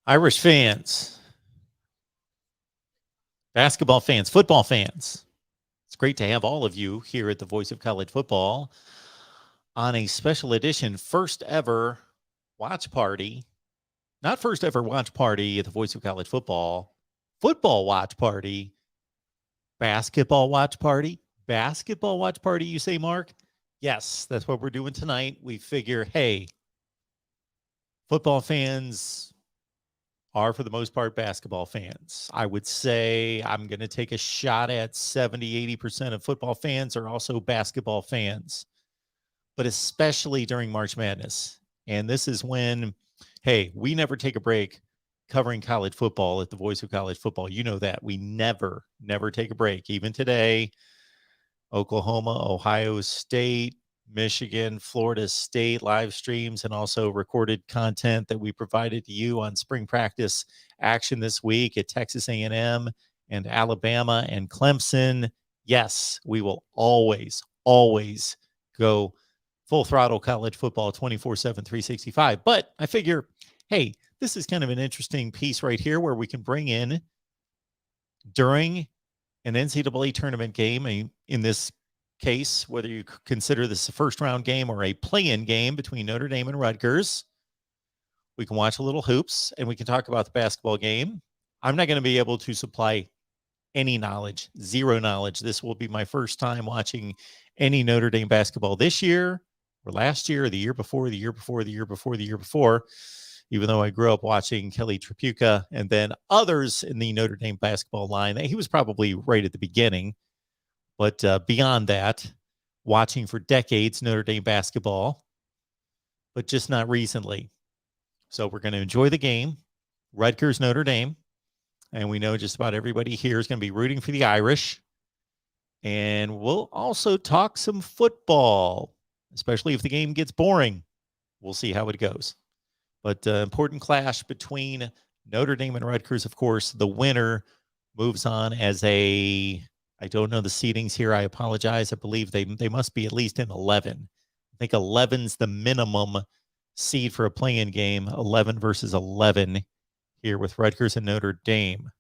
Irish fans, basketball fans, football fans. It's great to have all of you here at the Voice of College Football on a special edition, first ever watch party. Not first ever watch party at the Voice of College Football, football watch party, basketball watch party, you say, Mark? Yes, that's what we're doing tonight. We figure, hey, football fans are, for the most part, basketball fans. I would say I'm going to take a shot at 70, 80% of football fans are also basketball fans, but especially during March Madness. And this is when, hey, we never take a break covering college football at the Voice of College Football. You know that. We never take a break. Even today, Oklahoma, Ohio State, Michigan, Florida State live streams, and also recorded content that we provided to you on spring practice action this week at Texas A&M and Alabama and Clemson. Yes, we will always go full throttle college football 24/7, 365. But I figure, hey, this is kind of an interesting piece right here where we can bring in during an NCAA tournament game, in this case, whether you consider this a first round game or a play-in game between Notre Dame and Rutgers, we can watch a little hoops and we can talk about the basketball game. I'm not going to be able to supply any knowledge, zero knowledge. This will be my first time watching any Notre Dame basketball this year or last year or the year before, even though I grew up watching Kelly Tripucka and then others in the Notre Dame basketball line. He was probably right at the beginning. But beyond that, watching for decades Notre Dame basketball, but just not recently. So we're going to enjoy the game, Rutgers, Notre Dame. And we know just about everybody here is going to be rooting for the Irish. And we'll also talk some football, especially if the game gets boring. We'll see how it goes. But important clash between Notre Dame and Rutgers, of course. The winner moves on as I don't know the seedings here. I apologize. I believe they must be at least in 11. I think 11's the minimum seed for a play-in game. 11 versus 11 here with Rutgers and Notre Dame.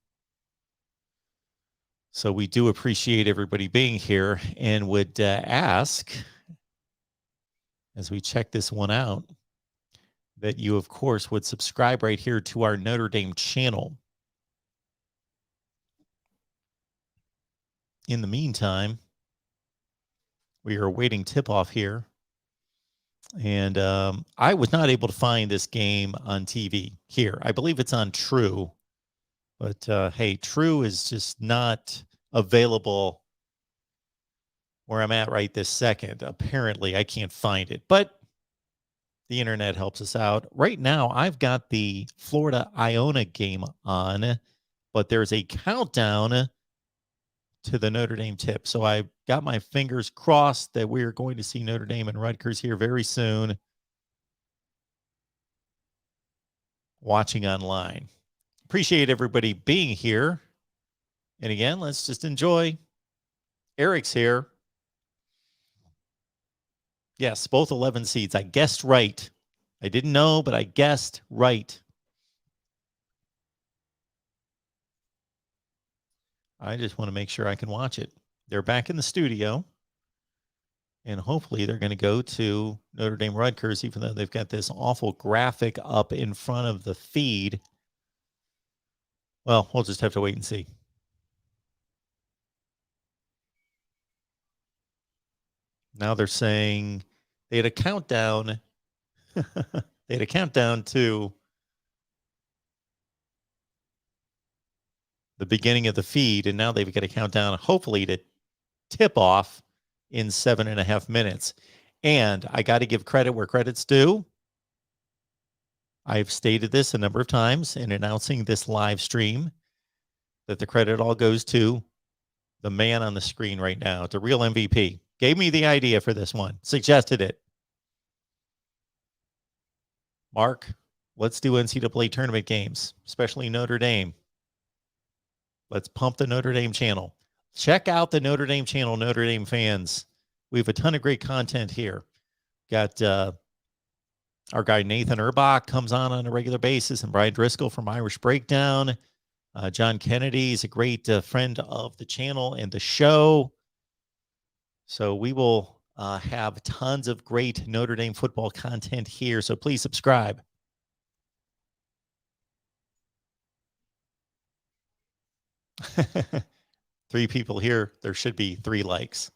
So we do appreciate everybody being here and would ask, as we check this one out, that you, of course, would subscribe right here to our Notre Dame channel. In the meantime, we are awaiting tip-off here. And I was not able to find this game on TV here. I believe it's on True. But, hey, True is just not available where I'm at right this second. Apparently, I can't find it. But the internet helps us out. Right now, I've got the Florida-Iona game on, but there's a countdown to the Notre Dame tip. So I got my fingers crossed that we are going to see Notre Dame and Rutgers here very soon. Watching online. Appreciate everybody being here. And again, let's just enjoy. Eric's here. Yes, both 11 seeds. I guessed right. I didn't know, but I guessed right. I just want to make sure I can watch it. They're back in the studio. And hopefully they're going to go to Notre Dame Rutgers, even though they've got this awful graphic up in front of the feed. Well, we'll just have to wait and see. Now they're saying they had a countdown. They had a countdown to the beginning of the feed, and now they've got a countdown, hopefully, to tip off in 7.5 minutes. And I got to give credit where credit's due. I've stated this a number of times in announcing this live stream, that the credit all goes to the man on the screen right now, the real MVP. Gave me the idea for this one, suggested it. Mark, let's do NCAA tournament games, especially Notre Dame. Let's pump the Notre Dame channel. Check out the Notre Dame channel, Notre Dame fans. We have a ton of great content here. Got Our guy Nathan Erbach comes on a regular basis, and Brian Driscoll from Irish Breakdown. John Kennedy is a great friend of the channel and the show. So we will have tons of great Notre Dame football content here. So please subscribe. Three people here. There should be 3 likes.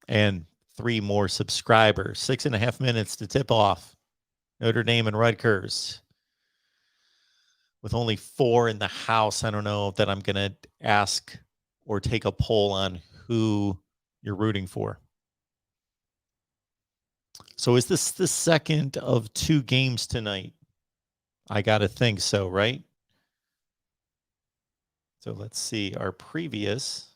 And 3 more subscribers. 6.5 minutes to tip off Notre Dame and Rutgers. With only 4 in the house, I don't know that I'm going to ask or take a poll on who you're rooting for. So is this the second of 2 games tonight? I got to think so, right? So let's see our previous.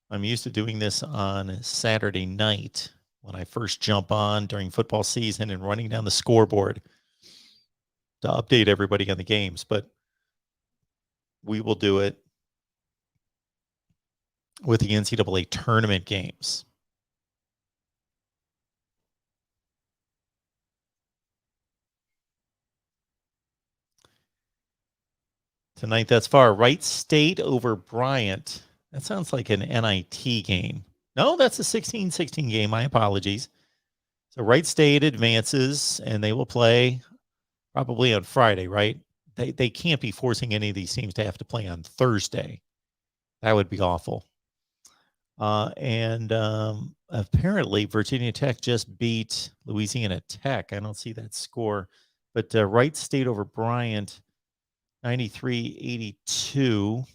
I'm used to doing this on Saturday night when I first jump on during football season and running down the scoreboard to update everybody on the games, but we will do it with the NCAA tournament games. Tonight, that's far. Wright State over Bryant. That sounds like an NIT game. No, that's a 16-16 game. My apologies. So Wright State advances, and they will play probably on Friday, right? They can't be forcing any of these teams to have to play on Thursday. That would be awful. And apparently Virginia Tech just beat Louisiana Tech. I don't see that score. But Wright State over Bryant, 93-82.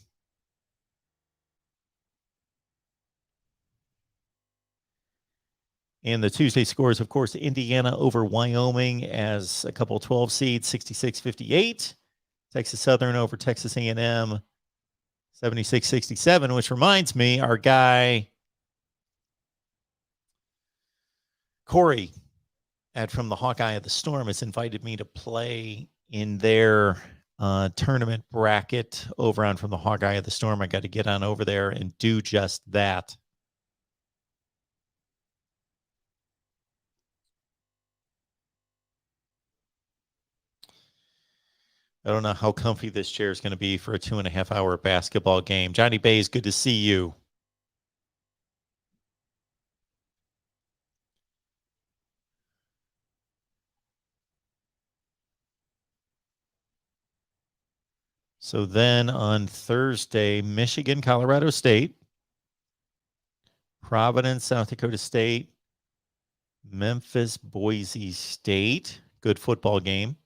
And the Tuesday scores, of course, Indiana over Wyoming as a couple 12 seeds, 66-58. Texas Southern over Texas A&M, 76-67, which reminds me, our guy Corey from the Hawkeye of the Storm has invited me to play in their tournament bracket over on From the Hawkeye of the Storm. I got to get on over there and do just that. I don't know how comfy this chair is going to be for a 2.5-hour basketball game. Johnny Bays, good to see you. So then on Thursday, Michigan, Colorado State, Providence, South Dakota State, Memphis, Boise State. Good football game.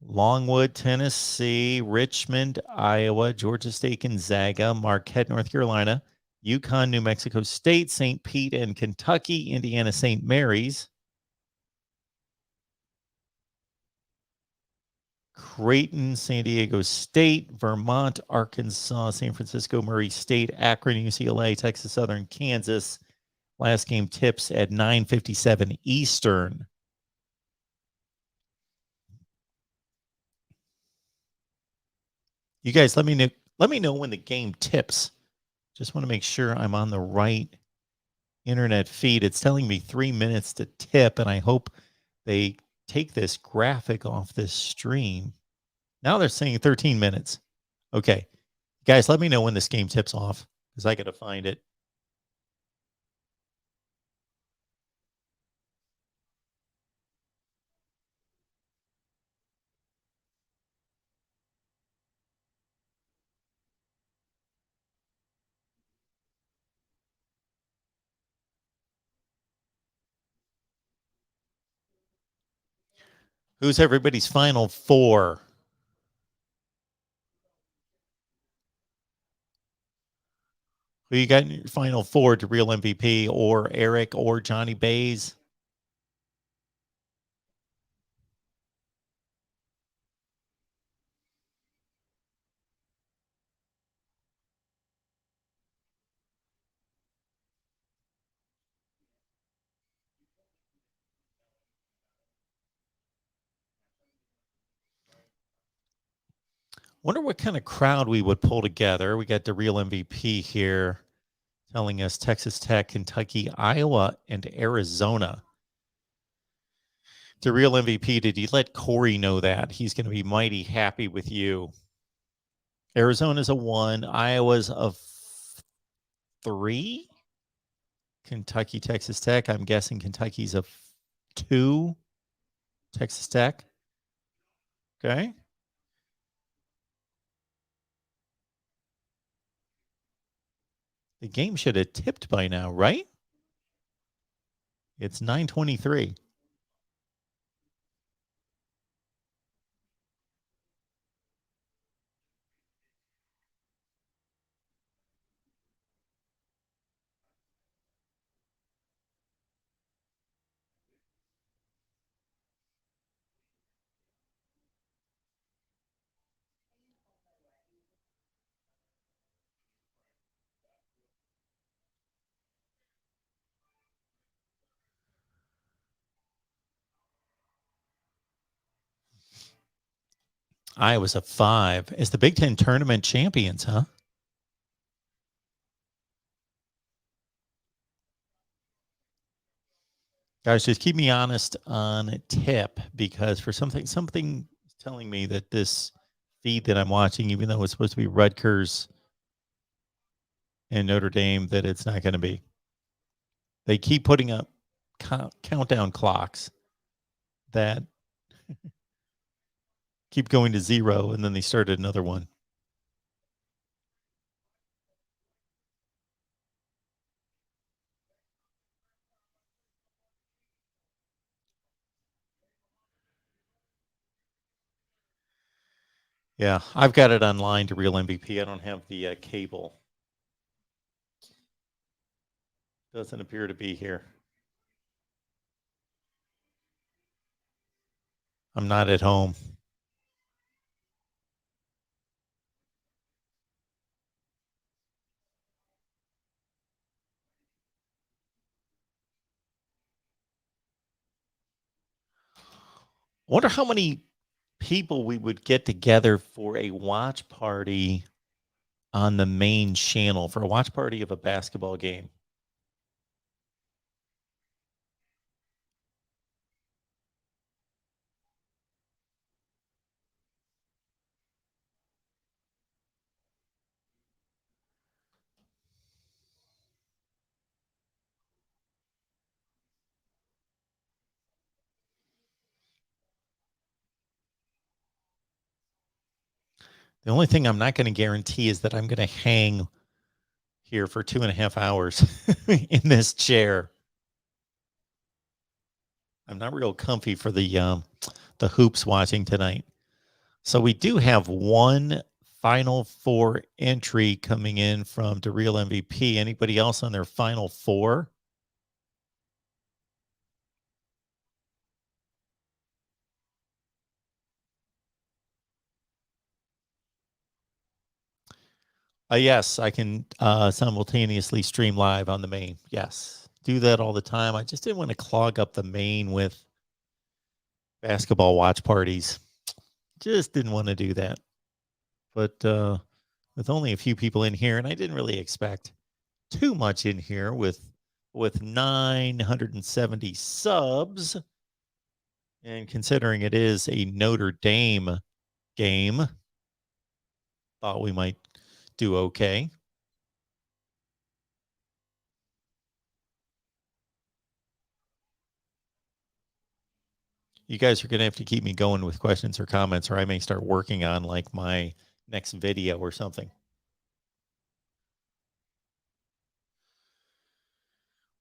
Longwood, Tennessee, Richmond, Iowa, Georgia State, Gonzaga, Marquette, North Carolina, UConn, New Mexico State, St. Pete, and Kentucky, Indiana, St. Mary's, Creighton, San Diego State, Vermont, Arkansas, San Francisco, Murray State, Akron, UCLA, Texas Southern, Kansas. Last game tips at 9:57 Eastern. You guys, let me know when the game tips. Just want to make sure I'm on the right internet feed. It's telling me 3 minutes to tip, and I hope they take this graphic off this stream. Now they're saying 13 minutes. Okay. Guys, let me know when this game tips off because I got to find it. Who's everybody's final 4? Who you got in your final 4 to real MVP, or Eric or Johnny Bays? Wonder what kind of crowd we would pull together. We got the real MVP here telling us Texas Tech, Kentucky, Iowa, and Arizona. The real MVP, did you let Corey know that? He's going to be mighty happy with you. Arizona's a 1. Iowa's a 3. Kentucky, Texas Tech. I'm guessing Kentucky's a 2. Texas Tech. Okay. The game should have tipped by now, right? It's 9:23. Iowa's a 5. It's the Big Ten tournament champions, huh? Guys, just keep me honest on tip, because for something is telling me that this feed that I'm watching, even though it's supposed to be Rutgers and Notre Dame, that it's not going to be. They keep putting up countdown clocks that keep going to 0, and then they started another one. Yeah, I've got it online to Real MVP. I don't have the cable. Doesn't appear to be here. I'm not at home. I wonder how many people we would get together for a watch party on the main channel, for a watch party of a basketball game. The only thing I'm not going to guarantee is that I'm going to hang here for 2.5 hours in this chair. I'm not real comfy for the hoops watching tonight. So we do have one Final Four entry coming in from the real MVP. Anybody else on their Final Four? Yes, I can simultaneously stream live on the main. Yes, do that all the time. I just didn't want to clog up the main with basketball watch parties. Just didn't want to do that. But with only a few people in here, and I didn't really expect too much in here with 970 subs, and considering it is a Notre Dame game, thought we might do okay. You guys are going to have to keep me going with questions or comments, or I may start working on like my next video or something.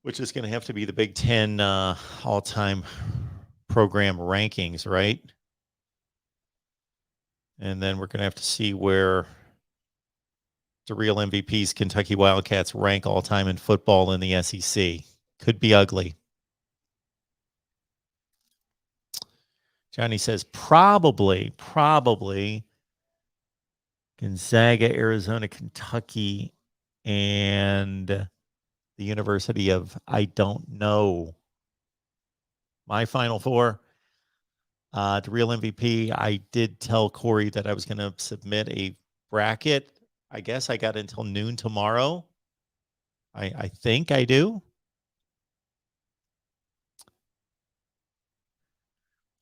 Which is going to have to be the Big Ten all-time program rankings, right? And then we're going to have to see where the real MVPs, Kentucky Wildcats, rank all-time in football in the SEC. Could be ugly. Johnny says probably Gonzaga, Arizona, Kentucky, and the University of I don't know. My Final Four, The real MVP, I did tell Corey that I was going to submit a bracket. I guess I got until noon tomorrow. I think I do.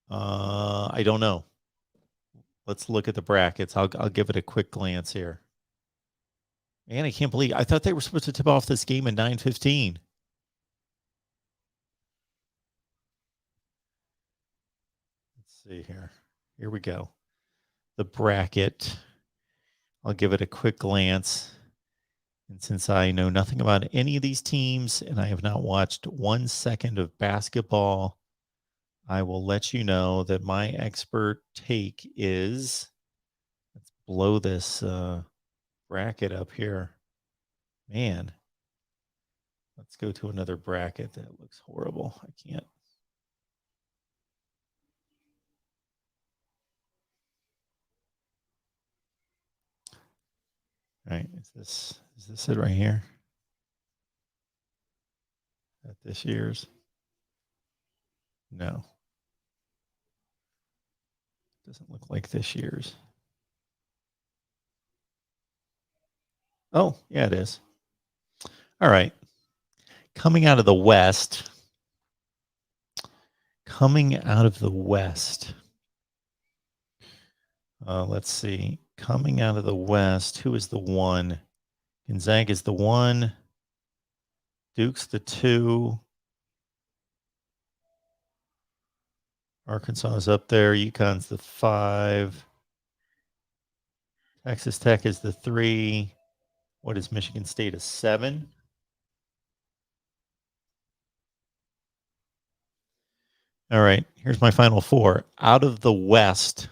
I don't know. Let's look at the brackets. I'll give it a quick glance here. Man, I can't believe I thought they were supposed to tip off this game at 9:15. Let's see here. Here we go. The bracket. I'll give it a quick glance. And since I know nothing about any of these teams and I have not watched 1 second of basketball, I will let you know that my expert take is, let's blow this bracket up here. Man, let's go to another bracket. That looks horrible. I can't. All right, is this it right here? At this year's? No. Doesn't look like this year's. Oh, yeah, it is. All right. Coming out of the West. Let's see. Coming out of the West, who is the one? Gonzaga is the one. Duke's the two. Arkansas is up there. UConn's the 5. Texas Tech is the 3. What is Michigan State, a 7? All right, here's my final 4. Out of the West,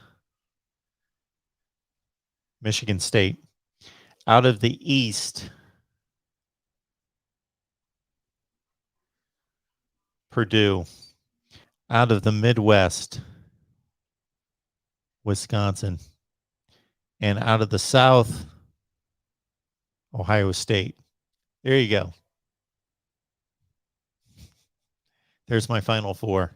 Michigan State. Out of the East, Purdue. Out of the Midwest, Wisconsin. And out of the South, Ohio State. There you go. There's my final 4.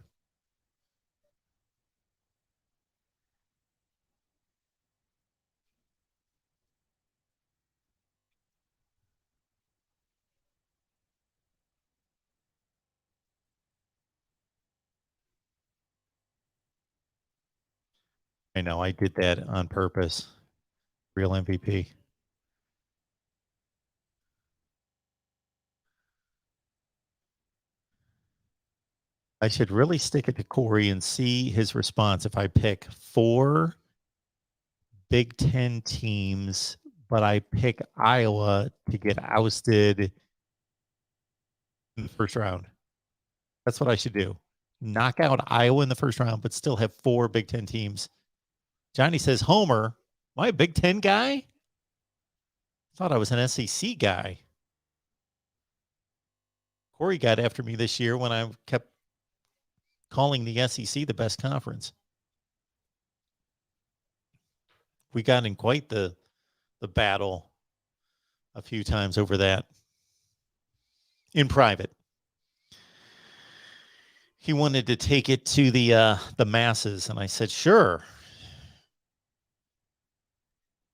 I know I did that on purpose. Real MVP. I should really stick it to Corey and see his response if I pick 4 Big Ten teams, but I pick Iowa to get ousted in the first round. That's what I should do. Knock out Iowa in the first round, but still have 4 Big Ten teams. Johnny says, Homer, am I a Big Ten guy? I thought I was an SEC guy. Corey got after me this year when I kept calling the SEC the best conference. We got in quite the battle a few times over that in private. He wanted to take it to the masses, and I said, sure.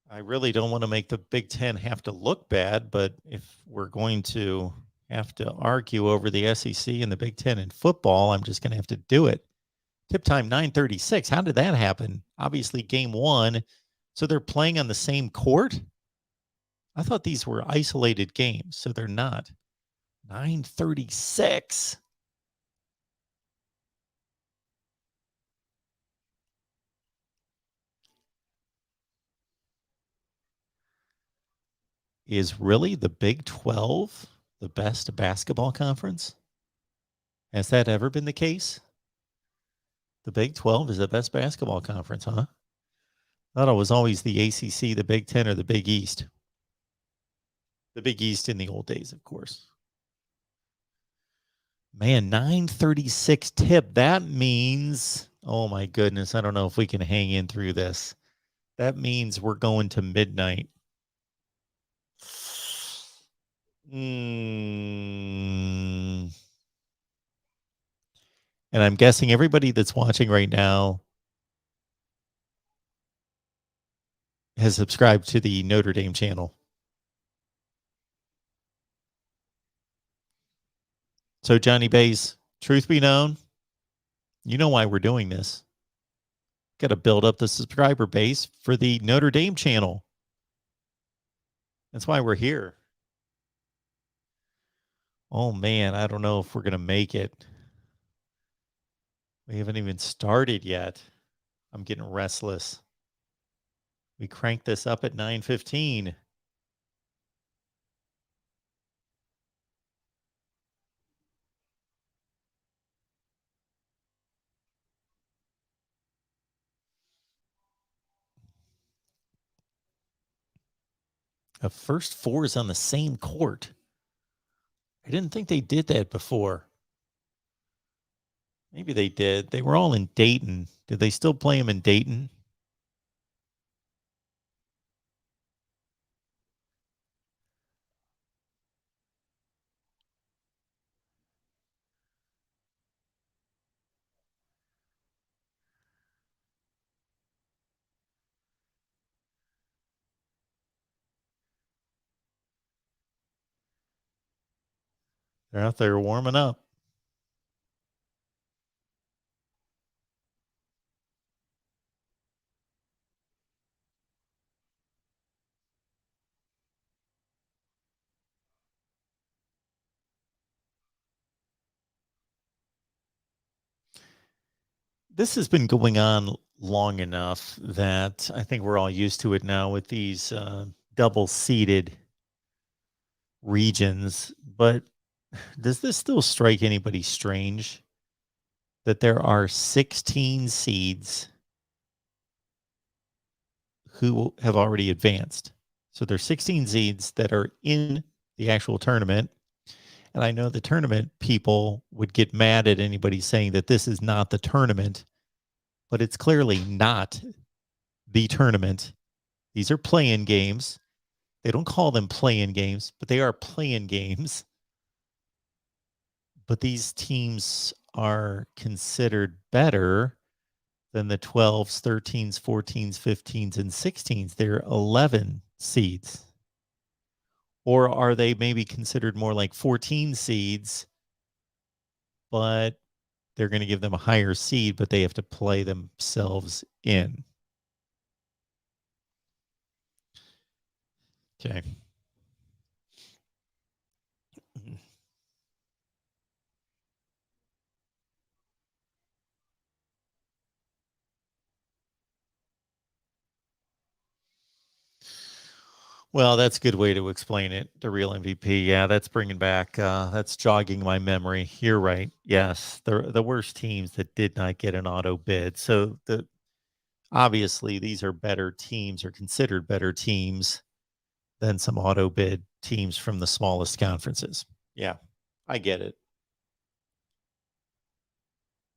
I really don't want to make the Big Ten have to look bad, but if we're going to have to argue over the SEC and the Big Ten in football, I'm just going to have to do it. Tip time 9:36. How did that happen? Obviously, game 1. So they're playing on the same court? I thought these were isolated games, so they're not. 9:36. Is really the Big 12 the best basketball conference? Has that ever been the case? The Big 12 is the best basketball conference, huh? I thought it was always the ACC, the Big 10, or the Big East. The Big East in the old days, of course. Man, 9:36 tip. That means, oh my goodness, I don't know if we can hang in through this. That means we're going to midnight. And I'm guessing everybody that's watching right now has subscribed to the Notre Dame channel. So, Johnny Bays, truth be known, you know why we're doing this. Got to build up the subscriber base for the Notre Dame channel. That's why we're here. Oh, man, I don't know if we're going to make it. We haven't even started yet. I'm getting restless. We cranked this up at 9:15. A first four is on the same court. I didn't think they did that before. Maybe they did. They were all in Dayton. Did they still play them in Dayton? They're out there warming up. This has been going on long enough that I think we're all used to it now with these double seeded regions. But does this still strike anybody strange that there are 16 seeds who have already advanced? So there's 16 seeds that are in the actual tournament. And I know the tournament people would get mad at anybody saying that this is not the tournament, but it's clearly not the tournament. These are play-in games. They don't call them play-in games, but they are play-in games. But these teams are considered better than the 12s, 13s, 14s, 15s, and 16s. They're 11 seeds. Or are they maybe considered more like 14 seeds, but they're going to give them a higher seed, but they have to play themselves in? Okay. Well, that's a good way to explain it. The real MVP. Yeah, that's bringing back, that's jogging my memory. You're right. Yes, the worst teams that did not get an auto bid. So obviously these are better teams or considered better teams than some auto bid teams from the smallest conferences. Yeah, I get it.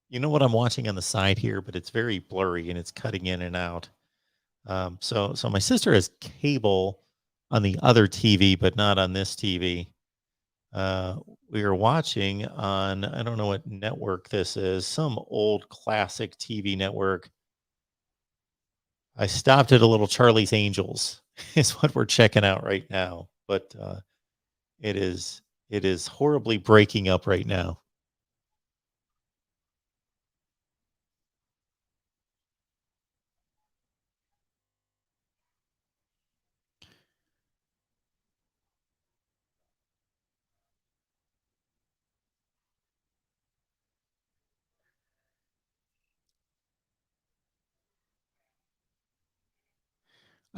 You know what I'm watching on the side here, but it's very blurry and it's cutting in and out. So my sister has cable on the other TV, but not on this TV. We are watching on, I don't know what network this is, some old classic TV network. I stopped at a little Charlie's Angels is what we're checking out right now, but it is horribly breaking up right now.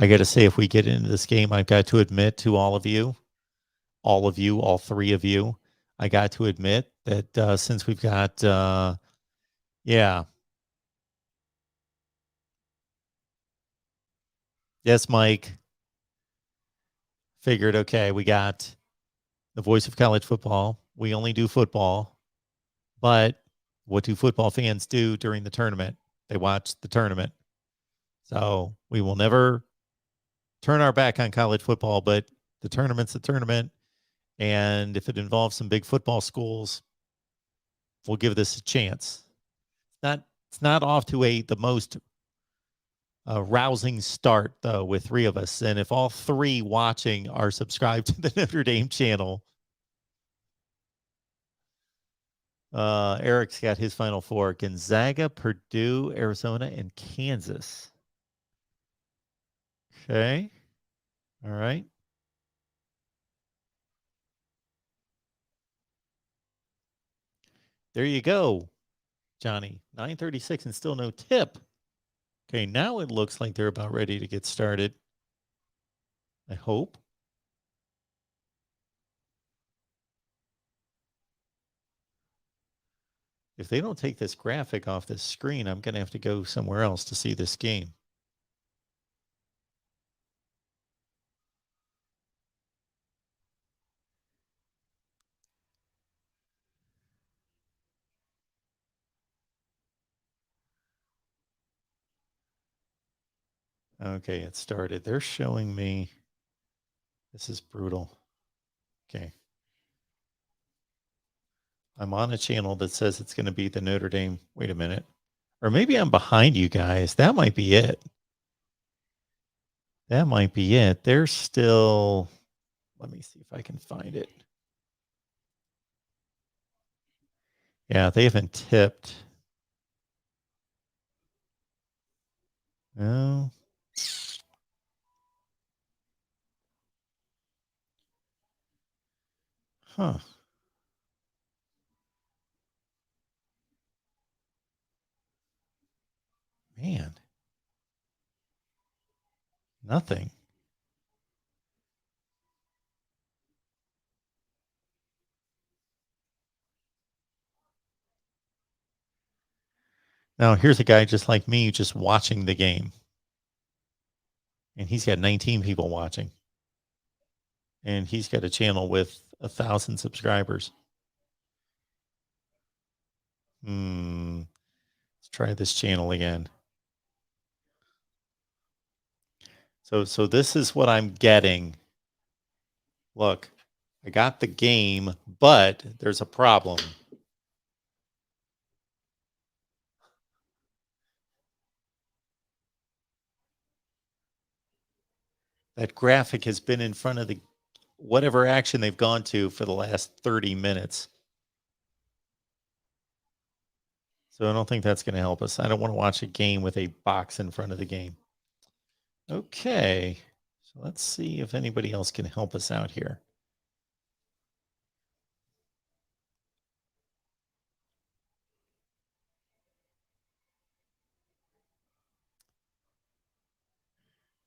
I got to say, if we get into this game, I've got to admit to all of you, all three of you, I got to admit that since we've got, yeah, yes, Mike, figured, okay, we got the voice of college football. We only do football, but what do football fans do during the tournament? They watch the tournament. So we will never turn our back on college football, but the tournament's the tournament. And if it involves some big football schools, we'll give this a chance. It's not off to the most a rousing start, though, with 3 of us. And if all 3 watching are subscribed to the Notre Dame channel, Eric's got his Final Four: Gonzaga, Purdue, Arizona, and Kansas. Okay. All right. There you go, Johnny. 9:36 and still no tip. Okay, now it looks like they're about ready to get started. I hope. If they don't take this graphic off this screen, I'm going to have to go somewhere else to see this game. Okay, it started. They're showing me. This is brutal. Okay. I'm on a channel that says it's going to be the Notre Dame. Wait a minute. Or maybe I'm behind you guys. That might be it. That might be it. They're still. Let me see if I can find it. Yeah, they haven't tipped. No. Huh. Man. Nothing. Now, here's a guy just like me, just watching the game. And he's got 19 people watching. And he's got a channel with 1,000 subscribers. Let's try this channel again. So this is what I'm getting. Look, I got the game, but there's a problem. That graphic has been in front of the whatever action they've gone to for the last 30 minutes. So I don't think that's going to help us. I don't want to watch a game with a box in front of the game. Okay. So let's see if anybody else can help us out here.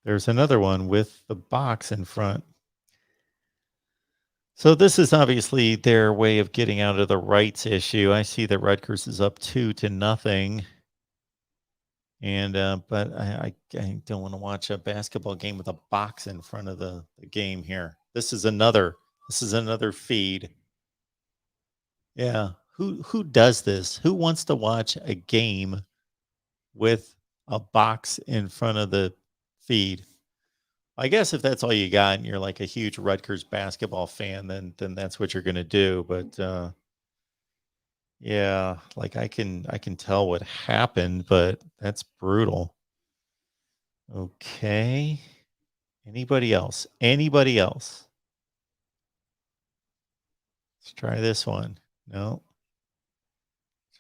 There's another one with the box in front. So this is obviously their way of getting out of the rights issue. I see that Rutgers is up 2-0. And but I don't want to watch a basketball game with a box in front of the game here. This is another feed. Yeah. Who does this? Who wants to watch a game with a box in front of the feed? I guess if that's all you got and you're like a huge Rutgers basketball fan, then that's what you're gonna do. But yeah, like I can tell what happened, but that's brutal. Okay. Anybody else? Anybody else? Let's try this one. No.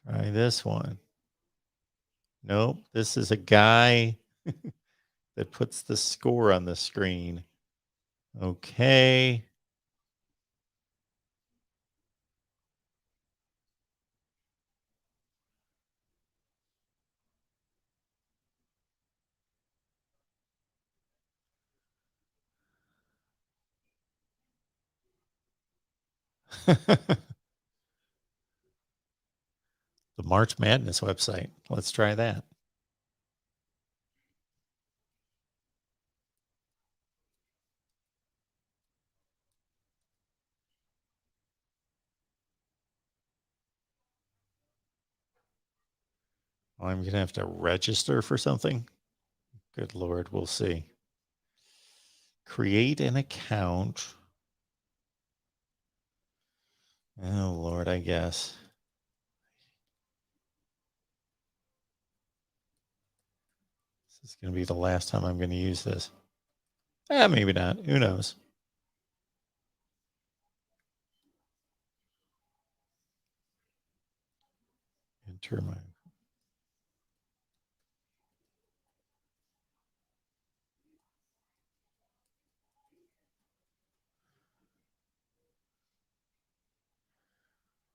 Try this one. Nope. This is a guy that puts the score on the screen. Okay. The March Madness website. Let's try that. I'm going to have to register for something. Good Lord. We'll see. Create an account. Oh, Lord, I guess. This is going to be the last time I'm going to use this. Maybe not. Who knows? Enter my.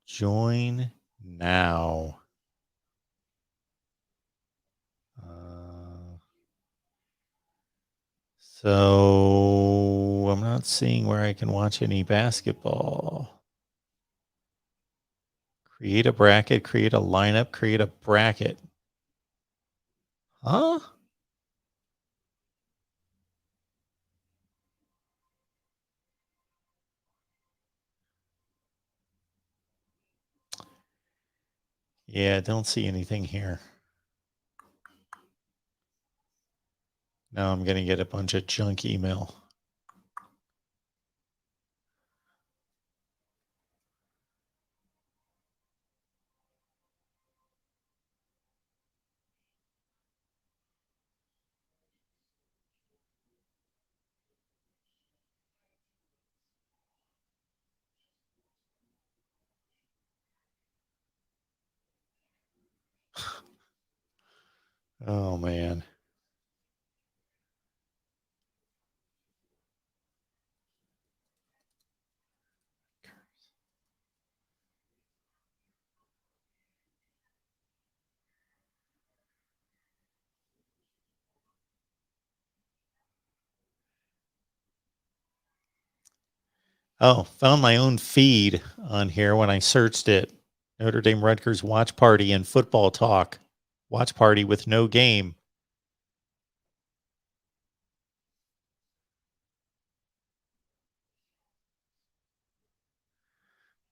Join now. So I'm not seeing where I can watch any basketball. Create a bracket, create a lineup, create a bracket. Huh? Yeah, I don't see anything here. Now I'm going to get a bunch of junk email. Oh, man. Oh, found my own feed on here when I searched it. Notre Dame Rutgers watch party and football talk. Watch party with no game.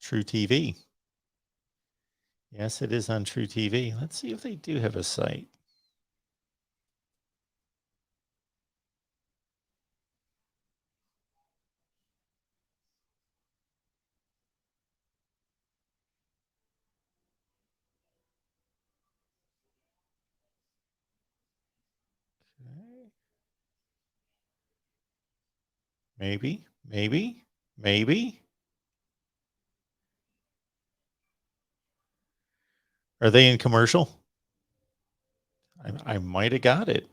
True TV. Yes, it is on True TV. Let's see if they do have a site. Okay. Maybe, maybe, maybe. Are they in commercial? I might have got it.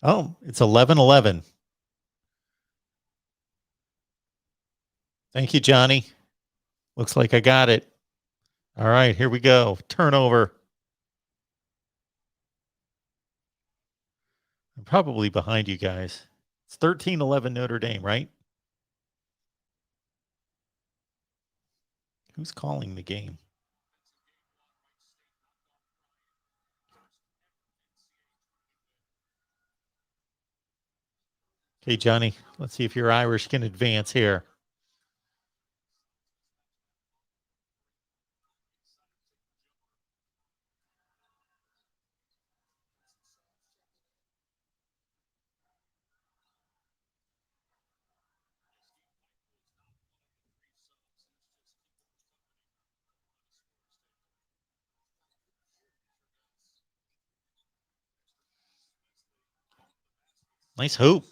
Oh, it's 11:11. Thank you, Johnny. Looks like I got it. All right, here we go. Turnover. I'm probably behind you guys. It's 13-11 Notre Dame, right? Who's calling the game? Okay, Johnny, let's see if your Irish can advance here. Nice hoop.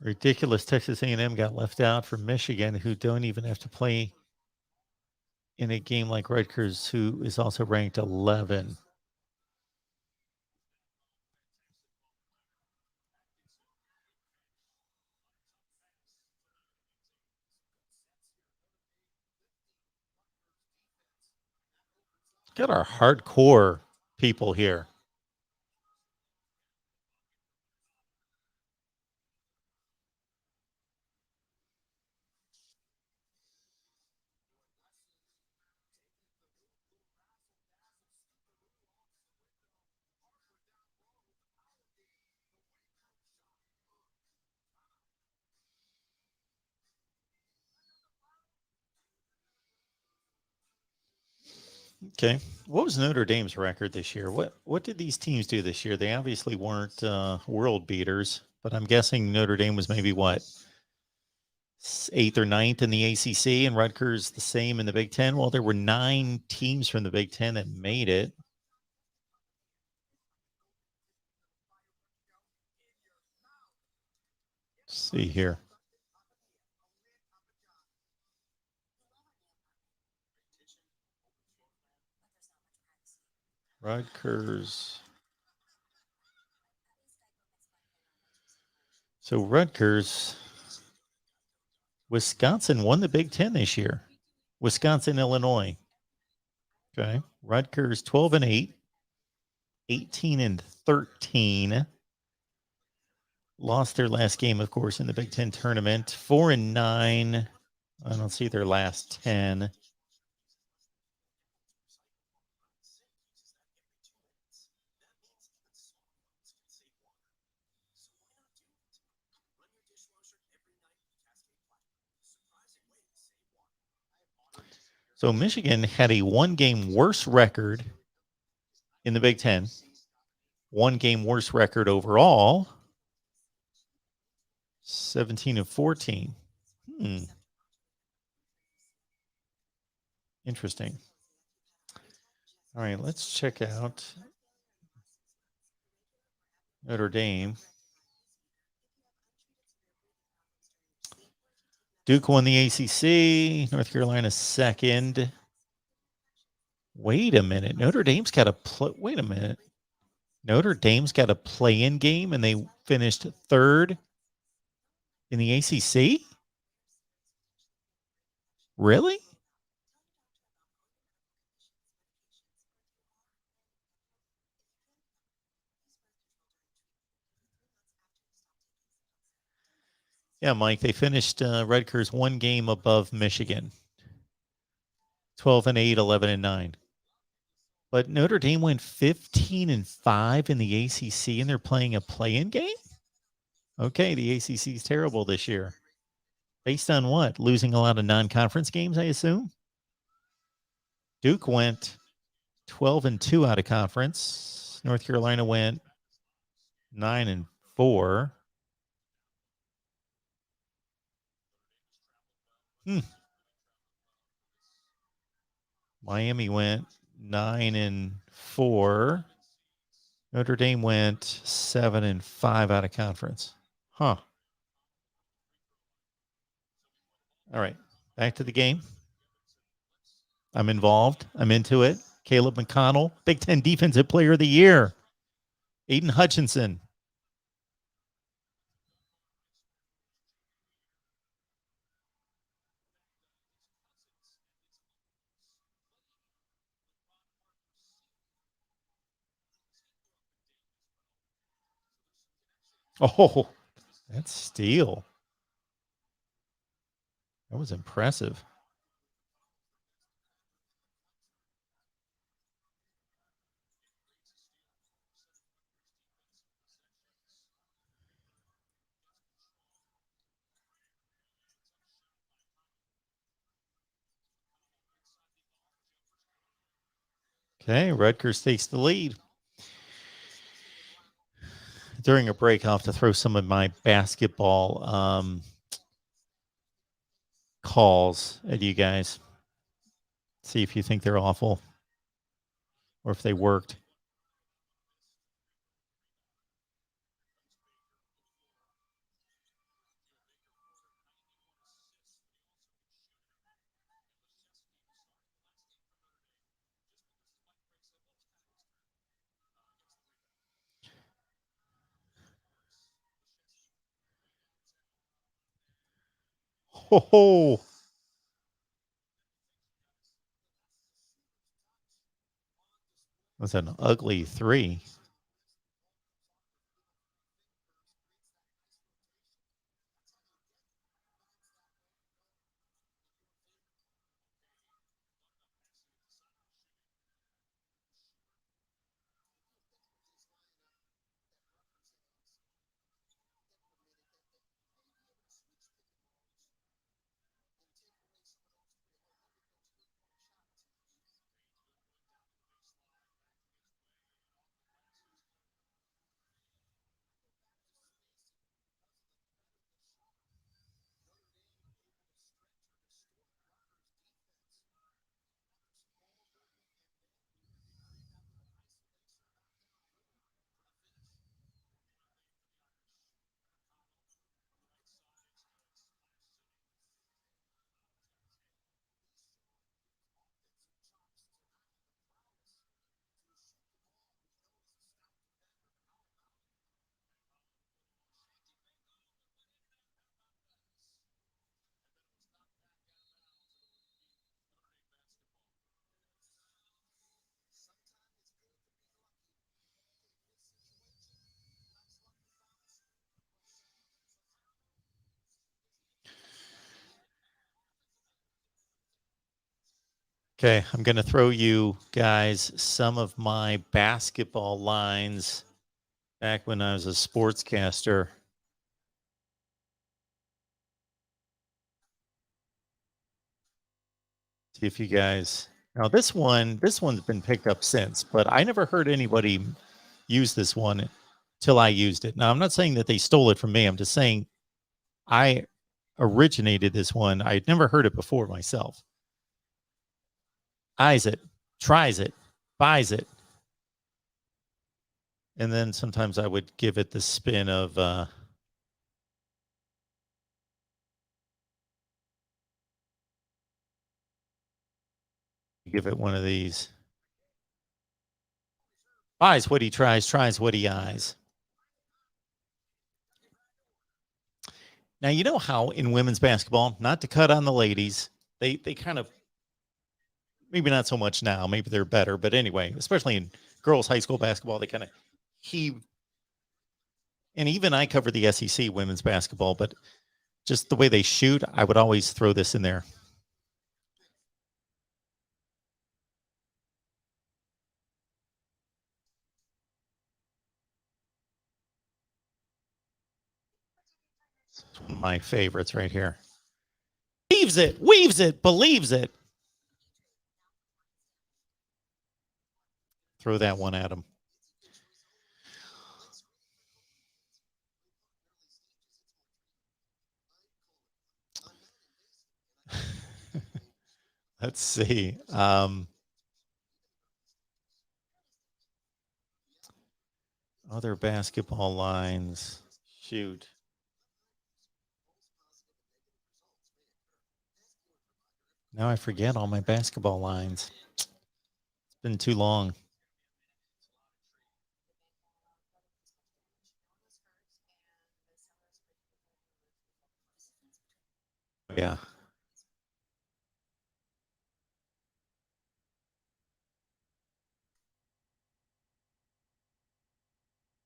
Ridiculous. Texas A&M got left out from Michigan, who don't even have to play in a game like Rutgers, who is also ranked 11. Got our hardcore people here. Okay. What was Notre Dame's record this year? What did these teams do this year? They obviously weren't world beaters, but I'm guessing Notre Dame was maybe what, eighth or ninth in the ACC, and Rutgers the same in the Big Ten. Well, there were 9 teams from the Big Ten that made it. Let's see here. Rutgers. So Rutgers, Wisconsin won the Big Ten this year. Wisconsin, Illinois. Okay. Rutgers 12-8, 18-13. Lost their last game, of course, in the Big Ten tournament. 4-9. I don't see their last 10. So Michigan had a 1-game worse record in the Big Ten, 1-game worse record overall, 17-14. Interesting. All right, let's check out Notre Dame. Duke won the ACC. North Carolina second. Wait a minute. Notre Dame's got a wait a minute. Notre Dame's got a play-in game, and they finished third in the ACC? Really? Yeah, Mike, they finished Rutgers 1 game above Michigan. 12-8, 11-9. But Notre Dame went 15-5 in the ACC, and they're playing a play-in game? Okay, the ACC is terrible this year. Based on what? Losing a lot of non-conference games, I assume? Duke went 12-2 out of conference. North Carolina went 9-4. Miami went 9-4. Notre Dame went 7-5 out of conference. Huh. All right. Back to the game. I'm involved. I'm into it. Caleb McConnell, Big Ten Defensive Player of the Year. Aiden Hutchinson. Oh, that's steal. That was impressive. Okay, Rutgers takes the lead. During a break, I'll have to throw some of my basketball calls at you guys. See if you think they're awful or if they worked. Ho ho! That's an ugly 3. Okay, I'm going to throw you guys some of my basketball lines back when I was a sportscaster. See if you guys. Now this one's been picked up since, but I never heard anybody use this one till I used it. Now I'm not saying that they stole it from me. I'm just saying I originated this one. I'd never heard it before myself. Eyes it, tries it, buys it. And then sometimes I would give it the spin of give it one of these. Buys what he tries what he eyes. Now, you know how in women's basketball, not to cut on the ladies, they kind of, maybe not so much now, maybe they're better, but anyway, especially in girls' high school basketball, they kind of heave. And even I cover the SEC women's basketball, but just the way they shoot, I would always throw this in there. It's one of my favorites right here. Weaves it, believes it. Throw that one at him. Let's see. Other basketball lines. Shoot. Now I forget all my basketball lines. It's been too long. Yeah. How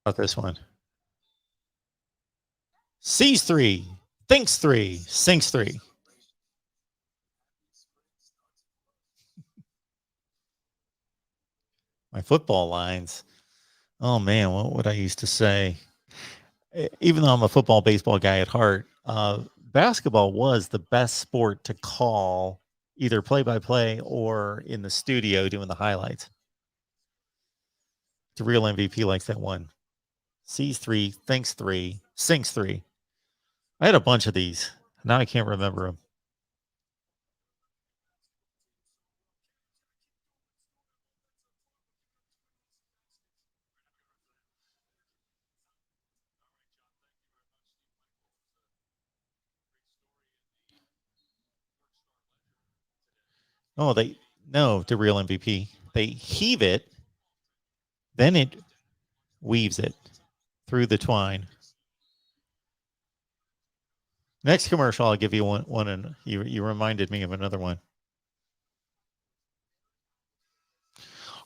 about this one? Sees three, thinks three, sinks three. My football lines. Oh man, what would I used to say? Even though I'm a football, baseball guy at heart, basketball was the best sport to call either play by play or in the studio doing the highlights. The real MVP likes that one. Sees three, thinks three, sinks three. I had a bunch of these. Now I can't remember them. Oh, the real MVP. They heave it, then it weaves it through the twine. Next commercial, I'll give you one, and you reminded me of another one.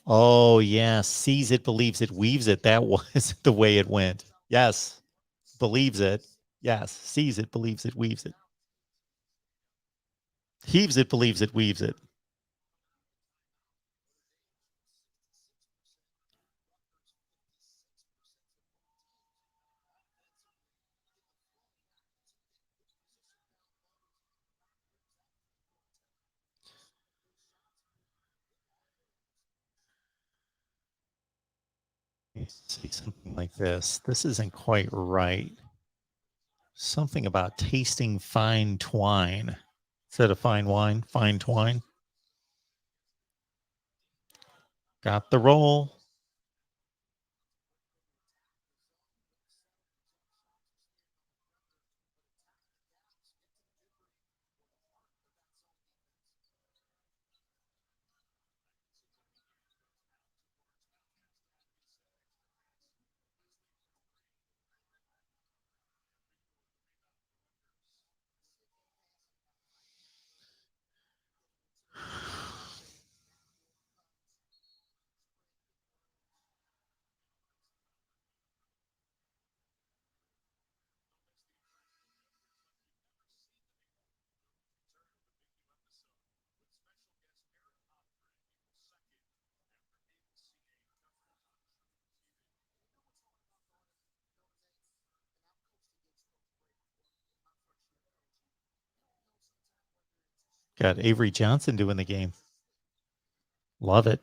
Oh yeah, sees it, believes it, weaves it. That was the way it went. Yes, believes it. Yes, sees it, believes it, weaves it. Heaves it, believes it, weaves it. See something like this. This isn't quite right. Something about tasting fine twine instead of fine wine, fine twine. Got the roll. Got Avery Johnson doing the game. Love it.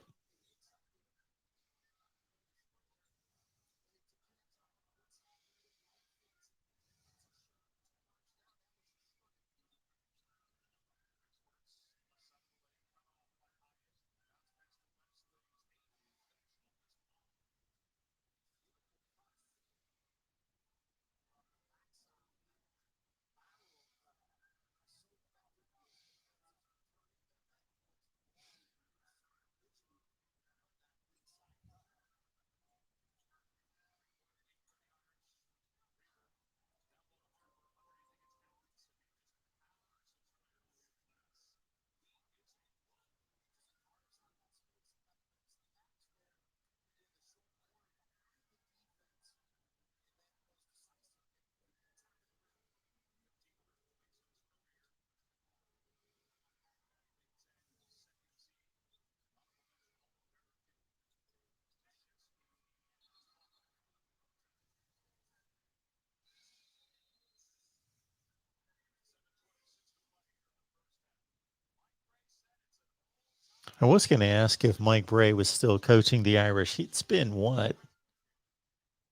I was going to ask if Mike Bray was still coaching the Irish. It's been what?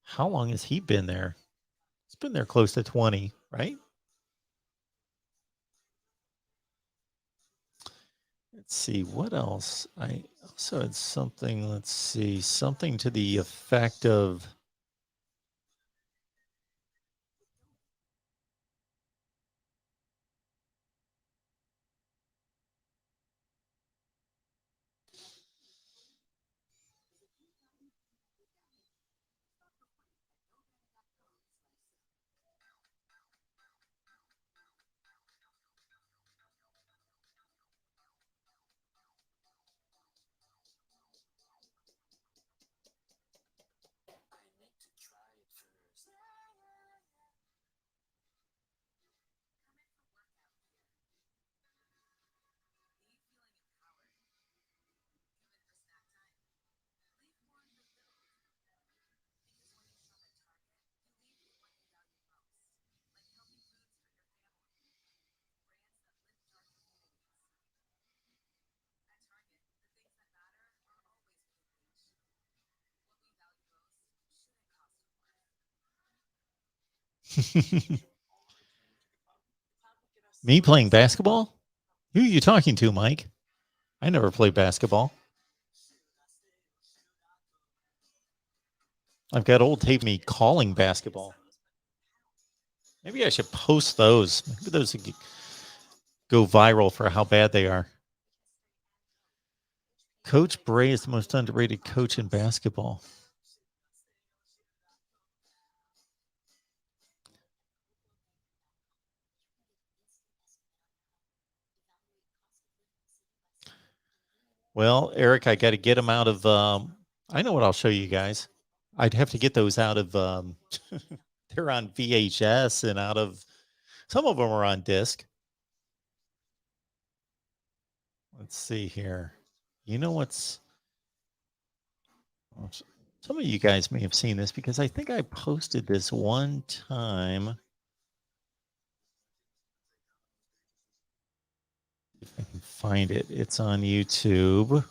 How long has he been there? It's been there close to 20, right? Let's see what else. I also had something. Let's see, something to the effect of. Me playing basketball? Who are you talking to, Mike? I never played basketball. I've got old tape of me calling basketball. Maybe I should post those. Maybe those would go viral for how bad they are. Coach Bray is the most underrated coach in basketball. Well, Eric, I got to get them out of. I know what I'll show you guys. I'd have to get those out of. They're on VHS and out of. Some of them are on disc. Let's see here. You know what's. Some of you guys may have seen this because I think I posted this one time. If I can find it, it's on YouTube.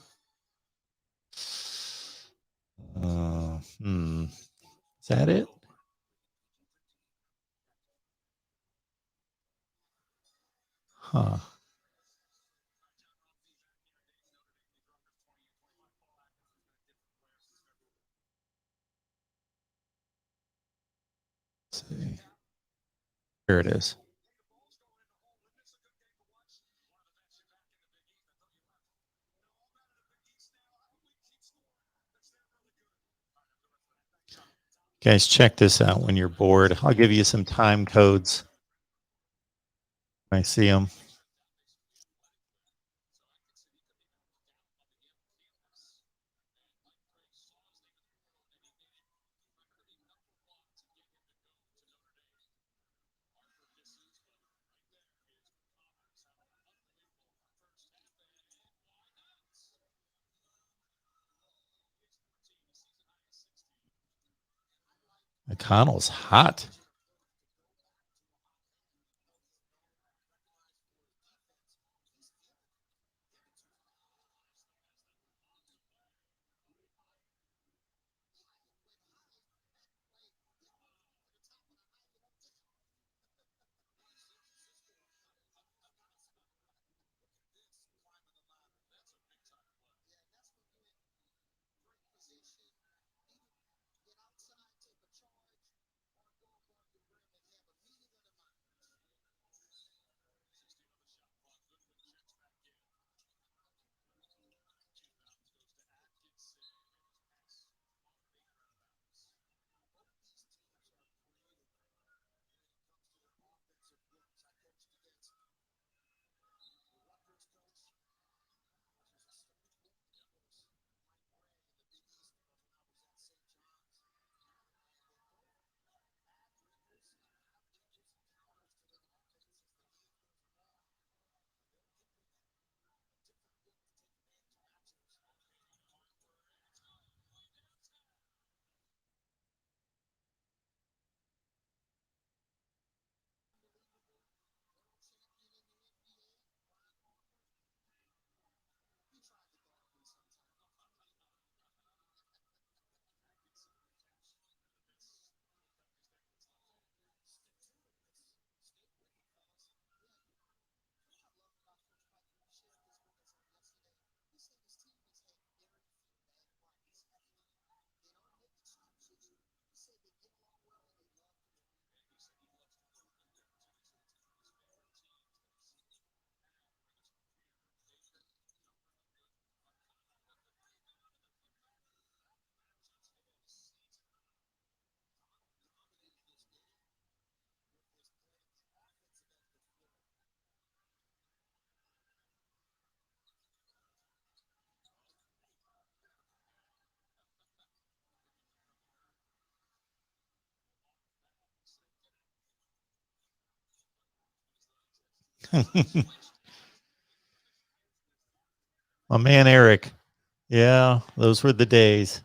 Is that it? Huh. Let's see. Here it is. Guys, check this out when you're bored. I'll give you some time codes. I see them. McConnell's hot. My man Eric. Yeah, those were the days.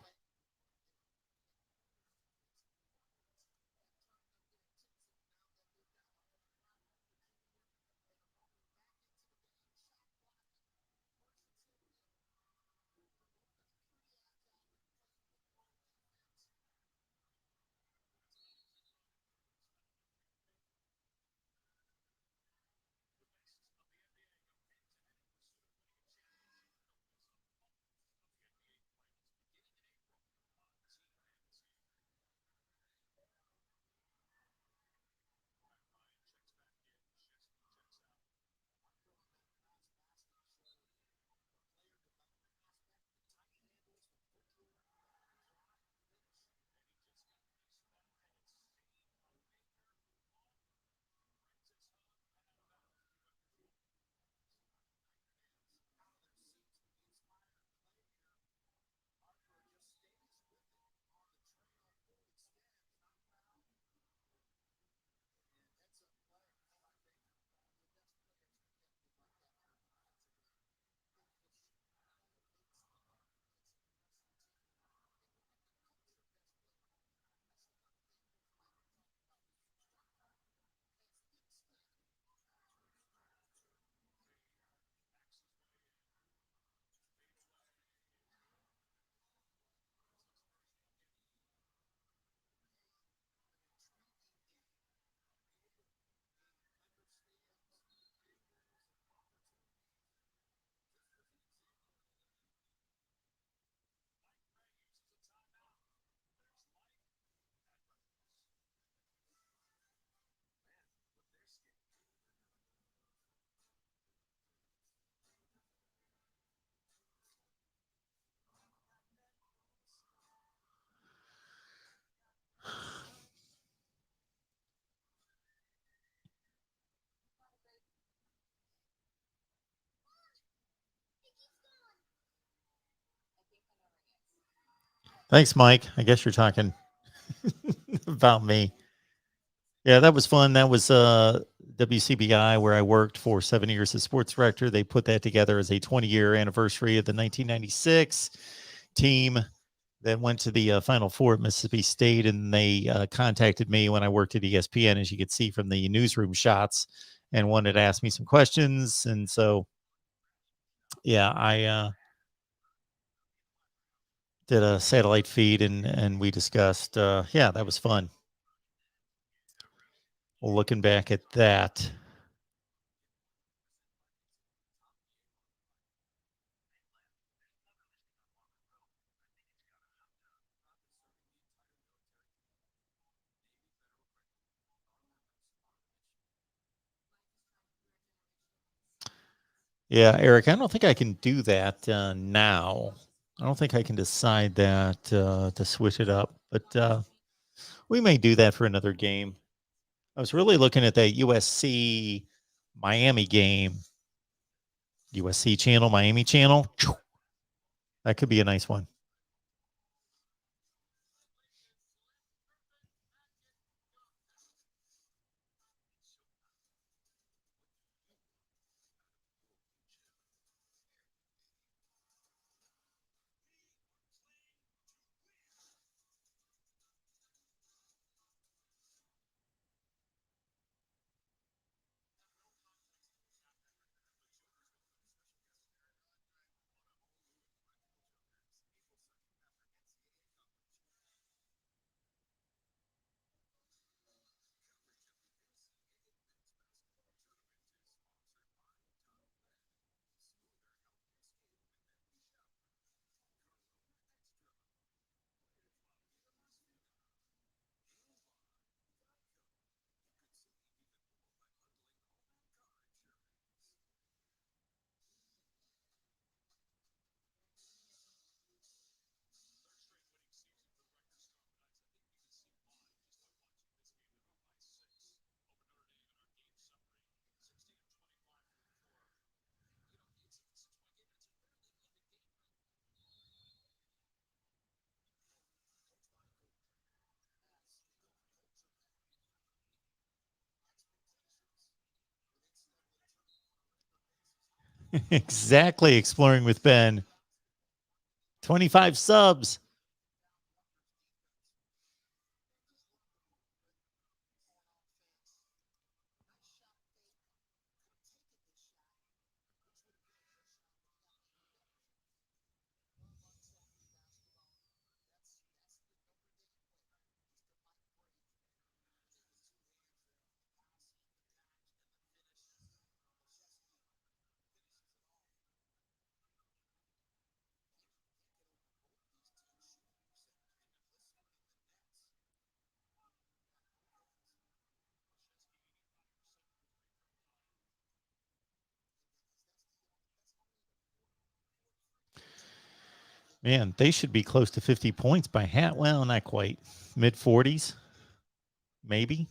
Thanks, Mike. I guess you're talking about me. Yeah, that was fun. That was WCBI, where I worked for 7 years as sports director. They put that together as a 20-year anniversary of the 1996 team that went to the Final Four at Mississippi State, and they contacted me when I worked at ESPN, as you could see from the newsroom shots, and wanted to ask me some questions. And so, yeah, I did a satellite feed, and we discussed. Yeah, that was fun. Looking back at that. Yeah, Eric, I don't think I can do that now. I don't think I can decide that to switch it up, but we may do that for another game. I was really looking at that USC Miami game, USC channel, Miami channel. That could be a nice one. Exactly. Exploring with Ben. 25 subs. Man, they should be close to 50 points by hat. Well, not quite. Mid 40s, maybe.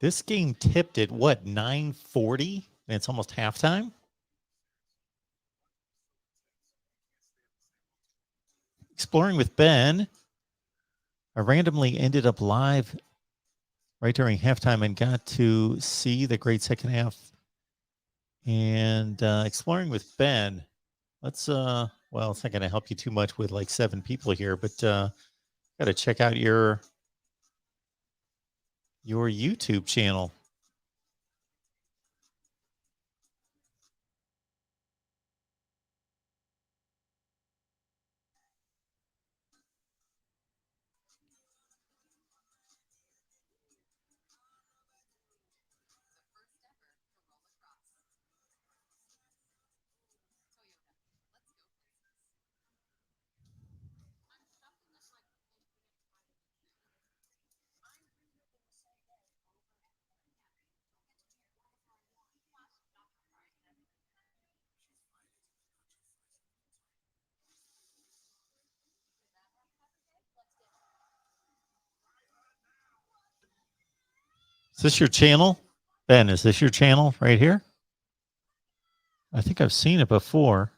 This game tipped at what, 9:40? And it's almost halftime. Exploring with Ben. I randomly ended up live right during halftime and got to see the great second half. And exploring with Ben. Let's well, it's not going to help you too much with like 7 people here, but got to check out your YouTube channel. Is this your channel? Ben, is this your channel right here? I think I've seen it before.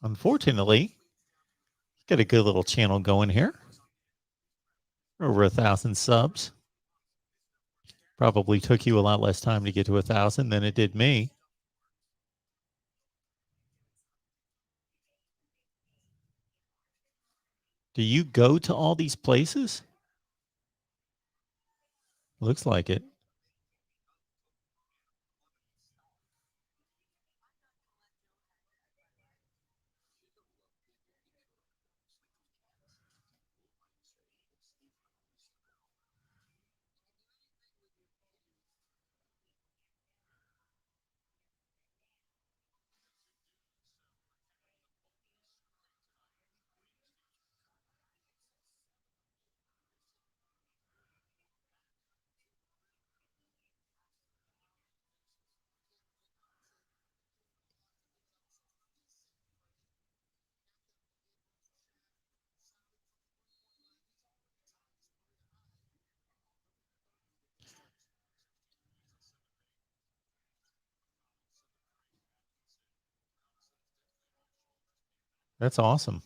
Unfortunately, got a good little channel going here. Over 1,000 subs. Probably took you a lot less time to get to 1,000 than it did me. Do you go to all these places? Looks like it. That's awesome.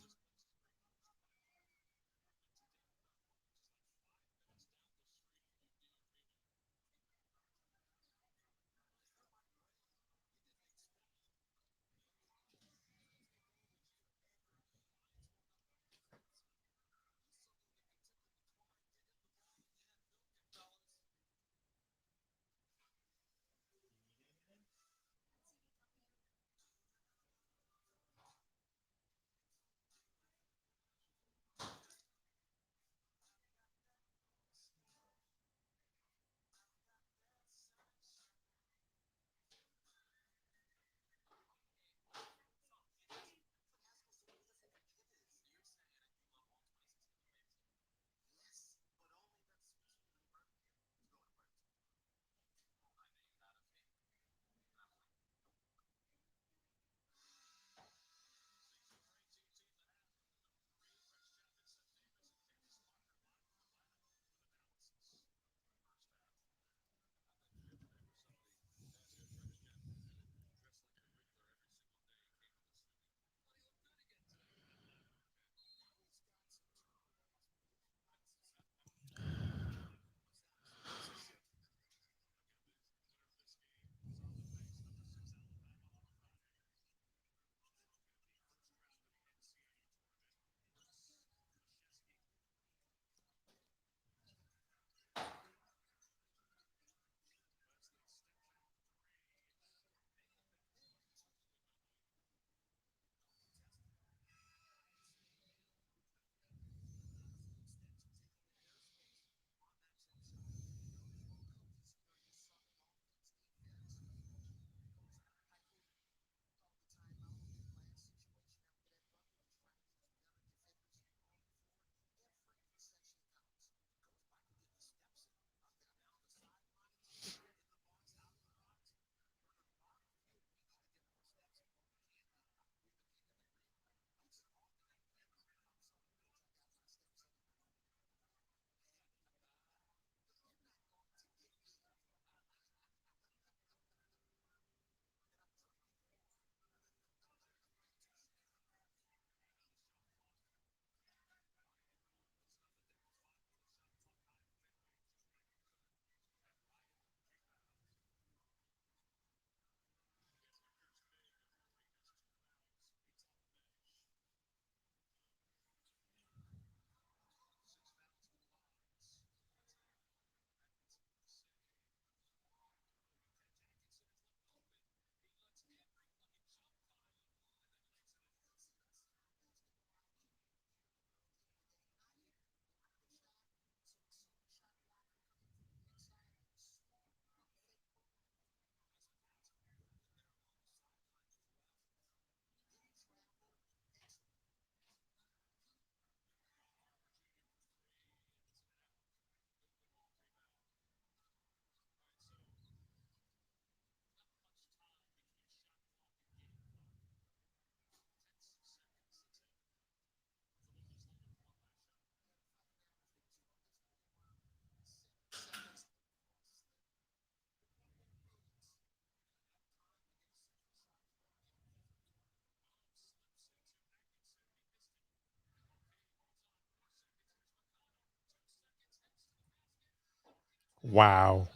Wow.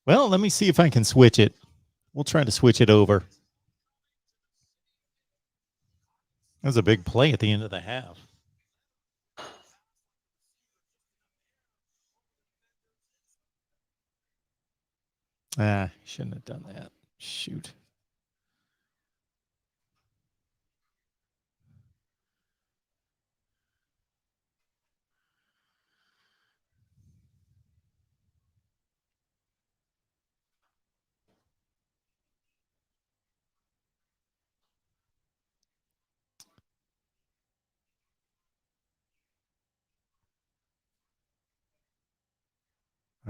Well, let me see if I can switch it. We'll try to switch it over. That was a big play at the end of the half. Shouldn't have done that. Shoot.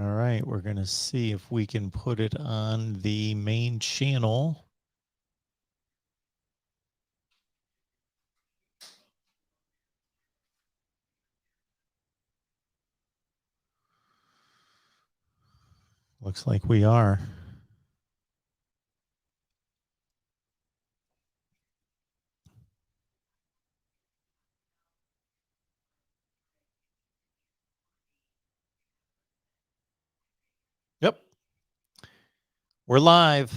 All right, we're going to see if we can put it on the main channel. Looks like we are. Yep. We're live.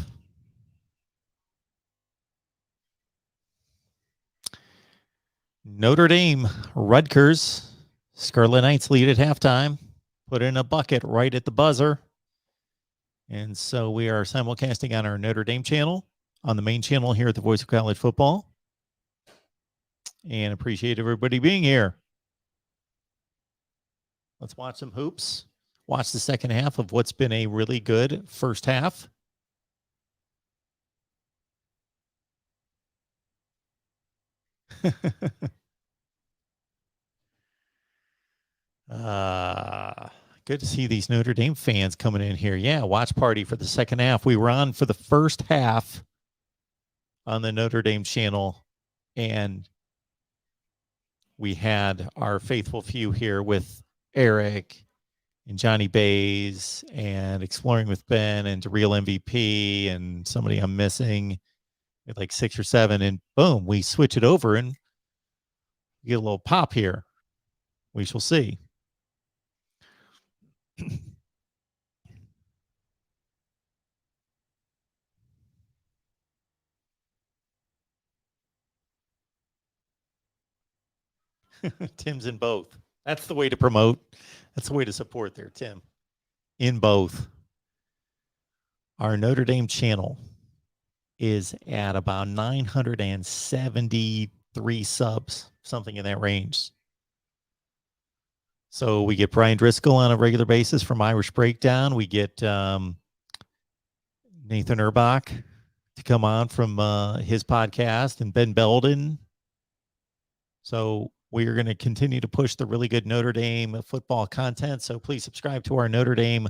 Notre Dame, Rutgers, Scarlet Knights lead at halftime. Put in a bucket right at the buzzer. And so we are simulcasting on our Notre Dame channel, on the main channel here at the Voice of College Football. And appreciate everybody being here. Let's watch some hoops. Watch the second half of what's been a really good first half. Good to see these Notre Dame fans coming in here. Yeah, watch party for the second half. We were on for the first half on the Notre Dame channel, and we had our faithful few here with Eric and Johnny Bays and Exploring with Ben and Real MVP and somebody I'm missing, like 6 or 7, and boom, we switch it over and get a little pop here. We shall see. Tim's in both. That's the way to promote. That's the way to support there, Tim. In both. Our Notre Dame channel is at about 973 subs, something in that range. So we get Brian Driscoll on a regular basis from Irish Breakdown. We get Nathan Erbach to come on from his podcast, and Ben Belden. So we are going to continue to push the really good Notre Dame football content. So please subscribe to our Notre Dame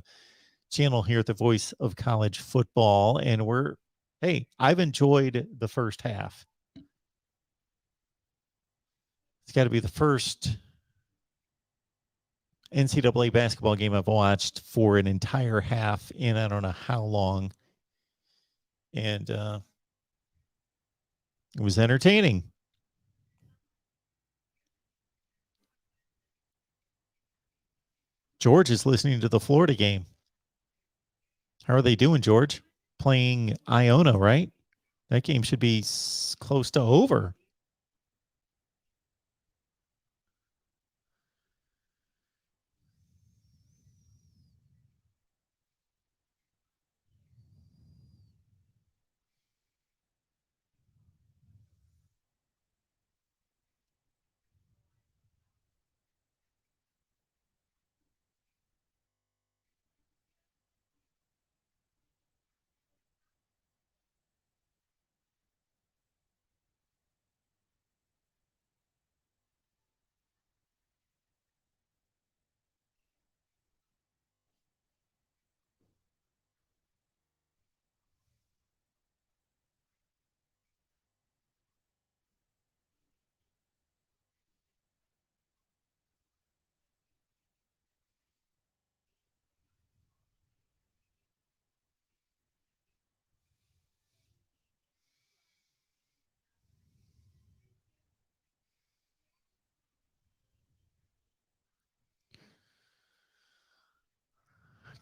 channel here at the Voice of College Football. And I've enjoyed the first half. It's got to be the first NCAA basketball game I've watched for an entire half in I don't know how long. And it was entertaining. George is listening to the Florida game. How are they doing, George? Playing Iona, right? That game should be close to over.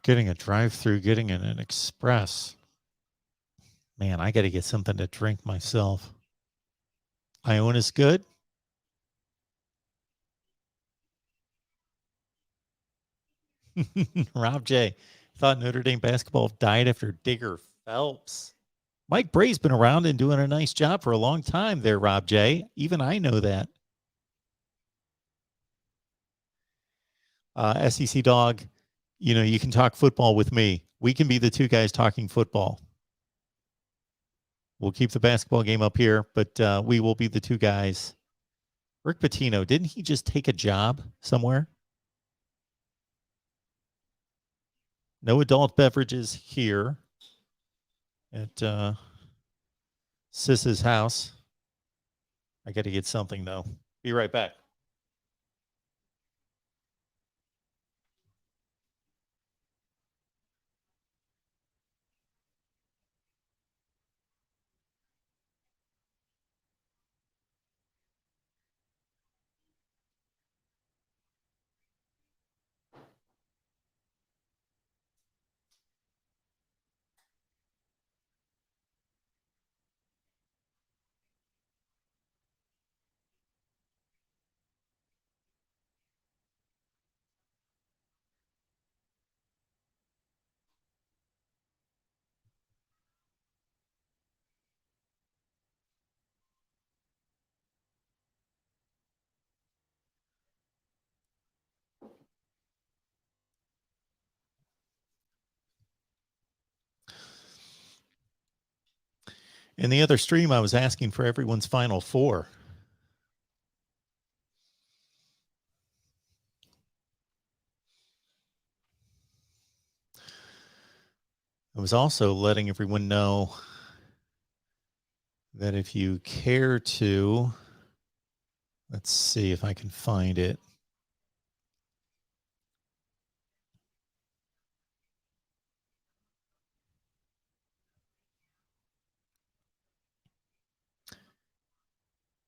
Getting a drive-through, getting in an express. Man, I got to get something to drink myself. Iona's good. Rob J. Thought Notre Dame basketball died after Digger Phelps. Mike Bray's been around and doing a nice job for a long time there, Rob J. Even I know that. SEC Dog, you can talk football with me. We can be the two guys talking football. We'll keep the basketball game up here, but we will be the two guys. Rick Pitino, didn't he just take a job somewhere? No adult beverages here at Sis's house. I got to get something, though. Be right back. In the other stream, I was asking for everyone's Final Four. I was also letting everyone know that if you care to, let's see if I can find it.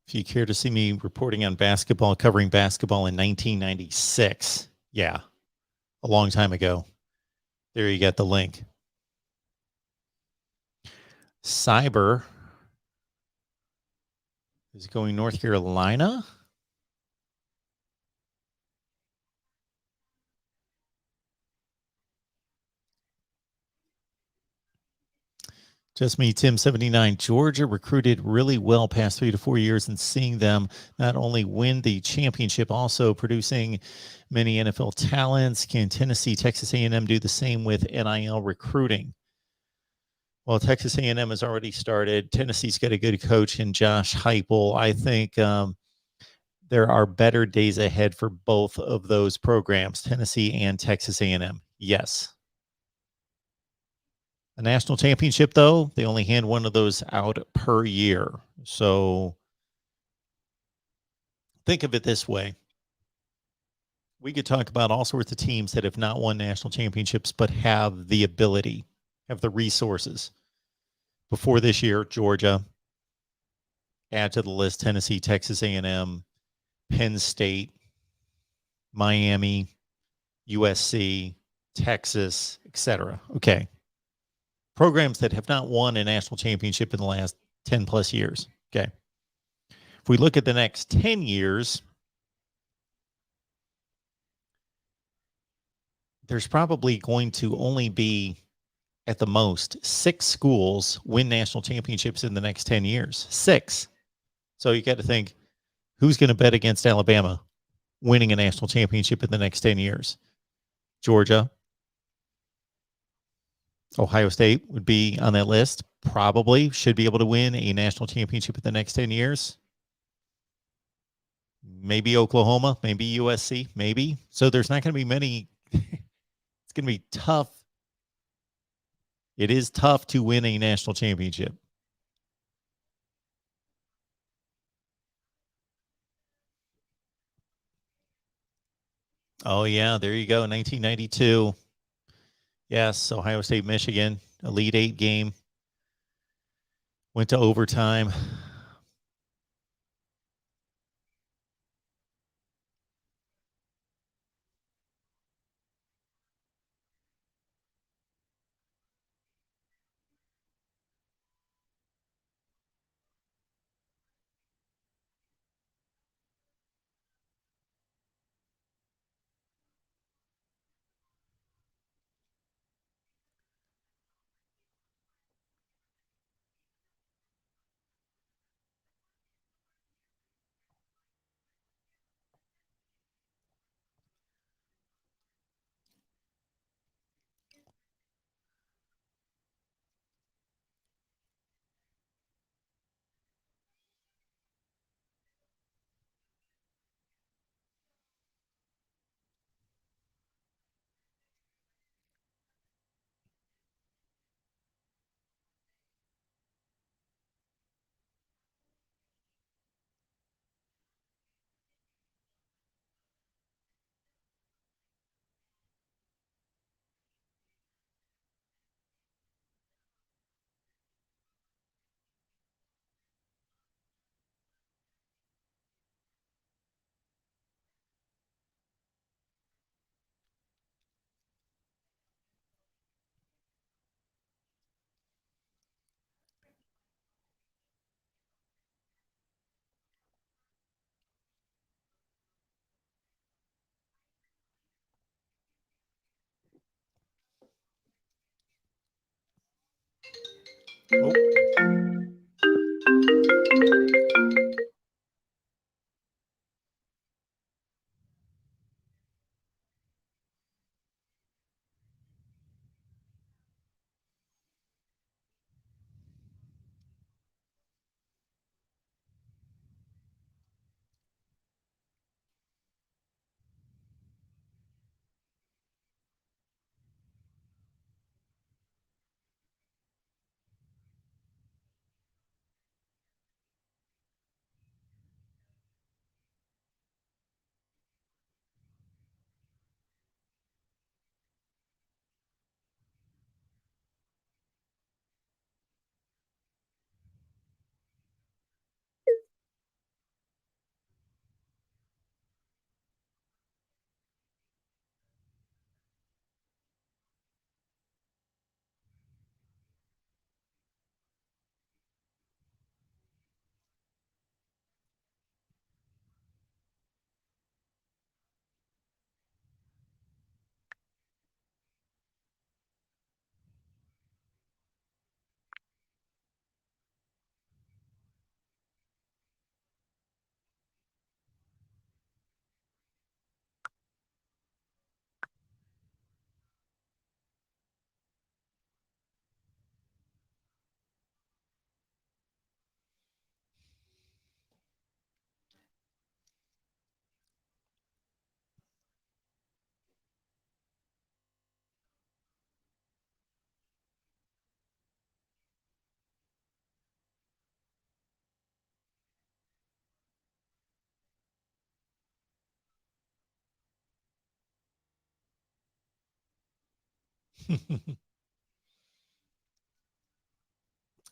If you care to see me reporting on basketball, covering basketball in 1996, yeah, a long time ago. There you get the link. Cyber is going North Carolina. Just me, Tim79. Georgia recruited really well past 3 to 4 years, and seeing them not only win the championship, also producing many NFL talents. Can Tennessee, Texas A&M do the same with NIL recruiting? Well, Texas A&M has already started. Tennessee's got a good coach in Josh Heupel. I think there are better days ahead for both of those programs, Tennessee and Texas A&M. Yes. A national championship, though, they only hand one of those out per year. So think of it this way. We could talk about all sorts of teams that have not won national championships, but have the ability, have the resources. Before this year, Georgia, add to the list Tennessee, Texas A&M, Penn State, Miami, USC, Texas, etc. Okay. Programs that have not won a national championship in the last 10 plus years. Okay. If we look at the next 10 years, there's probably going to only be, at the most, 6 schools win national championships in the next 10 years. 6. So you got to think, who's going to bet against Alabama winning a national championship in the next 10 years? Georgia. Ohio State would be on that list. Probably should be able to win a national championship in the next 10 years. Maybe Oklahoma, maybe USC, maybe. So there's not going to be many. It's going to be tough. It is tough to win a national championship. Oh, yeah. There you go. 1992. Yes. Ohio State, Michigan, Elite Eight game. Went to overtime. Oh.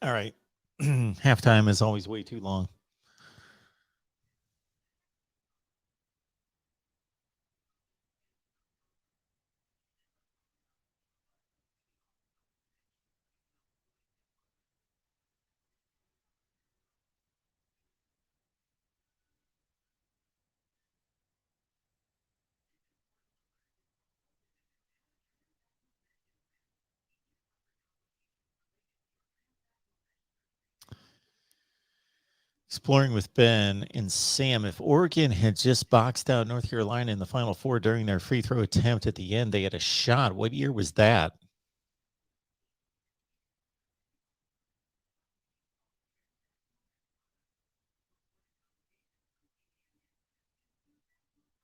All right. Halftime is always way too long. Exploring with Ben and Sam. If Oregon had just boxed out North Carolina in the Final Four during their free throw attempt at the end, they had a shot. What year was that?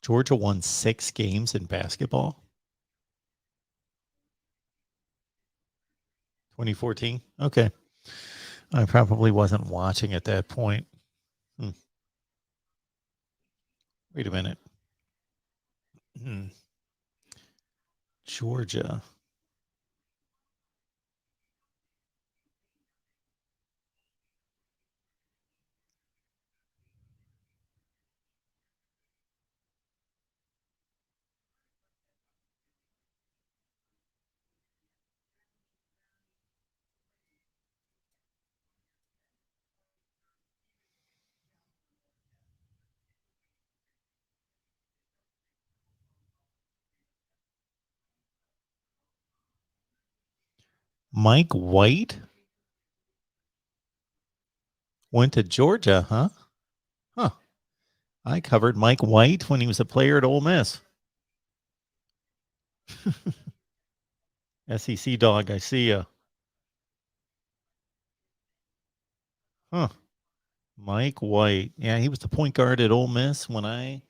Georgia won 6 games in basketball. 2014. Okay. I probably wasn't watching at that point. Hmm. Wait a minute. Georgia. Mike White went to Georgia, huh? Huh. I covered Mike White when he was a player at Ole Miss. SEC dog, I see ya. Huh. Mike White. Yeah, he was the point guard at Ole Miss when I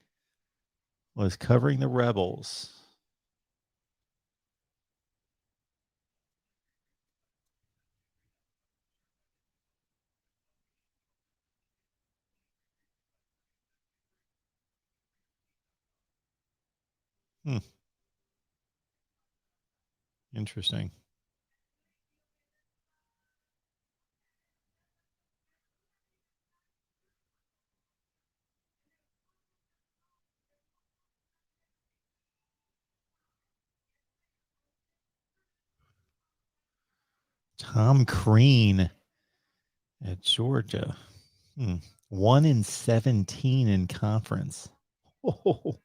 was covering the Rebels. Hmm. Interesting. Tom Crean at Georgia. 1-17 in conference. Oh,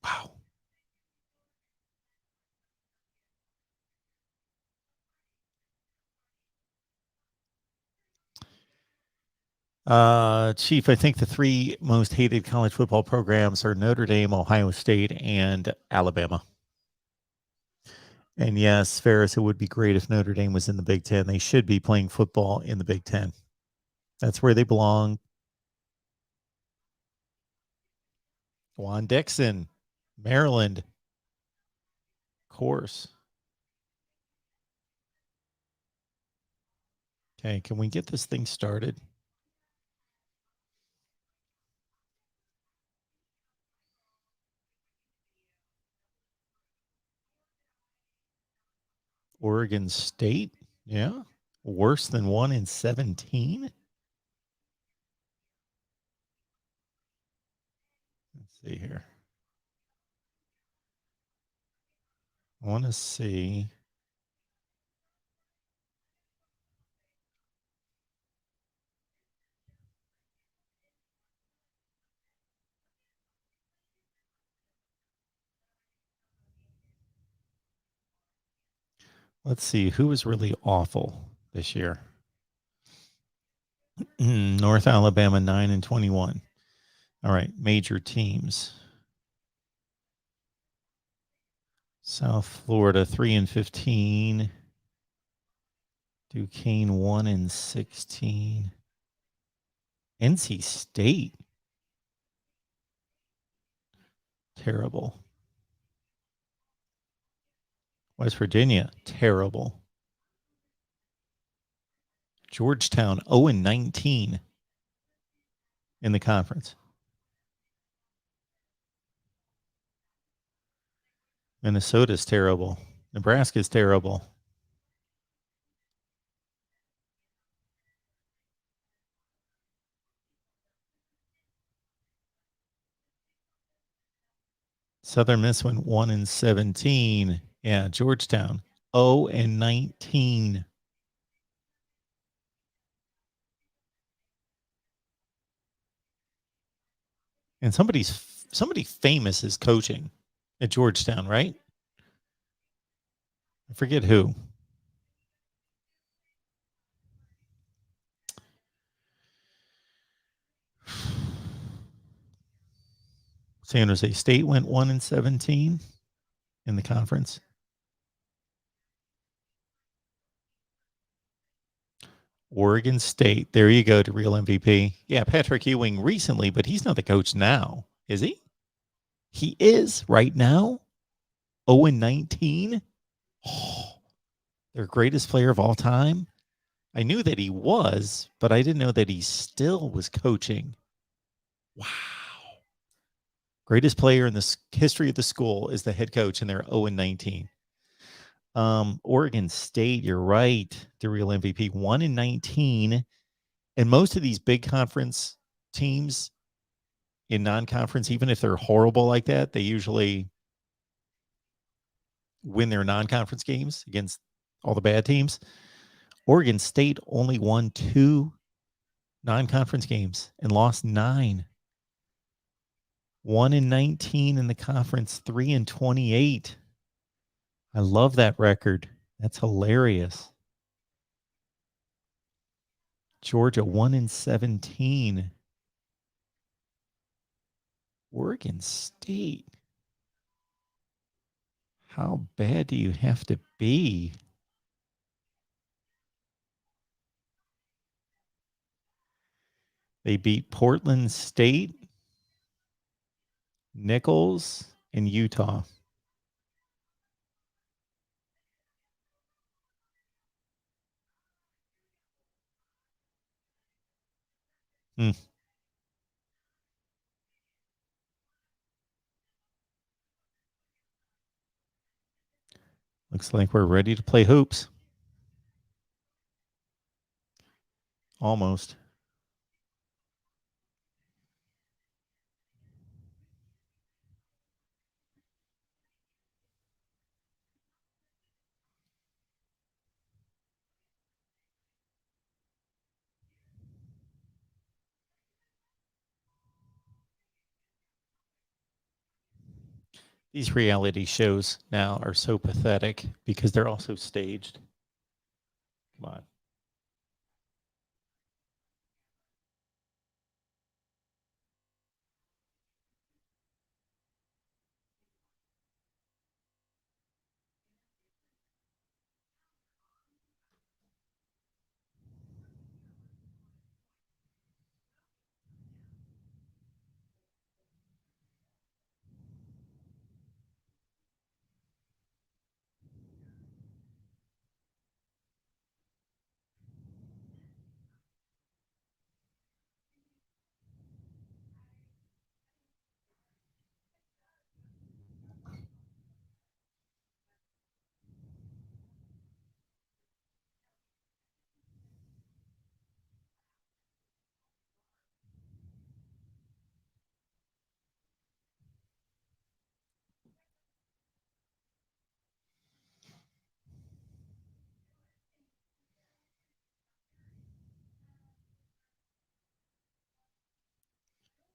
wow. Chief, I think the 3 most hated college football programs are Notre Dame, Ohio State, and Alabama. And yes, Ferris, it would be great if Notre Dame was in the Big Ten. They should be playing football in the Big Ten. That's where they belong. Juan Dixon, Maryland, of course. Okay, can we get this thing started? Oregon State, yeah, worse than 1-17. Let's see here. I want to see. Let's see who was really awful this year. North Alabama 9-21. All right, major teams. South Florida 3-15. Duquesne 1-16. NC State, terrible. West Virginia, terrible. Georgetown 0-19 in the conference. Minnesota's terrible. Nebraska's terrible. Southern Miss went 1-17. Yeah, Georgetown 0-19. And somebody famous is coaching at Georgetown, right? I forget who. San Jose State went 1-17 in the conference. Oregon State. There you go to real MVP. Yeah, Patrick Ewing recently, but he's not the coach now, is he? He is right now. 0-19. Oh, their greatest player of all time. I knew that he was, but I didn't know that he still was coaching. Wow. Greatest player in the history of the school is the head coach, and they're 0-19. Oregon State, you're right. The real MVP, 1-19. And most of these big conference teams in non-conference, even if they're horrible like that, they usually win their non-conference games against all the bad teams. Oregon State only won 2 non-conference games and lost 9. 1-19 in the conference, 3-28. I love that record. That's hilarious. Georgia 1-17. Oregon State. How bad do you have to be? They beat Portland State, Nichols, and Utah. Hmm. Looks like we're ready to play hoops. Almost. These reality shows now are so pathetic because they're also staged. Come on.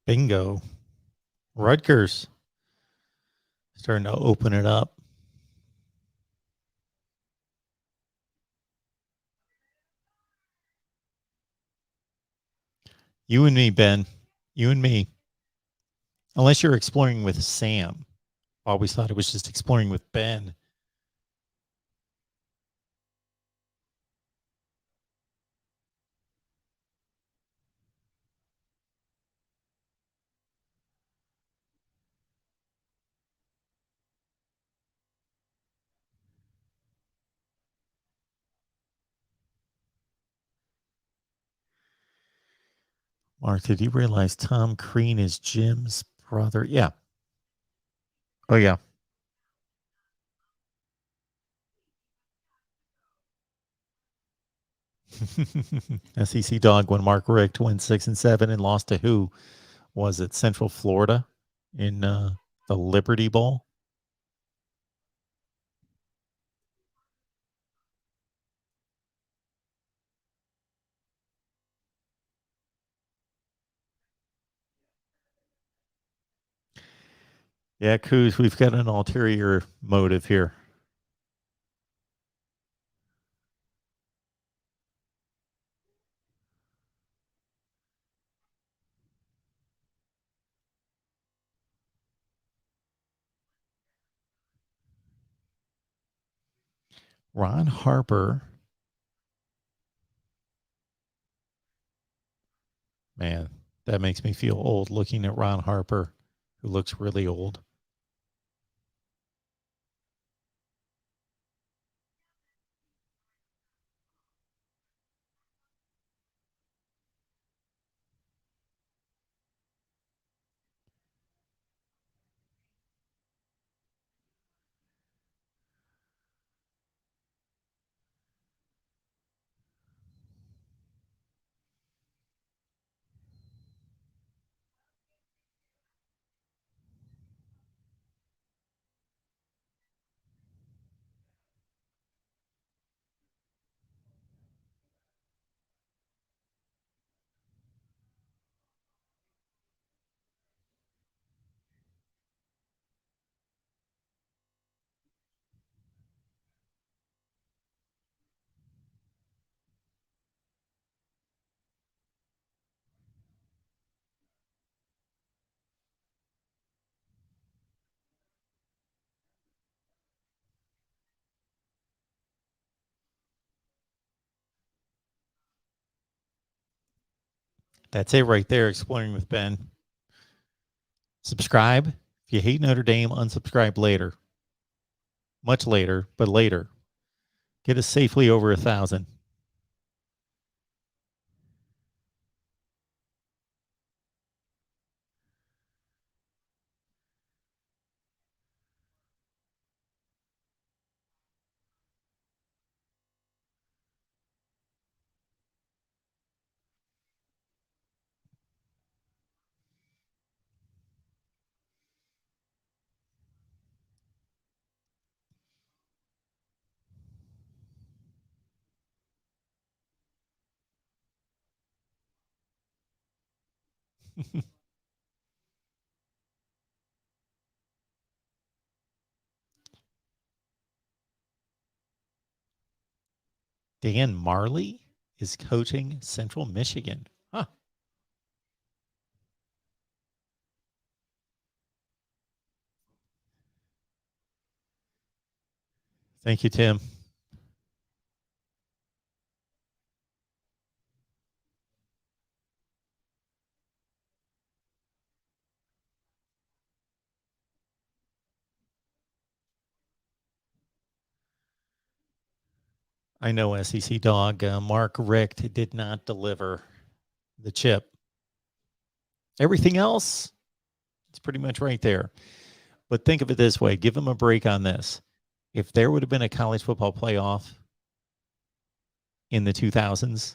Bingo. Rutgers starting to open it up. You and me, Ben. You and me. Unless you're exploring with Sam. I always thought it was just exploring with Ben. Mark, did you realize Tom Crean is Jim's brother? Yeah. Oh, yeah. SEC dog when Mark Richt went 6-7 and lost to who? Was it Central Florida in the Liberty Bowl? Yeah, Coos, we've got an ulterior motive here. Ron Harper. Man, that makes me feel old looking at Ron Harper, who looks really old. That's it right there, Exploring with Ben. Subscribe. If you hate Notre Dame, unsubscribe later. Much later, but later. Get us safely over 1,000. Dan Marley is coaching Central Michigan. Huh. Thank you, Tim. I know SEC dog. Mark Richt did not deliver the chip. Everything else, it's pretty much right there. But think of it this way, give him a break on this. If there would have been a college football playoff in the 2000s,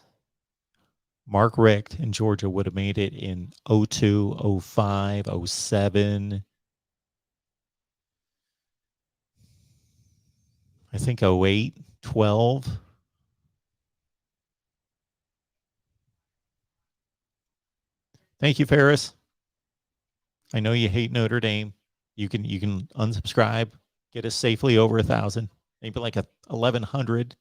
Mark Richt and Georgia would have made it in 02, 05, 07. I think 08, 12. Thank you, Ferris. I know you hate Notre Dame. You can unsubscribe, get us safely over 1,000, maybe like 1,100.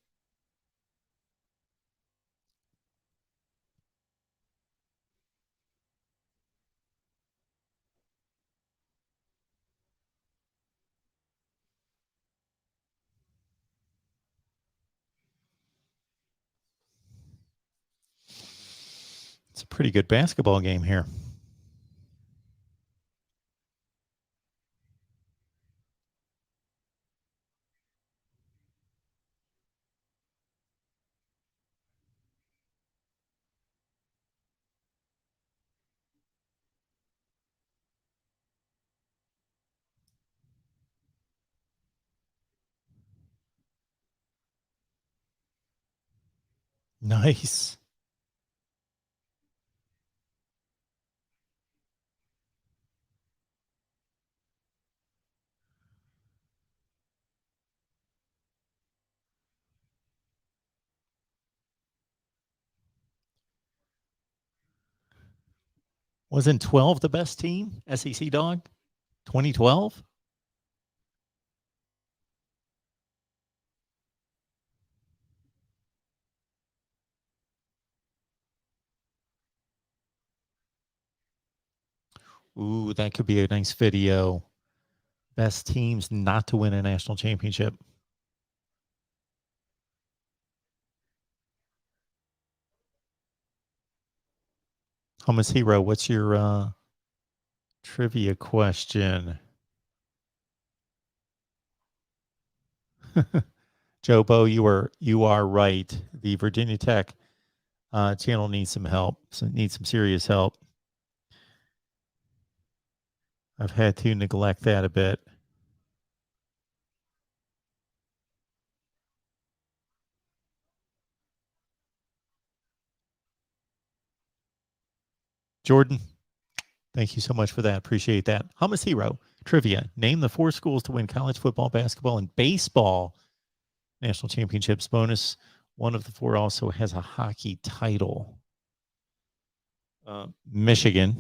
It's a pretty good basketball game here. Nice. Wasn't 12 the best team, SEC dog? 2012? Ooh, that could be a nice video. Best teams not to win a national championship. Hummus Hero, what's your trivia question? Jobo, you are right. The Virginia Tech channel needs some help. Needs some serious help. I've had to neglect that a bit. Jordan, thank you so much for that. Appreciate that. Hummus Hero trivia. Name the 4 schools to win college football, basketball, and baseball national championships. Bonus. One of the 4 also has a hockey title. Michigan.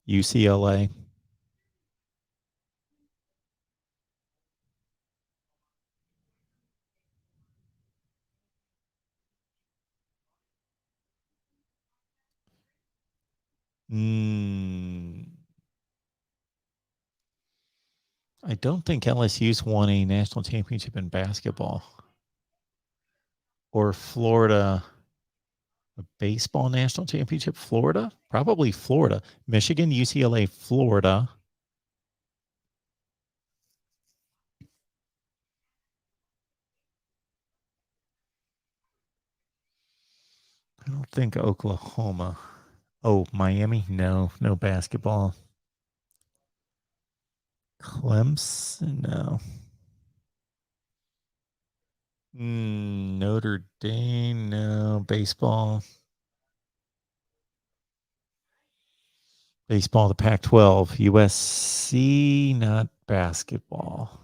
UCLA. I don't think LSU's won a national championship in basketball. Or Florida, a baseball national championship. Florida? Probably Florida. Michigan, UCLA, Florida. I don't think Oklahoma. Oh, Miami? No basketball. Clemson? No. Notre Dame? No. Baseball? Baseball, the Pac-12. USC? Not basketball.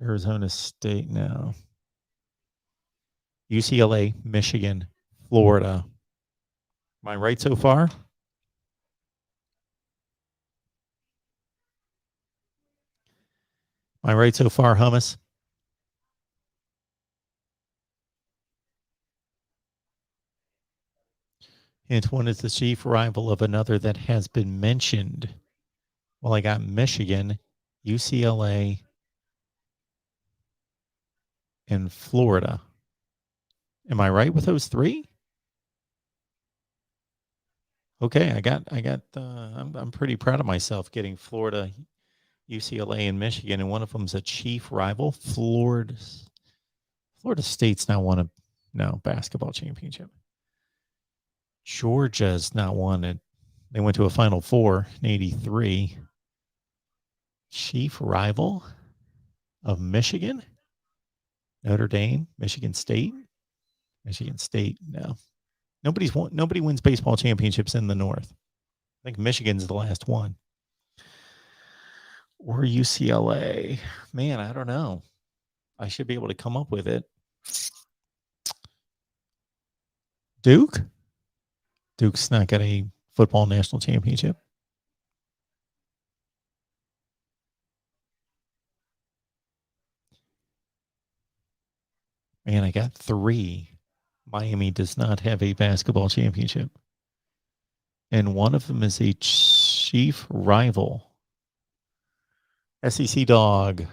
Arizona State? No. UCLA, Michigan, Florida. Am I right so far? Am I right so far, Hummus? Hint one is the chief rival of another that has been mentioned. Well, I got Michigan, UCLA, and Florida. Am I right with those 3? Okay, I'm pretty proud of myself getting Florida, UCLA, and Michigan, and one of them's a chief rival. Florida State's not won a basketball championship. Georgia's not won it. They went to a Final Four in '83. Chief rival of Michigan, Notre Dame, Michigan State. No. Nobody wins baseball championships in the North. I think Michigan's the last one. Or UCLA. Man, I don't know. I should be able to come up with it. Duke? Duke's not got a football national championship. Man, I got 3. Miami does not have a basketball championship. And one of them is a chief rival. SEC dog.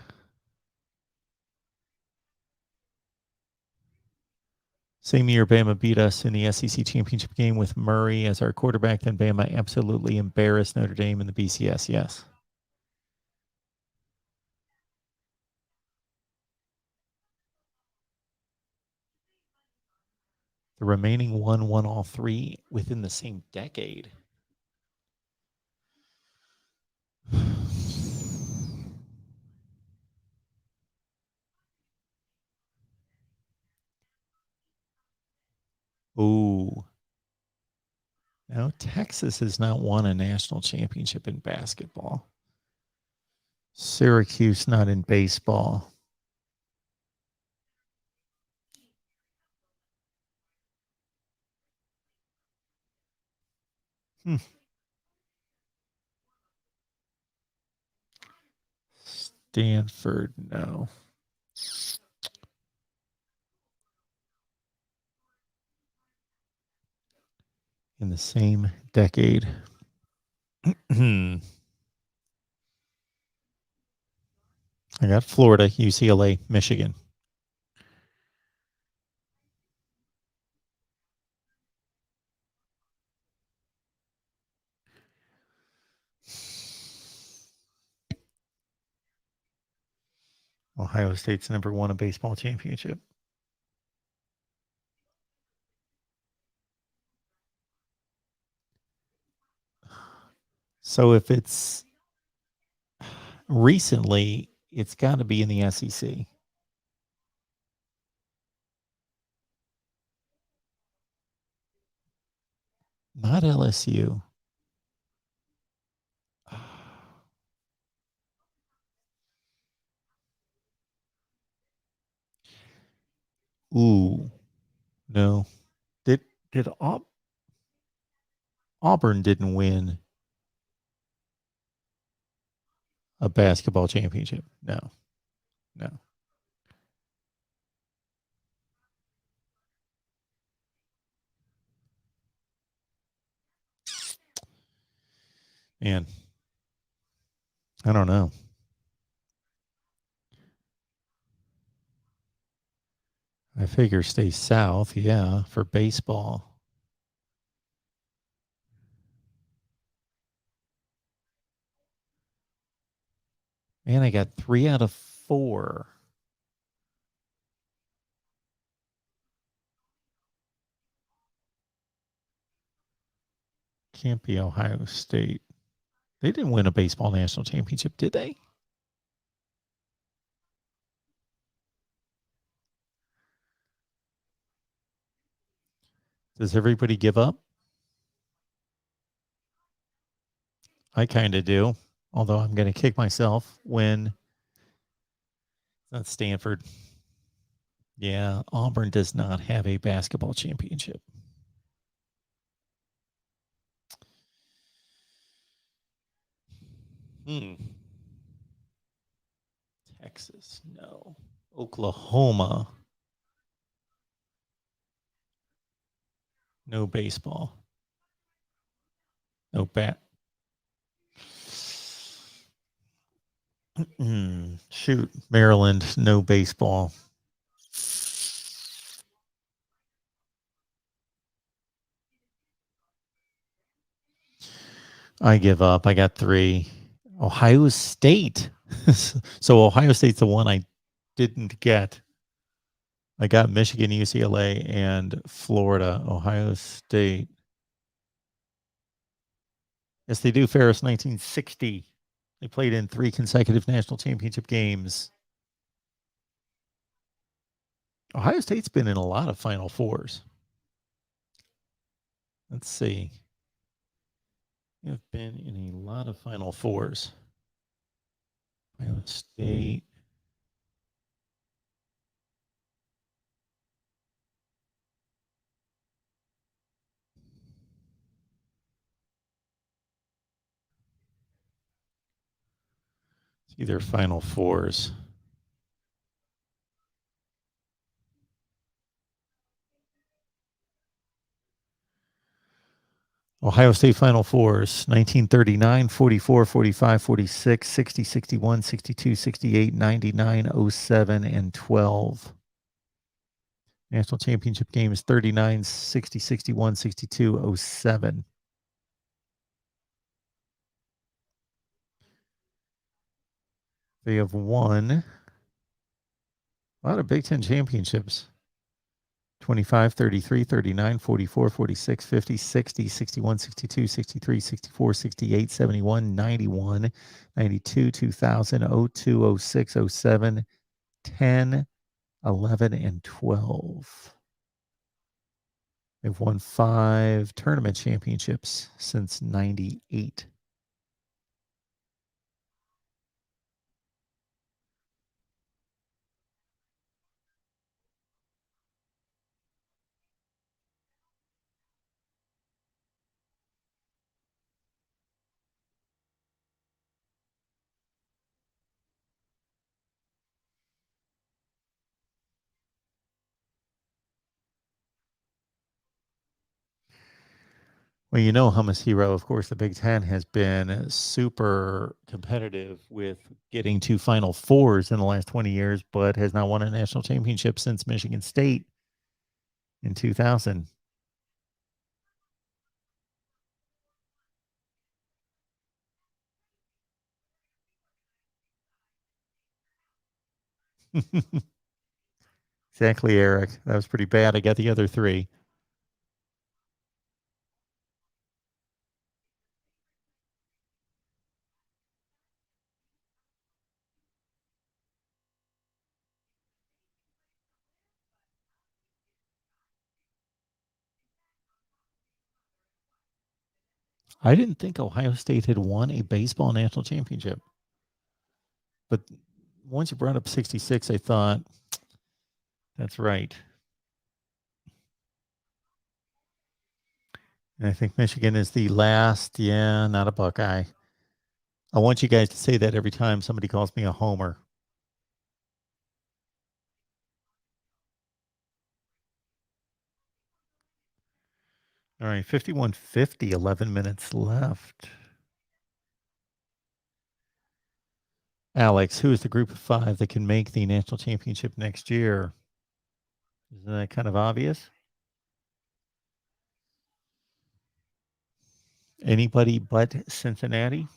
Same year, Bama beat us in the SEC championship game with Murray as our quarterback. Then Bama absolutely embarrassed Notre Dame in the BCS. Yes. The remaining one won all 3 within the same decade. No, Texas has not won a national championship in basketball. Syracuse not in baseball. Stanford, no. In the same decade. I got Florida, UCLA, Michigan. Ohio State's never won a baseball championship. So if it's recently, it's got to be in the SEC. Not LSU. Ooh, no. Did Auburn didn't win a basketball championship? No. Man, I don't know. I figure stay south, yeah, for baseball. Man, I got 3 out of 4. Can't be Ohio State. They didn't win a baseball national championship, did they? Does everybody give up? I kind of do, although I'm going to kick myself when that's Stanford. Yeah, Auburn does not have a basketball championship. Texas, no. Oklahoma, no baseball. No bat. Shoot, Maryland, no baseball. I give up. I got 3. Ohio State. So Ohio State's the one I didn't get. I got Michigan, UCLA, and Florida. Ohio State. Yes, they do. Ferris, 1960. They played in 3 consecutive national championship games. Ohio State's been in a lot of Final Fours. Let's see. You've been in a lot of Final Fours. Ohio State. It's either Final Fours. Ohio State Final Fours, 1939, 44, 45, 46, 60, 61, 62, 68, 99, 07, and 12. National championship games, 39, 60, 61, 62, 07. They have won a lot of Big Ten championships. 25, 33, 39, 44, 46, 50, 60, 61, 62, 63, 64, 68, 71, 91, 92, 2000, 02, 06, 07, 10, 11, and 12. They've won 5 tournament championships since '98. Well, you know, Hummus Hero, of course, the Big Ten has been super competitive with getting to Final Fours in the last 20 years, but has not won a national championship since Michigan State in 2000. Exactly, Eric. That was pretty bad. I got the other 3. I didn't think Ohio State had won a baseball national championship. But once you brought up 66, I thought, that's right. And I think Michigan is the last, not a Buckeye. I want you guys to say that every time somebody calls me a homer. All right, 51:50, 11 minutes left. Alex, who is the group of 5 that can make the national championship next year? Isn't that kind of obvious? Anybody but Cincinnati?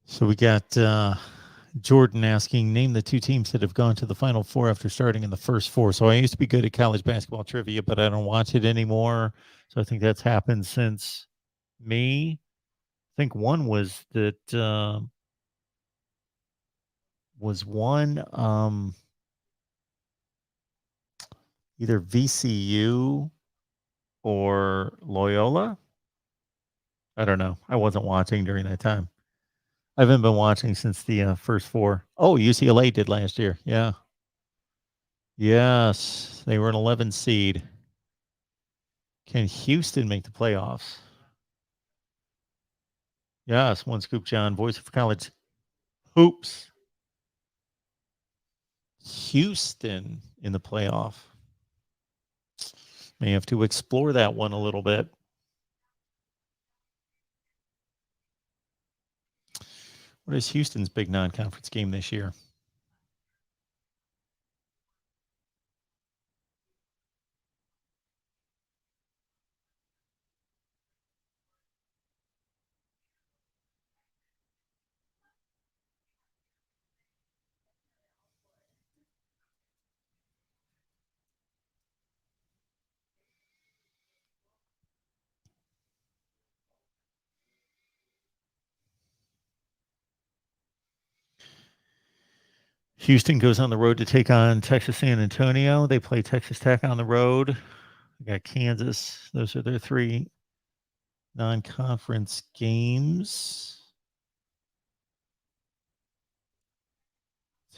So we got Jordan asking, name the 2 teams that have gone to the Final Four after starting in the first 4. So I used to be good at college basketball trivia, but I don't watch it anymore. So I think that's happened since me. I think one was that was one either VCU or Loyola. I don't know. I wasn't watching during that time. I haven't been watching since the first 4. Oh, UCLA did last year. Yeah. Yes, they were an 11 seed. Can Houston make the playoffs? Yes, one scoop, John, voice of college hoops. Houston in the playoff. May have to explore that one a little bit. What is Houston's big non-conference game this year? Houston goes on the road to take on Texas San Antonio. They play Texas Tech on the road. They got Kansas. Those are their three non-conference games.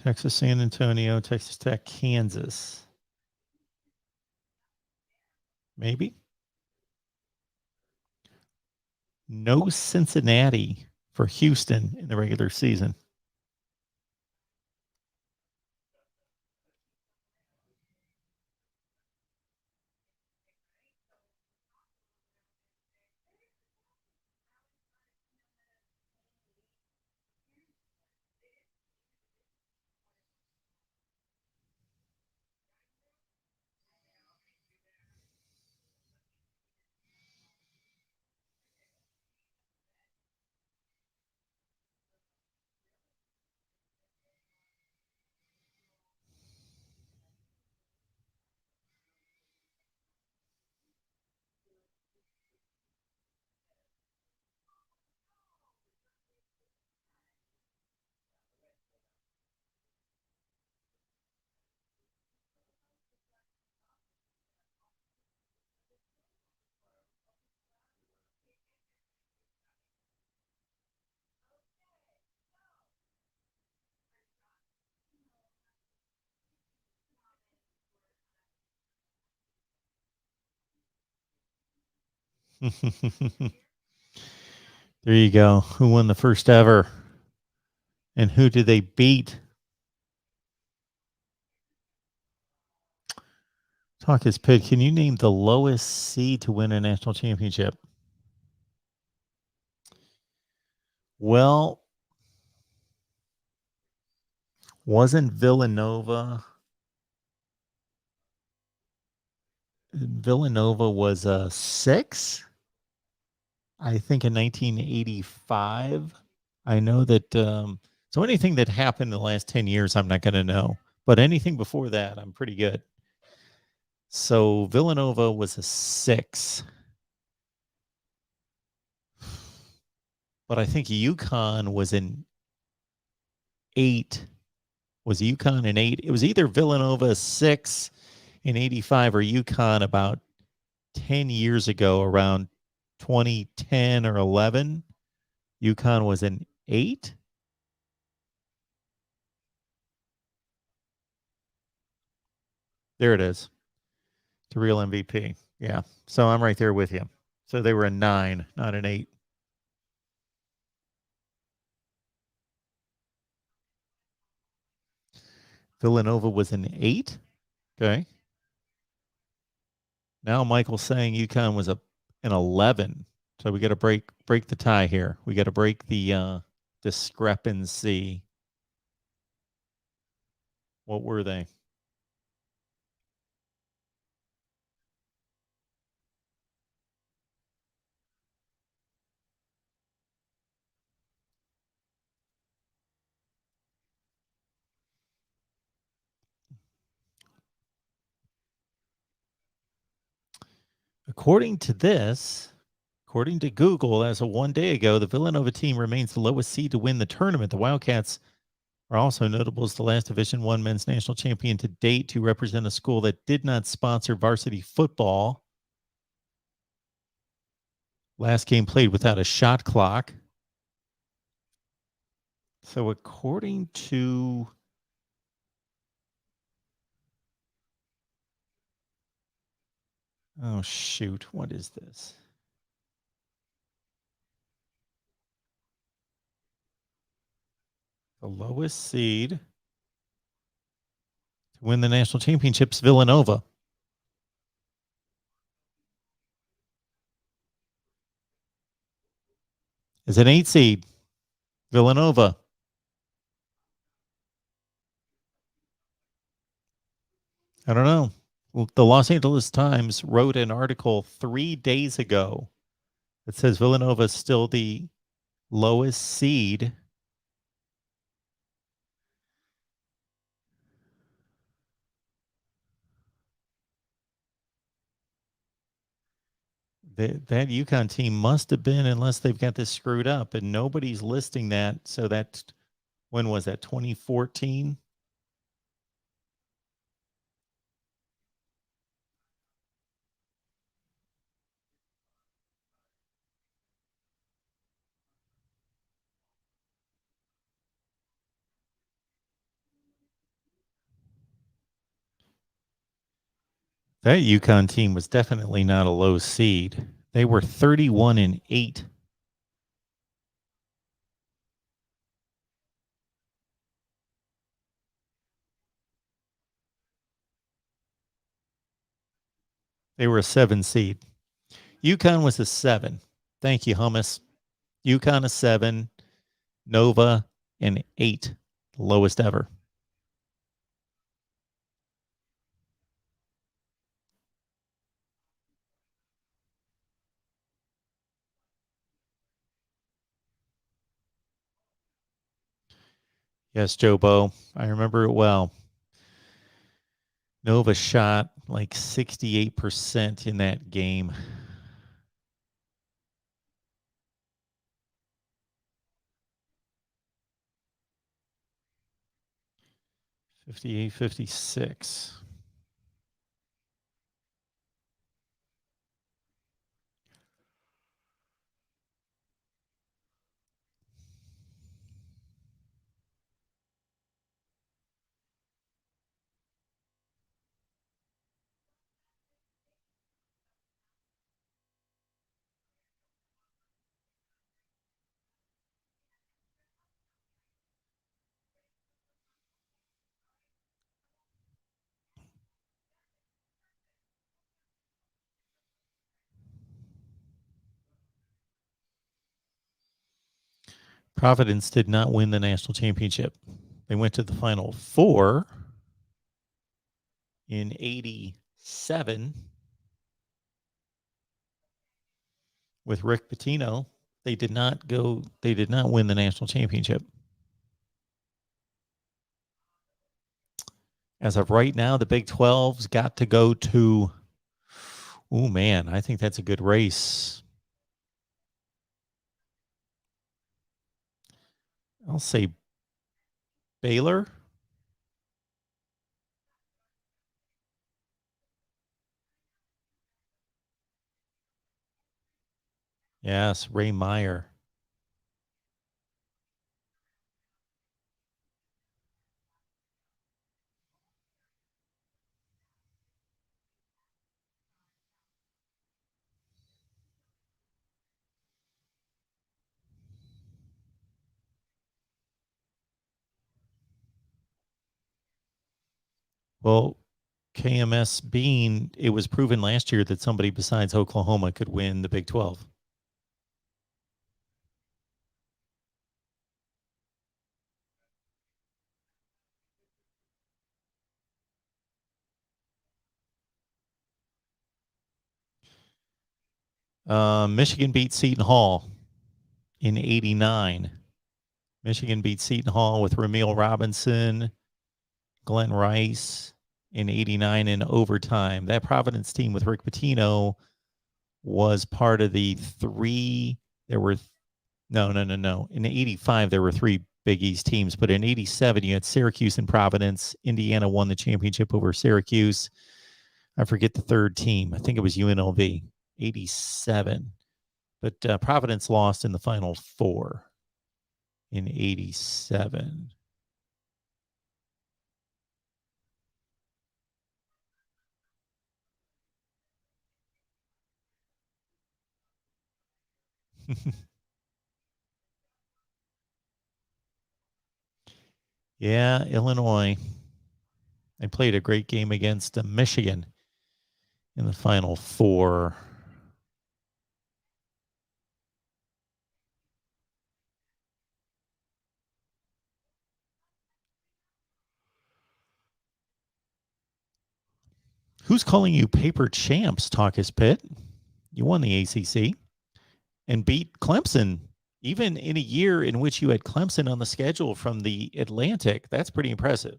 Texas San Antonio, Texas Tech, Kansas. Maybe. No Cincinnati for Houston in the regular season. There you go. Who won the first ever? And who did they beat? Talk is Pit. Can you name the lowest seed to win a national championship? Well, wasn't Villanova? Villanova was a 6, I think, in 1985. I know that. So anything that happened in the last 10 years, I'm not going to know. But anything before that, I'm pretty good. So Villanova was a 6. But I think UConn was an 8. Was UConn an 8? It was either Villanova 6 in 85 or UConn about 10 years ago, around 2010 or 11. UConn was an 8. There it is. The real MVP. Yeah. So I'm right there with you. So they were a 9, not an 8. Villanova was an 8. Okay. Now Michael's saying UConn was an 11. So we got to break the tie here. We got to break the discrepancy. What were they? According to Google, as of one day ago, the Villanova team remains the lowest seed to win the tournament. The Wildcats are also notable as the last Division I men's national champion to date to represent a school that did not sponsor varsity football. Last game played without a shot clock. So according to oh shoot, what is this? The lowest seed to win the national championships, Villanova. Is an 8 seed, Villanova. I don't know. The Los Angeles Times wrote an article 3 days ago that says Villanova is still the lowest seed. That UConn team must have been, unless they've got this screwed up, and nobody's listing that. So that's, when was that? 2014? That UConn team was definitely not a low seed. They were 31-8. They were a 7 seed. UConn was a 7. Thank you, Hummus. UConn a 7, Nova an 8, the lowest ever. Yes, Joe Bo. I remember it well. Nova shot like 68% in that game. '58, '56. Providence did not win the national championship. They went to the Final Four in '87 with Rick Pitino. They did not go. They did not win the national championship. As of right now, the Big 12's got to go to. Oh man, I think that's a good race. I'll say Baylor. Yes, Ray Meyer. Well, KMS being, it was proven last year that somebody besides Oklahoma could win the Big 12. Michigan beat Seton Hall in '89. Michigan beat Seton Hall with Ramil Robinson, Glenn Rice in '89 in overtime. That Providence team with Rick Pitino was part of the three. There were no. In '85, there were three Big East teams, but in '87, you had Syracuse and Providence. Indiana won the championship over Syracuse. I forget the third team. I think it was UNLV. '87, but Providence lost in the Final Four in '87. Yeah, Illinois. They played a great game against Michigan in the Final Four. Who's calling you paper champs, Talkus Pitt? You won the ACC and beat Clemson, even in a year in which you had Clemson on the schedule from the Atlantic. That's pretty impressive.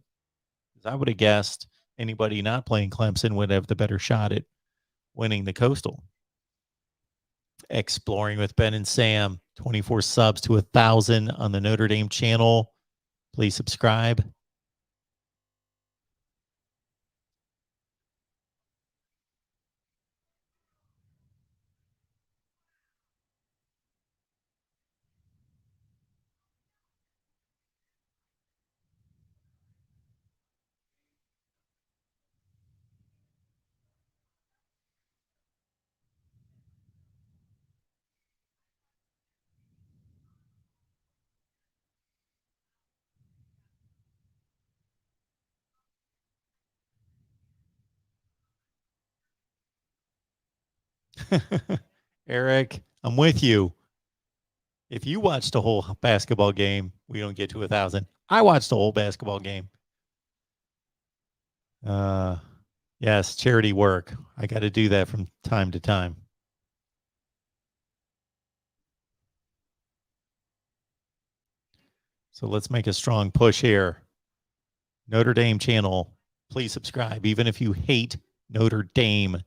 I would have guessed anybody not playing Clemson would have the better shot at winning the Coastal. Exploring with Ben and Sam, 24 subs to 1,000 on the Notre Dame channel. Please subscribe. Eric, I'm with you. If you watched a whole basketball game, we don't get to 1,000. I watched a whole basketball game. Yes, charity work. I got to do that from time to time. So let's make a strong push here. Notre Dame channel, please subscribe. Even if you hate Notre Dame,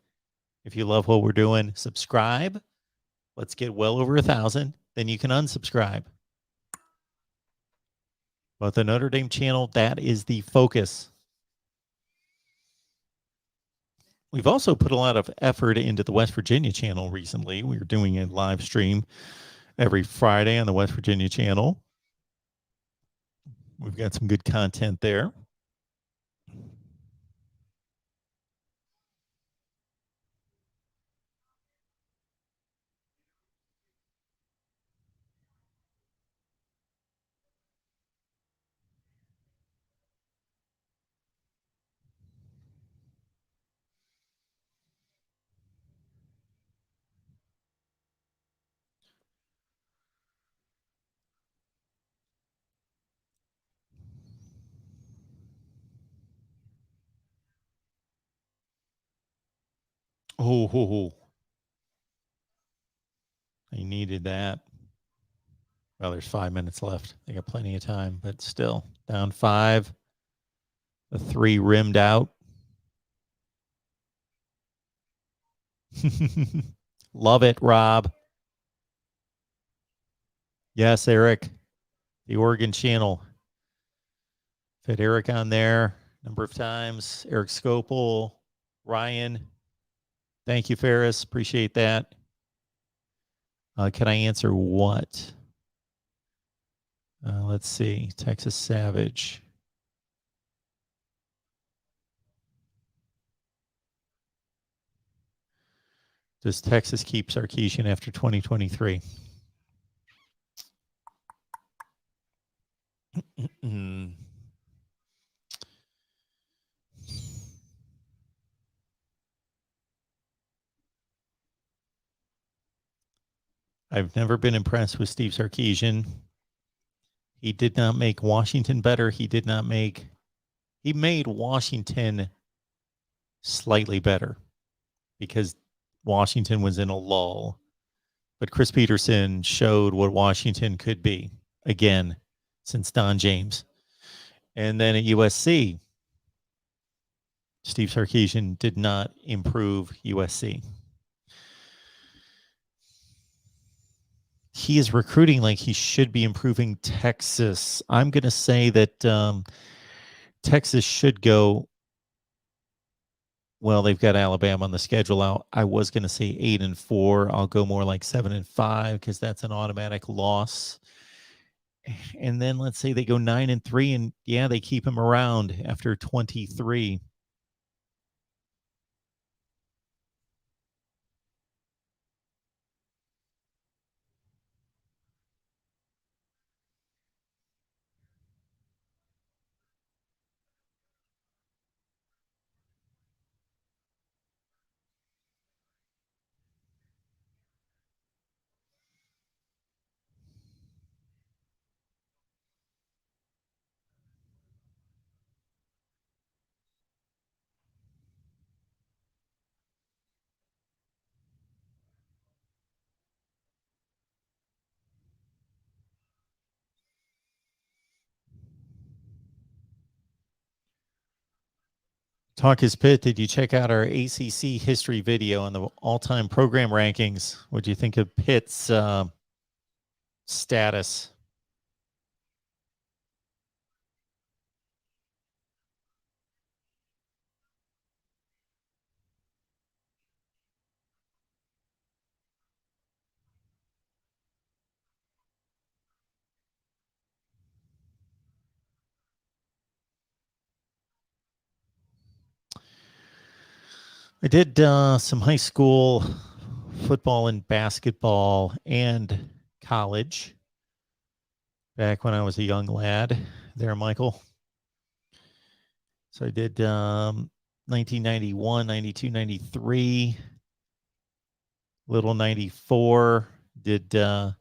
if you love what we're doing, subscribe. Let's get well over 1,000. Then you can unsubscribe. But the Notre Dame channel, that is the focus. We've also put a lot of effort into the West Virginia channel recently. We are doing a live stream every Friday on the West Virginia channel. We've got some good content there. Oh, I needed that. Well, there's 5 minutes left. They got plenty of time, but still down 5. The 3 rimmed out. Love it, Rob. Yes, Eric. The Oregon channel. Fit Eric on there a number of times. Eric Scopel, Ryan. Thank you, Ferris. Appreciate that. Can I answer what? Let's see. Texas Savage. Does Texas keep Sarkisian after 2023? I've never been impressed with Steve Sarkisian. He did not make Washington better. He made Washington slightly better because Washington was in a lull. But Chris Peterson showed what Washington could be again since Don James. And then at USC, Steve Sarkisian did not improve USC. He is recruiting like he should be improving Texas. I'm going to say that Texas should go. Well, they've got Alabama on the schedule out. I was going to say 8-4. I'll go more like 7-5 because that's an automatic loss. And then let's say they go 9-3, and yeah, they keep him around after 23. Talk is Pit. Did you check out our ACC history video on the all-time program rankings? What do you think of Pitt's status? I did some high school football and basketball and college back when I was a young lad there, Michael. So I did 1991, 92, 93. Little 94, did high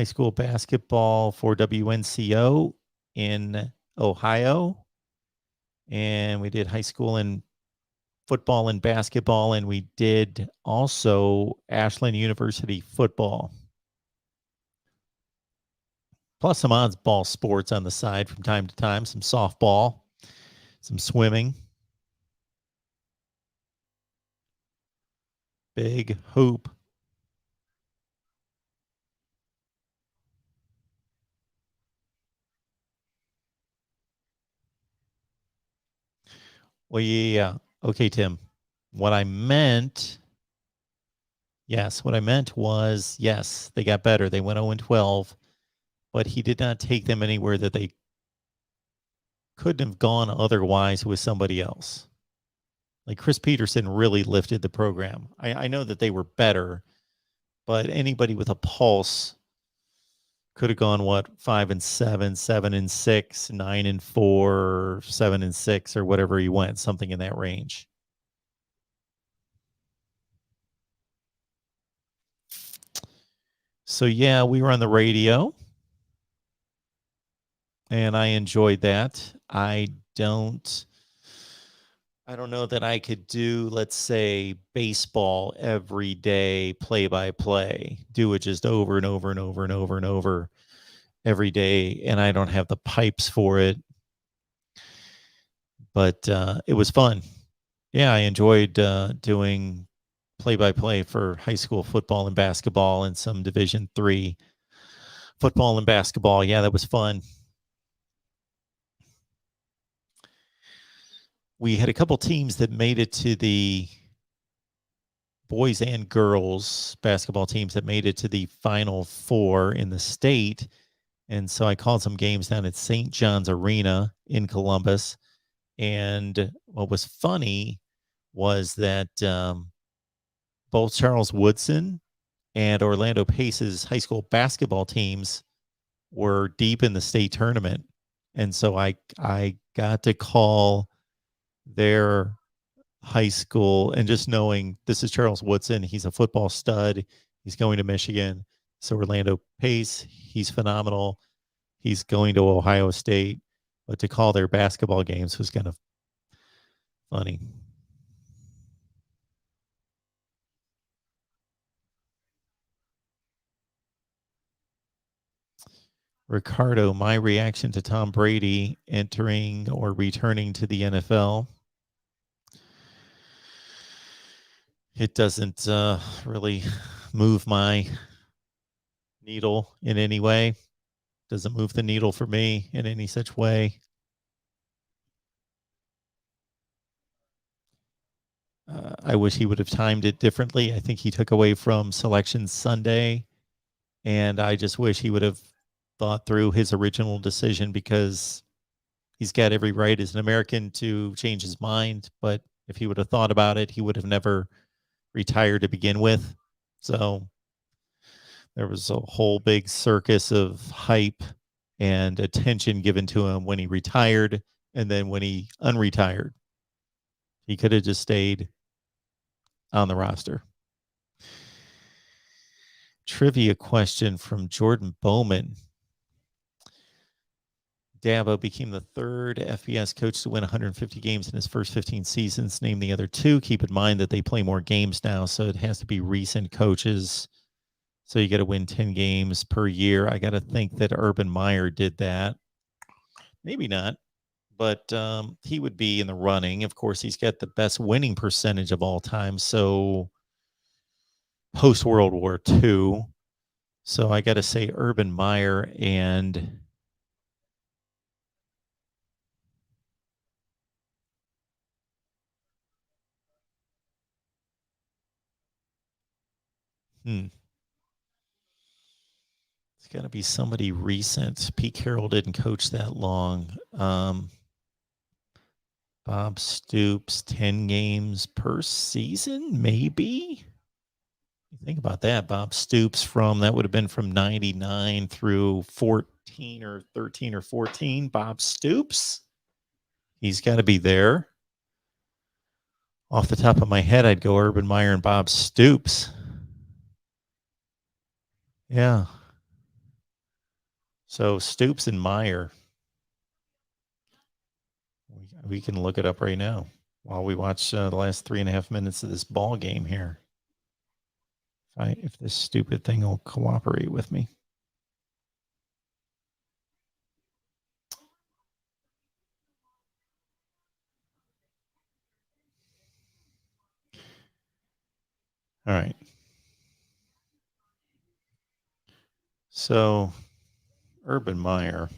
school basketball for WNCO in Ohio. And we did high school and football and basketball. And we did also Ashland University football. Plus some oddball sports on the side from time to time, some softball, some swimming. Big hoop. Well, yeah. Okay, Tim. What I meant was, yes, they got better. They went 0-12, but he did not take them anywhere that they couldn't have gone otherwise with somebody else. Like Chris Peterson really lifted the program. I know that they were better, but anybody with a pulse could have gone 5-7, 7-6, 9-4, 7-6, or whatever he went, something in that range. So yeah, we were on the radio, and I enjoyed that. I don't know that I could do, let's say, baseball every day, play by play, do it just over and over and over and over and over every day. And I don't have the pipes for it, but it was fun. Yeah, I enjoyed doing play by play for high school football and basketball and some Division III football and basketball. Yeah, that was fun. We had a couple teams that made it to the boys and girls basketball teams that made it to the Final Four in the state. And so I called some games down at St. John's Arena in Columbus. And what was funny was that both Charles Woodson and Orlando Pace's high school basketball teams were deep in the state tournament. And so I got to call their high school, and just knowing this is Charles Woodson, he's a football stud. He's going to Michigan. So Orlando Pace, he's phenomenal. He's going to Ohio State. But to call their basketball games was kind of funny. Ricardo, my reaction to Tom Brady entering or returning to the NFL. It doesn't really move my needle in any way. Doesn't move the needle for me in any such way. I wish he would have timed it differently. I think he took away from Selection Sunday, and I just wish he would have thought through his original decision, because he's got every right as an American to change his mind. But if he would have thought about it, he would have never retired to begin with. So there was a whole big circus of hype and attention given to him when he retired, and then when he unretired. He could have just stayed on the roster. Trivia question from Jordan Bowman. Dabo became the third FBS coach to win 150 games in his first 15 seasons. Name the other two. Keep in mind that they play more games now, so it has to be recent coaches. So you got to win 10 games per year. I got to think that Urban Meyer did that. Maybe not, but he would be in the running. Of course, he's got the best winning percentage of all time. So post World War II. So I got to say Urban Meyer. And it's got to be somebody recent. Pete Carroll didn't coach that long. Bob Stoops, 10 games per season, maybe. Think about that. Bob Stoops that would have been from 99 through 14 or 13 or 14. Bob Stoops, he's got to be there. Off the top of my head, I'd go Urban Meyer and Bob Stoops. Yeah. So Stoops and Meyer. We can look it up right now while we watch the last 3.5 minutes of this ball game here. If this stupid thing will cooperate with me. All right. So, Urban Meyer.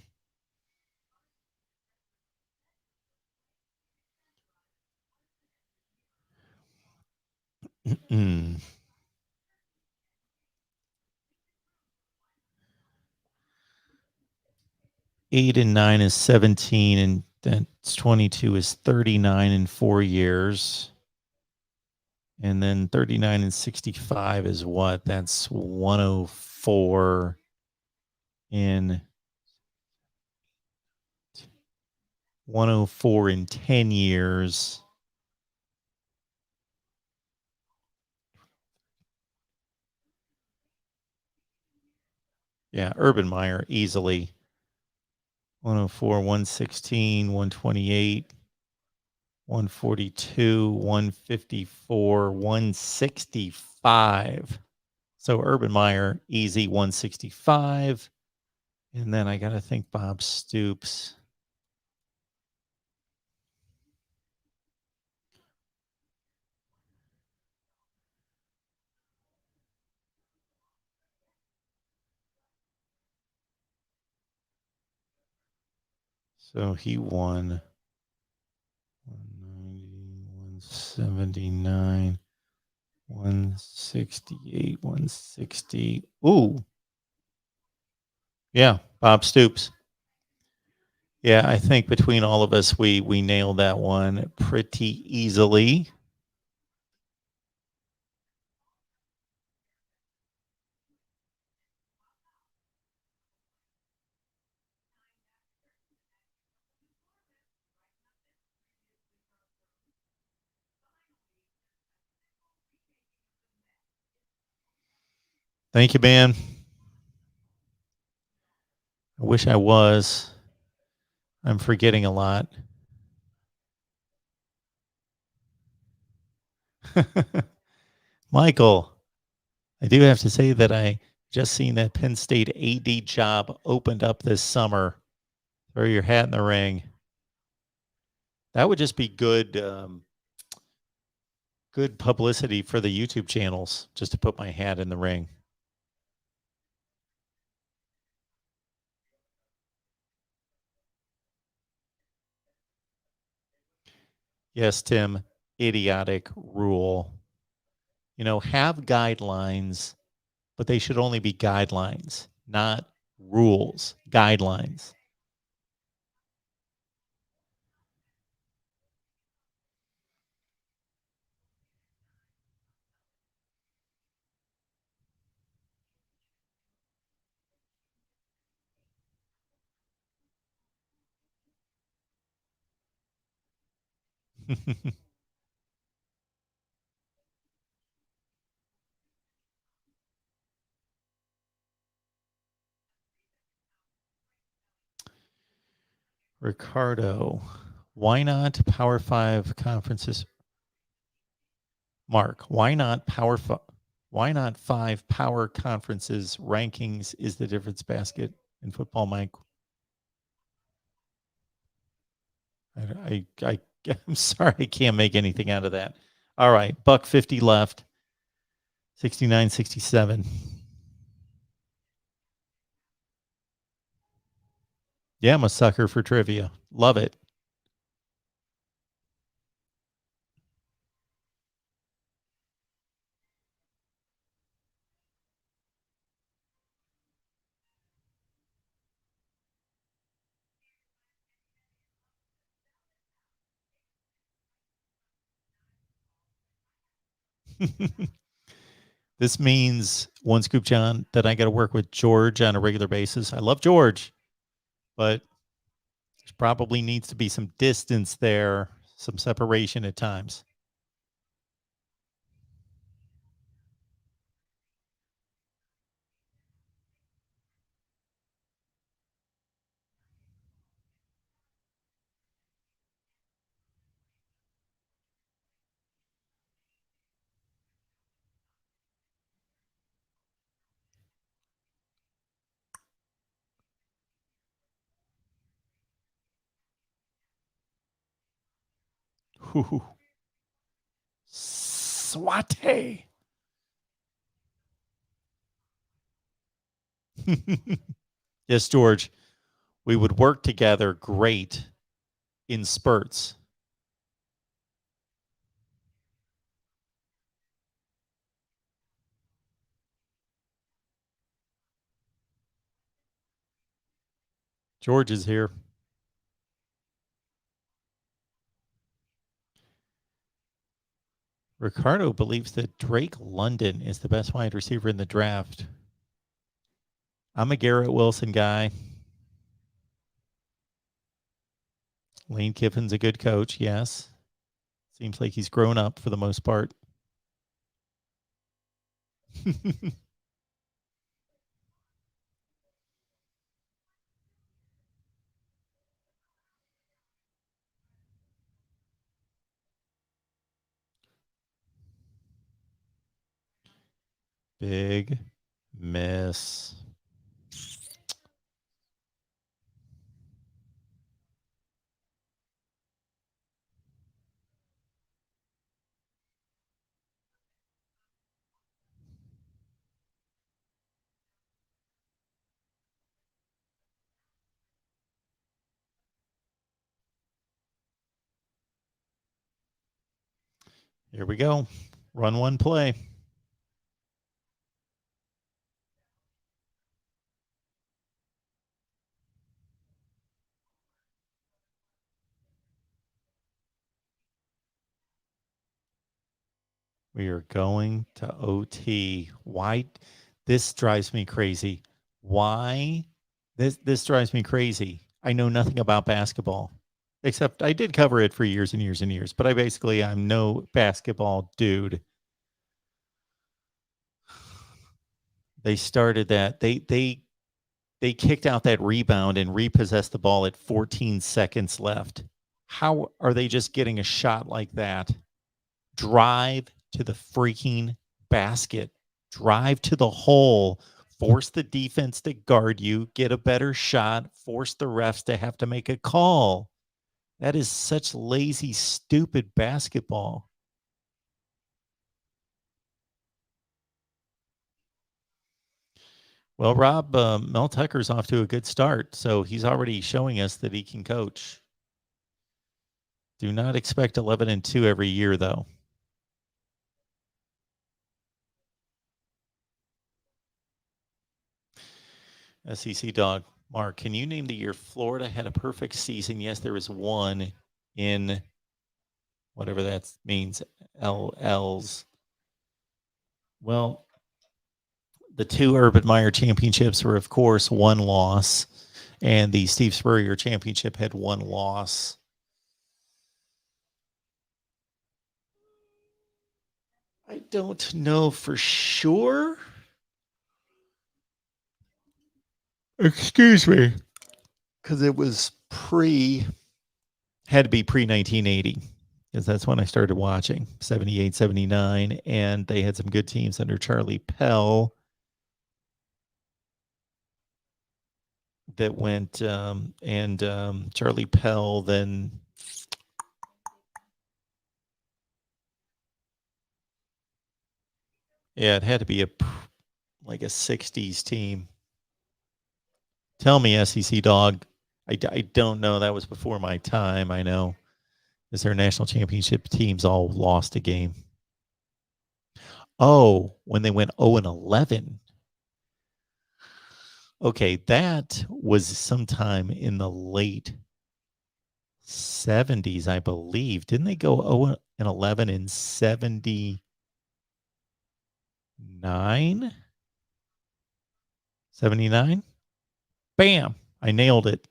Mm-mm. 8 and 9 is 17, and that's 22 is 39 in 4 years. And then 39 and 65 is what? That's 104 in 104 in 10 years. Yeah, Urban Meyer easily. 104, 116, 128, 142, 154, 165. So Urban Meyer, easy 165. And then I got to think Bob Stoops. So he won 190, 179, 168, 160. Ooh. Yeah, Bob Stoops. Yeah, I think between all of us, we nailed that one pretty easily. Thank you, man. I wish I was. I'm forgetting a lot. Michael, I do have to say that I just seen that Penn State AD job opened up this summer. Throw your hat in the ring. That would just be good, good publicity for the YouTube channels. Just to put my hat in the ring. Yes, Tim. Idiotic rule. Have guidelines, but they should only be guidelines, not rules. Guidelines. Ricardo, why not Power Five conferences? Mark, why not Why not five power conferences rankings is the difference basket in football, Mike? I'm sorry, I can't make anything out of that. All right, buck 50 left, 69, 67. Yeah, I'm a sucker for trivia. Love it. This means one scoop, John, that I got to work with George on a regular basis. I love George, but there probably needs to be some distance there, some separation at times. Ooh. Swate. Yes, George. We would work together great in spurts. George is here. Ricardo believes that Drake London is the best wide receiver in the draft. I'm a Garrett Wilson guy. Lane Kiffin's a good coach, yes. Seems like he's grown up for the most part. Big miss. Here we go. Run one play. We are going to OT. Why? This drives me crazy. Why? This drives me crazy. I know nothing about basketball, except I did cover it for years and years and years. But I'm no basketball dude. They started that. They kicked out that rebound and repossessed the ball at 14 seconds left. How are they just getting a shot like that? Drive to the freaking basket, drive to the hole, force the defense to guard you, get a better shot, force the refs to have to make a call. That is such lazy, stupid basketball. Well, Rob, Mel Tucker's off to a good start, so he's already showing us that he can coach. Do not expect 11-2 every year, though. SEC dog. Mark, can you name the year Florida had a perfect season? Yes, there was one in whatever that means, LLs. Well, the two Urban Meyer championships were, of course, one loss, and the Steve Spurrier championship had one loss. I don't know for sure. Excuse me. Because it was had to be pre 1980, because that's when I started watching 78, 79. And they had some good teams under Charlie Pell that went, Charlie Pell then. Yeah, it had to be like a 60s team. Tell me, SEC dog. I don't know. That was before my time. I know. Is their national championship teams all lost a game? Oh, when they went 0-11. Okay, that was sometime in the late 70s, I believe. Didn't they go 0-11 in 79? 79? Bam! I nailed it.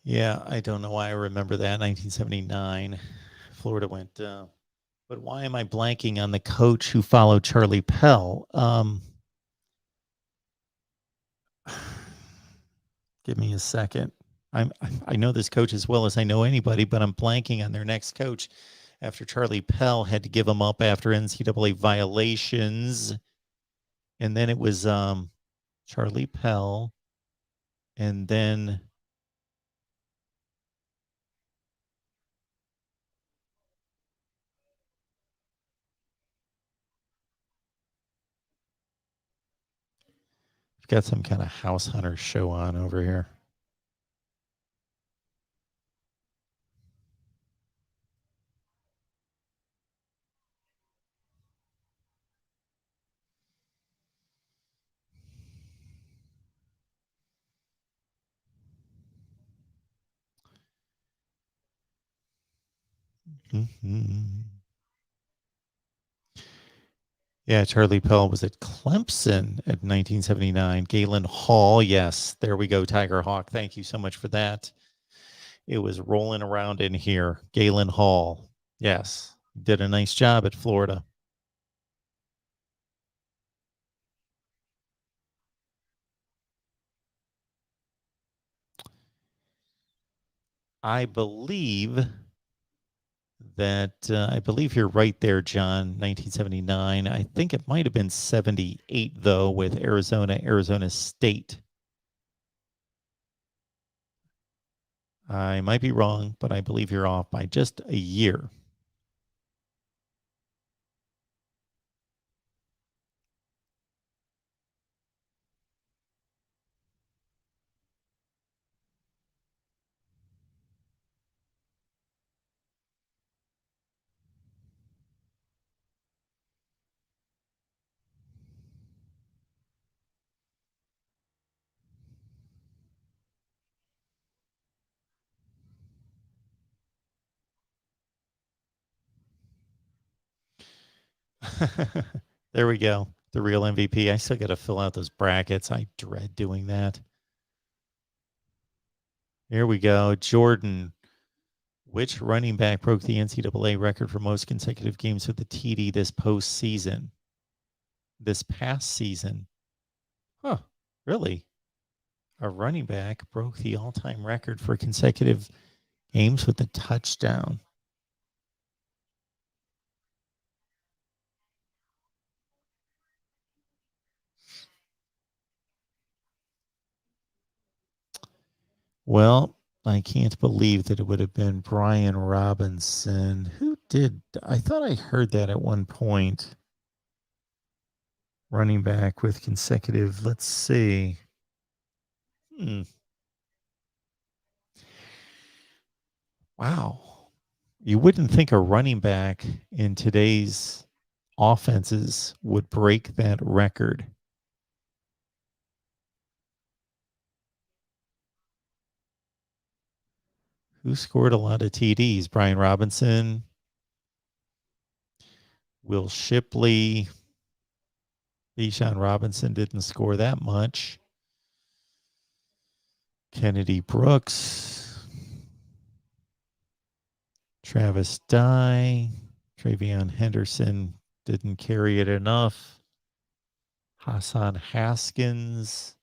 Yeah, I don't know why I remember that. 1979. Florida went But why am I blanking on the coach who followed Charlie Pell? Give me a second. I know this coach as well as I know anybody, but I'm blanking on their next coach after Charlie Pell had to give him up after NCAA violations. And then it was Charlie Pell. And then we've got some kind of house hunter show on over here. Mm-hmm. Yeah, Charlie Pell was at Clemson at 1979. Galen Hall, yes, there we go, Tiger Hawk. Thank you so much for that. It was rolling around in here. Galen Hall, yes, did a nice job at Florida. I believe I believe you're right there, John. 1979. I think it might have been 78 though, with Arizona State. I might be wrong, but I believe you're off by just a year. There we go. The real MVP. I still got to fill out those brackets. I dread doing that. Here we go. Jordan. Which running back broke the NCAA record for most consecutive games with the TD this postseason? This past season? Huh. Really? A running back broke the all-time record for consecutive games with a touchdown. Well, I can't believe that it would have been Brian Robinson. Who did? I thought I heard that at one point. Running back with consecutive, let's see. Wow. You wouldn't think a running back in today's offenses would break that record. Who scored a lot of TDs? Brian Robinson, Will Shipley, Bijan Robinson didn't score that much. Kennedy Brooks, Travis Dye, Travion Henderson didn't carry it enough. Hassan Haskins.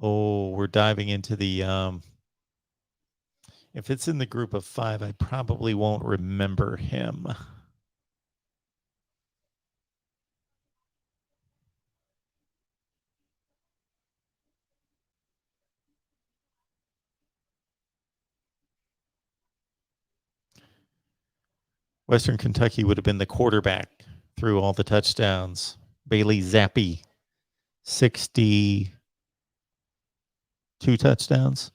Oh, we're diving into the if it's in the group of 5, I probably won't remember him. Western Kentucky would have been the quarterback through all the touchdowns. Bailey Zappi, 62 touchdowns.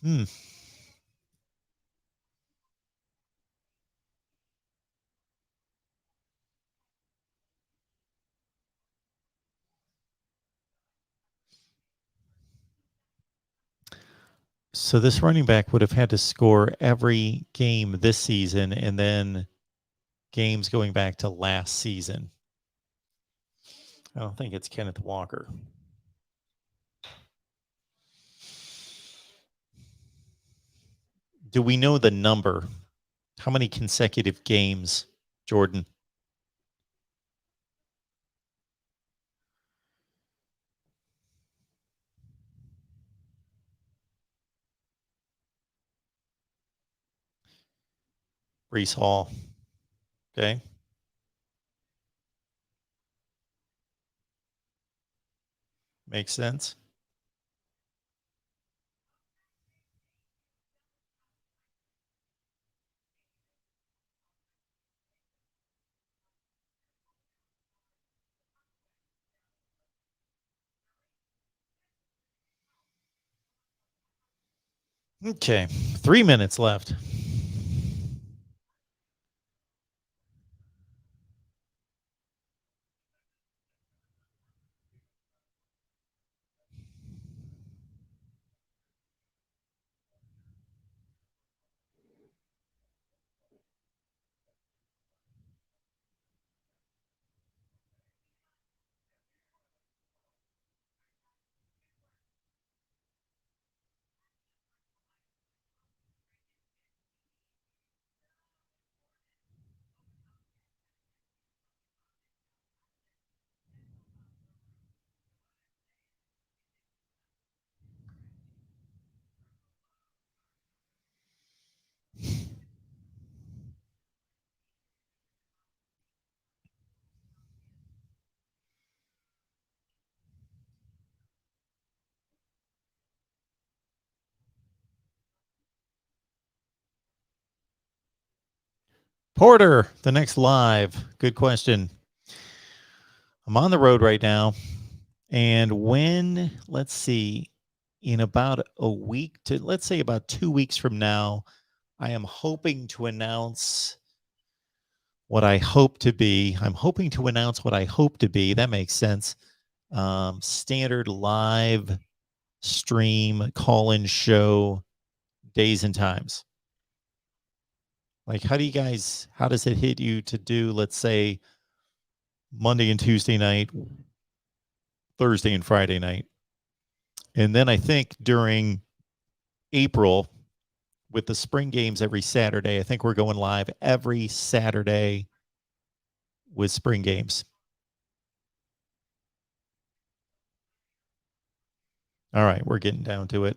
Hmm. So this running back would have had to score every game this season and then games going back to last season. I don't think it's Kenneth Walker. Do we know the number? How many consecutive games, Jordan? Brees Hall. Okay. Makes sense. Okay. 3 minutes left. Porter, the next live. Good question. I'm on the road right now. And when, let's see, in about a week to, let's say about 2 weeks from now, I am hoping to announce what I hope to be. I'm hoping to announce what I hope to be. That makes sense. Standard live stream call-in show days and times. Like, how does it hit you to do, let's say, Monday and Tuesday night, Thursday and Friday night? And then I think during April, with the spring games every Saturday, I think we're going live every Saturday with spring games. All right, we're getting down to it.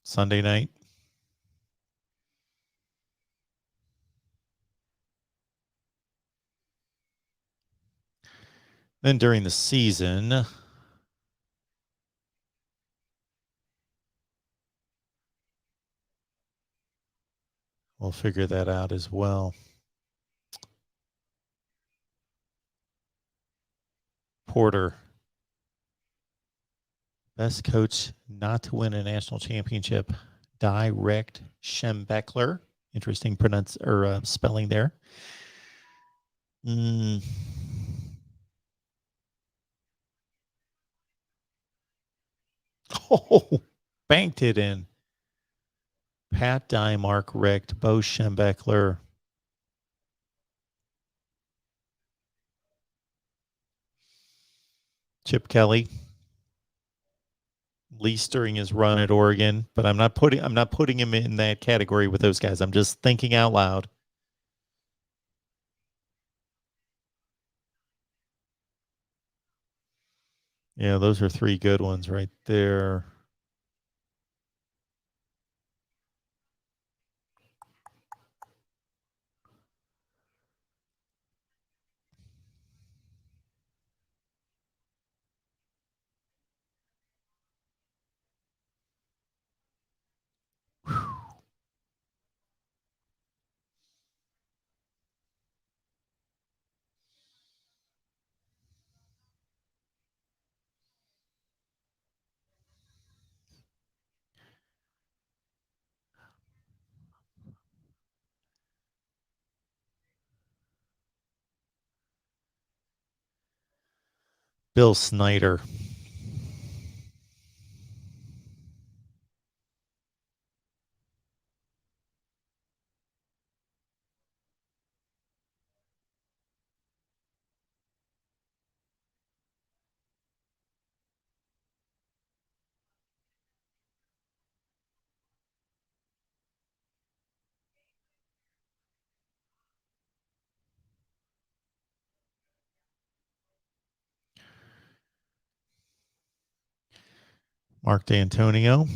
Sunday night. Then during the season, we'll figure that out as well. Porter, best coach not to win a national championship. Direct Schembechler. Interesting spelling there. Oh, banked it in. Pat Dye, Mark Richt, Bo Schembechler. Chip Kelly, least during his run at Oregon, but I'm not putting him in that category with those guys. I'm just thinking out loud. Yeah, those are three good ones right there. Bill Snyder. Mark D'Antonio.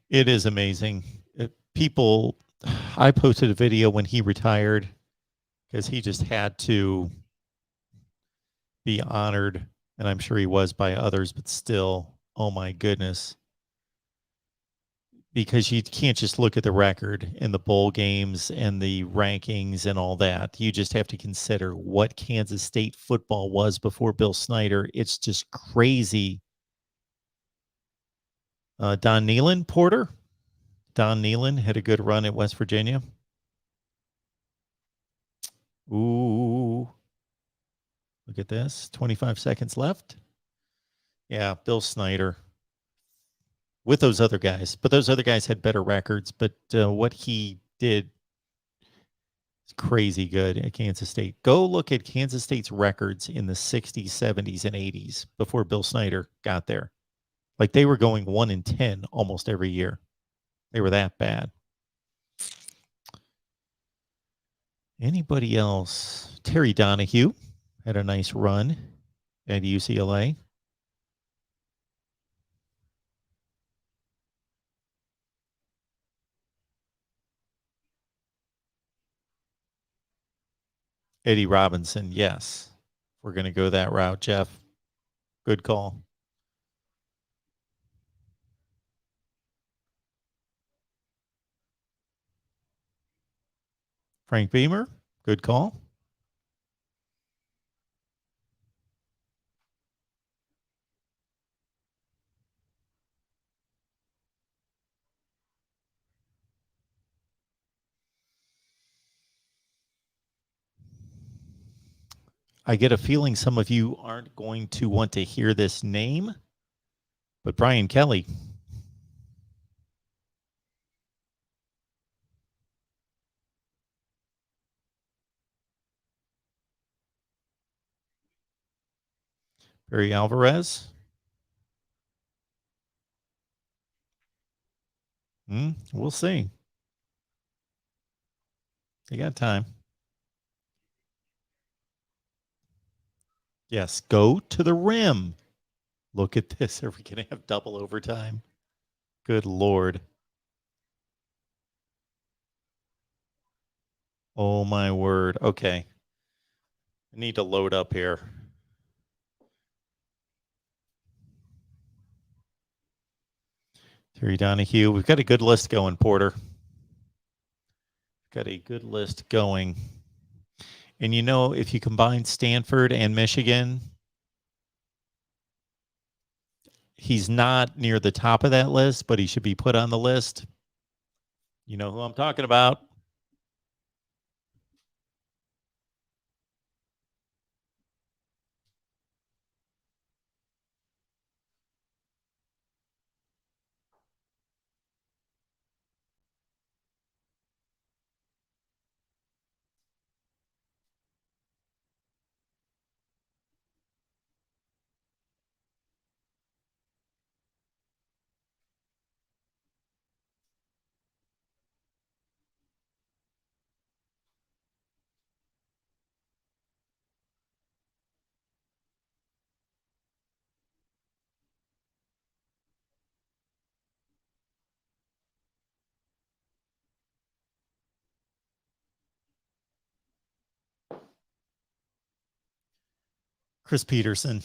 It is amazing. People, I posted a video when he retired because he just had to be honored, and I'm sure he was by others, but still, oh my goodness. Because you can't just look at the record and the bowl games and the rankings and all that. You just have to consider what Kansas State football was before Bill Snyder. It's just crazy. Don Nehlen, Porter. Don Nehlen had a good run at West Virginia. Ooh, look at this. 25 seconds left. Yeah, Bill Snyder with those other guys, but those other guys had better records. But what he did is crazy good at Kansas State. Go look at Kansas State's records in the 60s, 70s, and 80s before Bill Snyder got there. Like they were going 1-10 almost every year. They were that bad. Anybody else? Terry Donahue had a nice run at UCLA. Eddie Robinson, yes. We're going to go that route, Jeff. Good call. Frank Beamer, good call. I get a feeling some of you aren't going to want to hear this name, but Brian Kelly. Barry Alvarez. We'll see. You got time. Yes, go to the rim. Look at this. Are we going to have double overtime? Good Lord. Oh, my word. Okay. I need to load up here. Terry Donahue. We've got a good list going, Porter. Got a good list going. And you know, if you combine Stanford and Michigan, he's not near the top of that list, but he should be put on the list. You know who I'm talking about. Chris Peterson.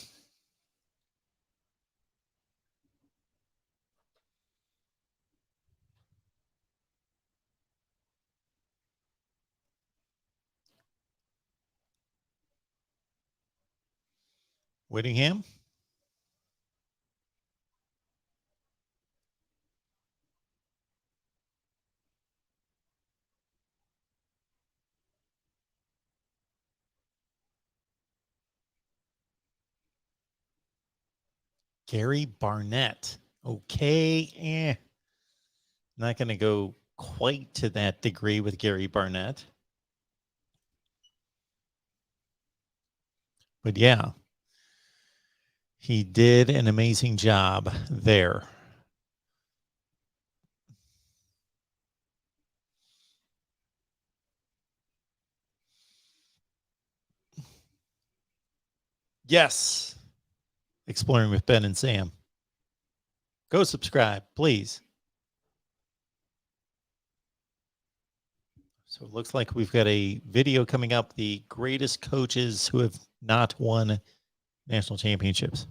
Whittingham. Gary Barnett. Okay. Not going to go quite to that degree with Gary Barnett. But yeah, he did an amazing job there. Yes. Exploring with Ben and Sam. Go subscribe, please. So it looks like we've got a video coming up. The greatest coaches who have not won national championships.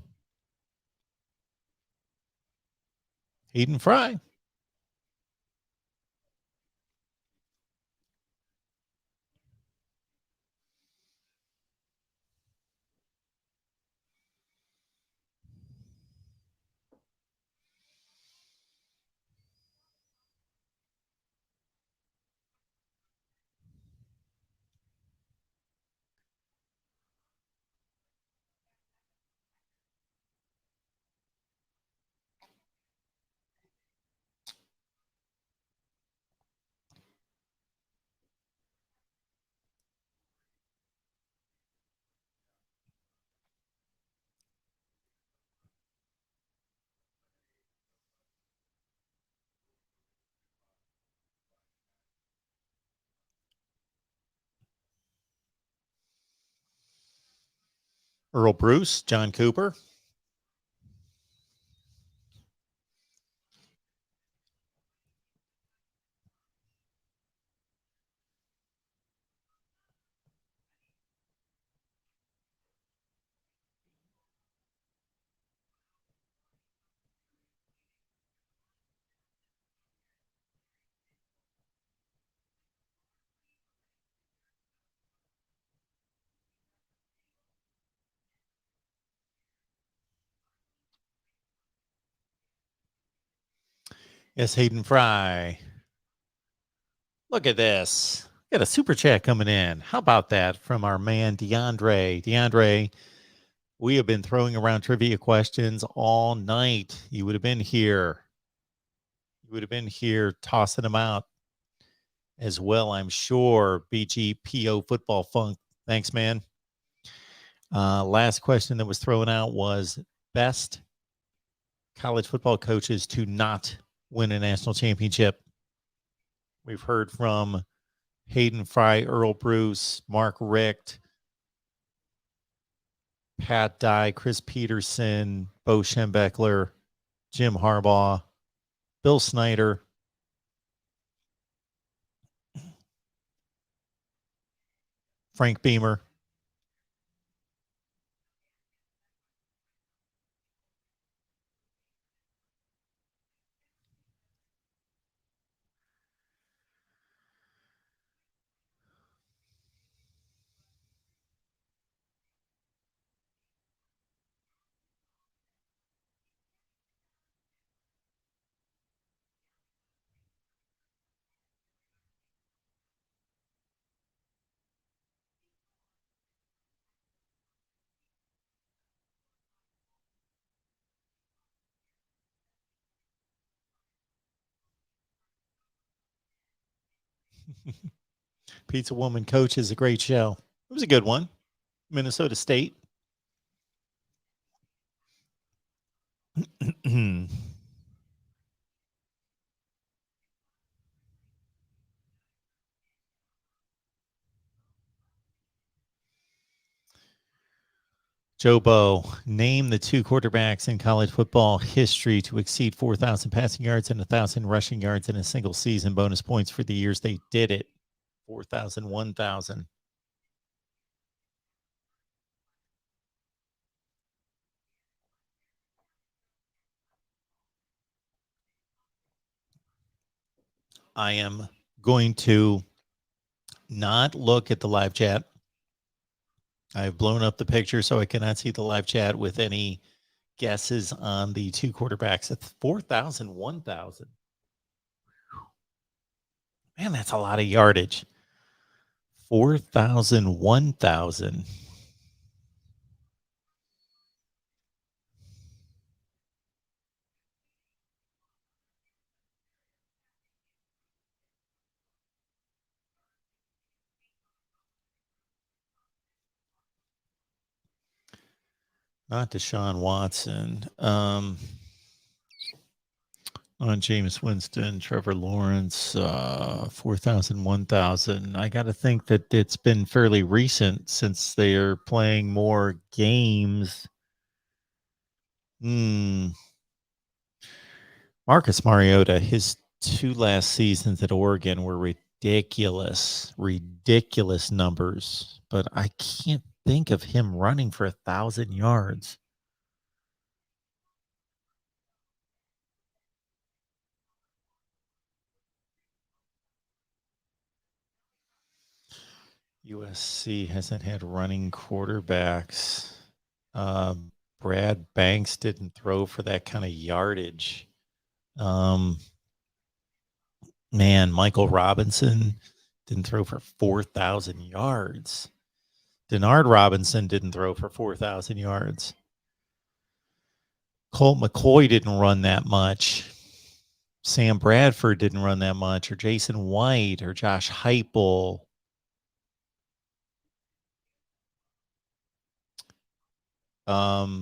Hayden Fry. Earl Bruce, John Cooper. Yes, Hayden Fry. Look at this. Got a super chat coming in. How about that from our man DeAndre? DeAndre, we have been throwing around trivia questions all night. You would have been here. You would have been here tossing them out as well, I'm sure. BGPO Football Funk. Thanks, man. Last question that was thrown out was best college football coaches to not win a national championship. We've heard from Hayden Fry, Earl Bruce, Mark Richt, Pat Dye, Chris Peterson, Bo Schembechler, Jim Harbaugh, Bill Snyder. Frank Beamer. Pizza Woman Coach is a great show. It was a good one. Minnesota State. Jobo, name the two quarterbacks in college football history to exceed 4,000 passing yards and 1,000 rushing yards in a single season. Bonus points for the years they did it. 4,000, 1,000. I am going to not look at the live chat. I've blown up the picture so I cannot see the live chat with any guesses on the two quarterbacks. It's 4,000, 1,000. Man, that's a lot of yardage. 4,000, 1,000. Not Deshaun Watson. On James Winston, Trevor Lawrence, 4,000, 1,000. I got to think that it's been fairly recent since they are playing more games. Marcus Mariota, his two last seasons at Oregon were ridiculous, ridiculous numbers, but I can't think of him running for 1,000 yards. USC hasn't had running quarterbacks. Brad Banks didn't throw for that kind of yardage. Man, Michael Robinson didn't throw for 4,000 yards. Denard Robinson didn't throw for 4,000 yards. Colt McCoy didn't run that much. Sam Bradford didn't run that much, or Jason White, or Josh Heupel. I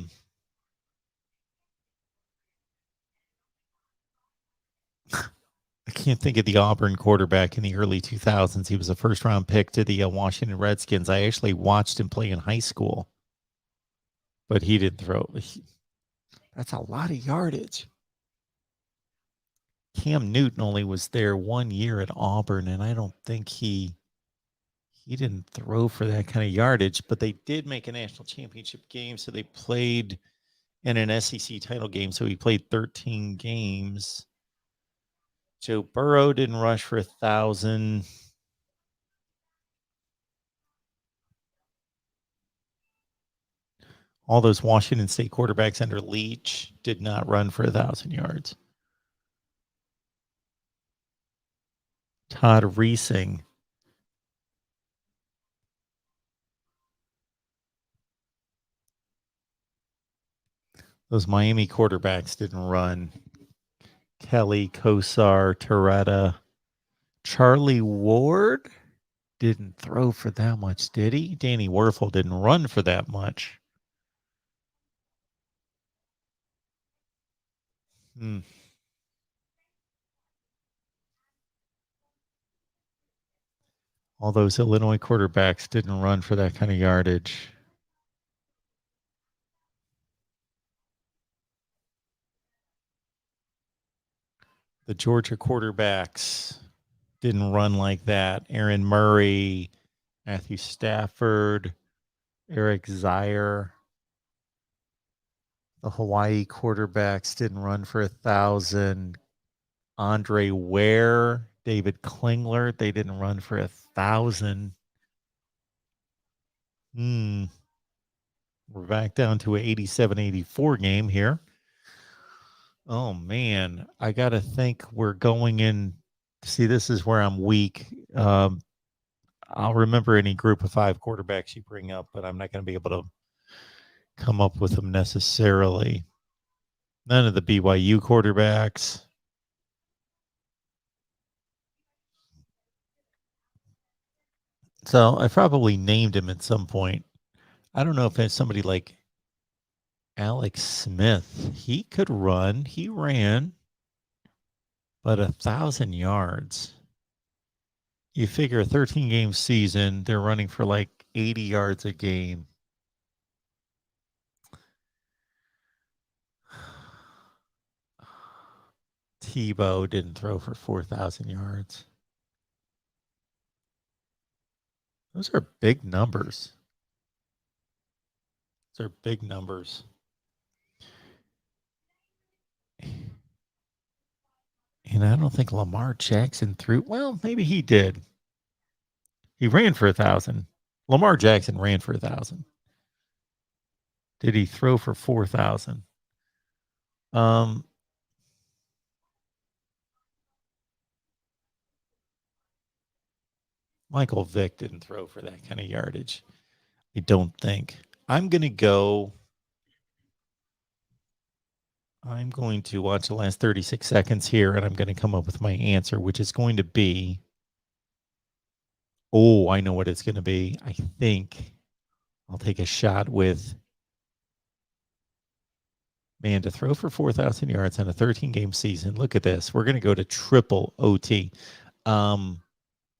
can't think of the Auburn quarterback in the early 2000s. He was a first-round pick to the Washington Redskins. I actually watched him play in high school, but he didn't throw. That's a lot of yardage. Cam Newton only was there 1 year at Auburn, and I don't think he didn't throw for that kind of yardage, but they did make a national championship game, so they played in an SEC title game, so he played 13 games. Joe Burrow didn't rush for 1,000. All those Washington State quarterbacks under Leach did not run for 1,000 yards. Todd Reesing. Those Miami quarterbacks didn't run. Kelly, Kosar, Toretta. Charlie Ward didn't throw for that much, did he? Danny Werfel didn't run for that much. All those Illinois quarterbacks didn't run for that kind of yardage. The Georgia quarterbacks didn't run like that. Aaron Murray, Matthew Stafford, Eric Zaire. The Hawaii quarterbacks didn't run for 1,000. Andre Ware, David Klingler, they didn't run for 1,000. We're back down to an 87-84 game here. Oh, man. I got to think we're going in. See, this is where I'm weak. I'll remember any group of five quarterbacks you bring up, but I'm not going to be able to come up with them necessarily. None of the BYU quarterbacks. So I probably named him at some point. I don't know if it's somebody like Alex Smith. He could run. He ran, but 1,000 yards. You figure a 13-game season, they're running for like 80 yards a game. Dabo didn't throw for 4,000 yards. Those are big numbers. Those are big numbers. And I don't think Lamar Jackson threw. Well, maybe he did. He ran for 1,000. Lamar Jackson ran for 1,000. Did he throw for 4,000? Michael Vick didn't throw for that kind of yardage. I don't think. I'm going to watch the last 36 seconds here, and I'm going to come up with my answer, which is going to be, I know what it's going to be. I think I'll take a shot with, man, to throw for 4,000 yards in a 13-game season. Look at this. We're going to go to triple OT.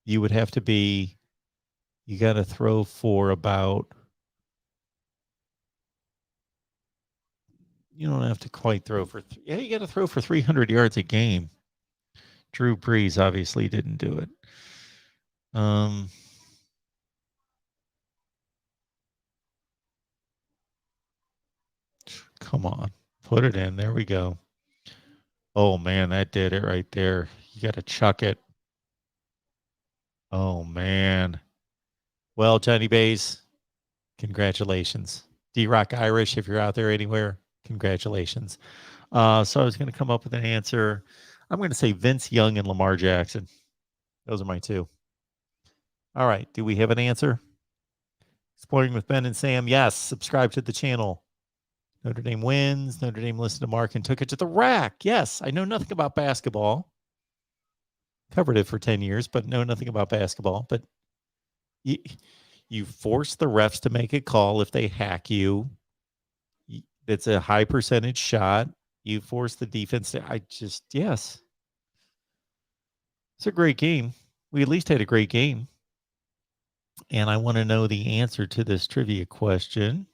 You would have to be, you got to throw for about, you don't have to quite throw for, you got to throw for 300 yards a game. Drew Brees obviously didn't do it. Come on, put it in. There we go. Oh man, that did it right there. You got to chuck it. Oh man. Well, Johnny Bays, congratulations. D-Rock Irish, if you're out there anywhere, congratulations. So I was going to come up with an answer. I'm going to say Vince Young and Lamar Jackson. Those are my two. All right. Do we have an answer? Exploring with Ben and Sam. Yes. Subscribe to the channel. Notre Dame wins. Notre Dame listened to Mark and took it to the rack. Yes. I know nothing about basketball. Covered it for 10 years, but know nothing about basketball. But you force the refs to make a call if they hack you. It's a high percentage shot. You force the defense to, yes. It's a great game. We at least had a great game. And I want to know the answer to this trivia question.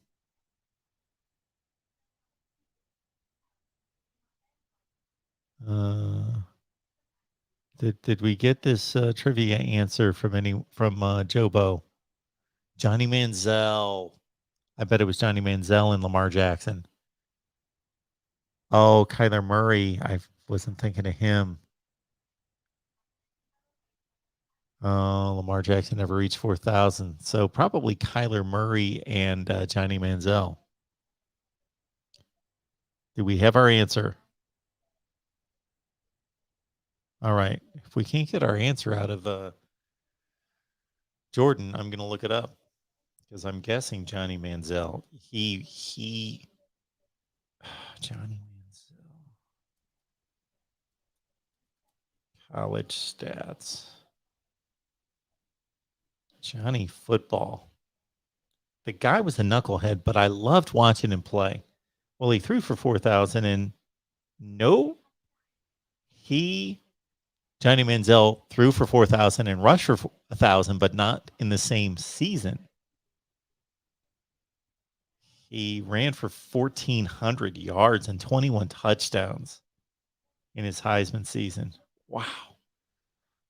Did we get this trivia answer from Jobo? Johnny Manziel. I bet it was Johnny Manziel and Lamar Jackson. Oh, Kyler Murray. I wasn't thinking of him. Lamar Jackson never reached 4,000. So probably Kyler Murray and Johnny Manziel. Do we have our answer? All right. If we can't get our answer out of Jordan, I'm going to look it up because I'm guessing Johnny Manziel. Johnny Manziel. College stats. Johnny football. The guy was a knucklehead, but I loved watching him play. Well, he threw for 4,000 and Johnny Manziel threw for 4,000 and rushed for 1,000, but not in the same season. He ran for 1,400 yards and 21 touchdowns in his Heisman season. Wow.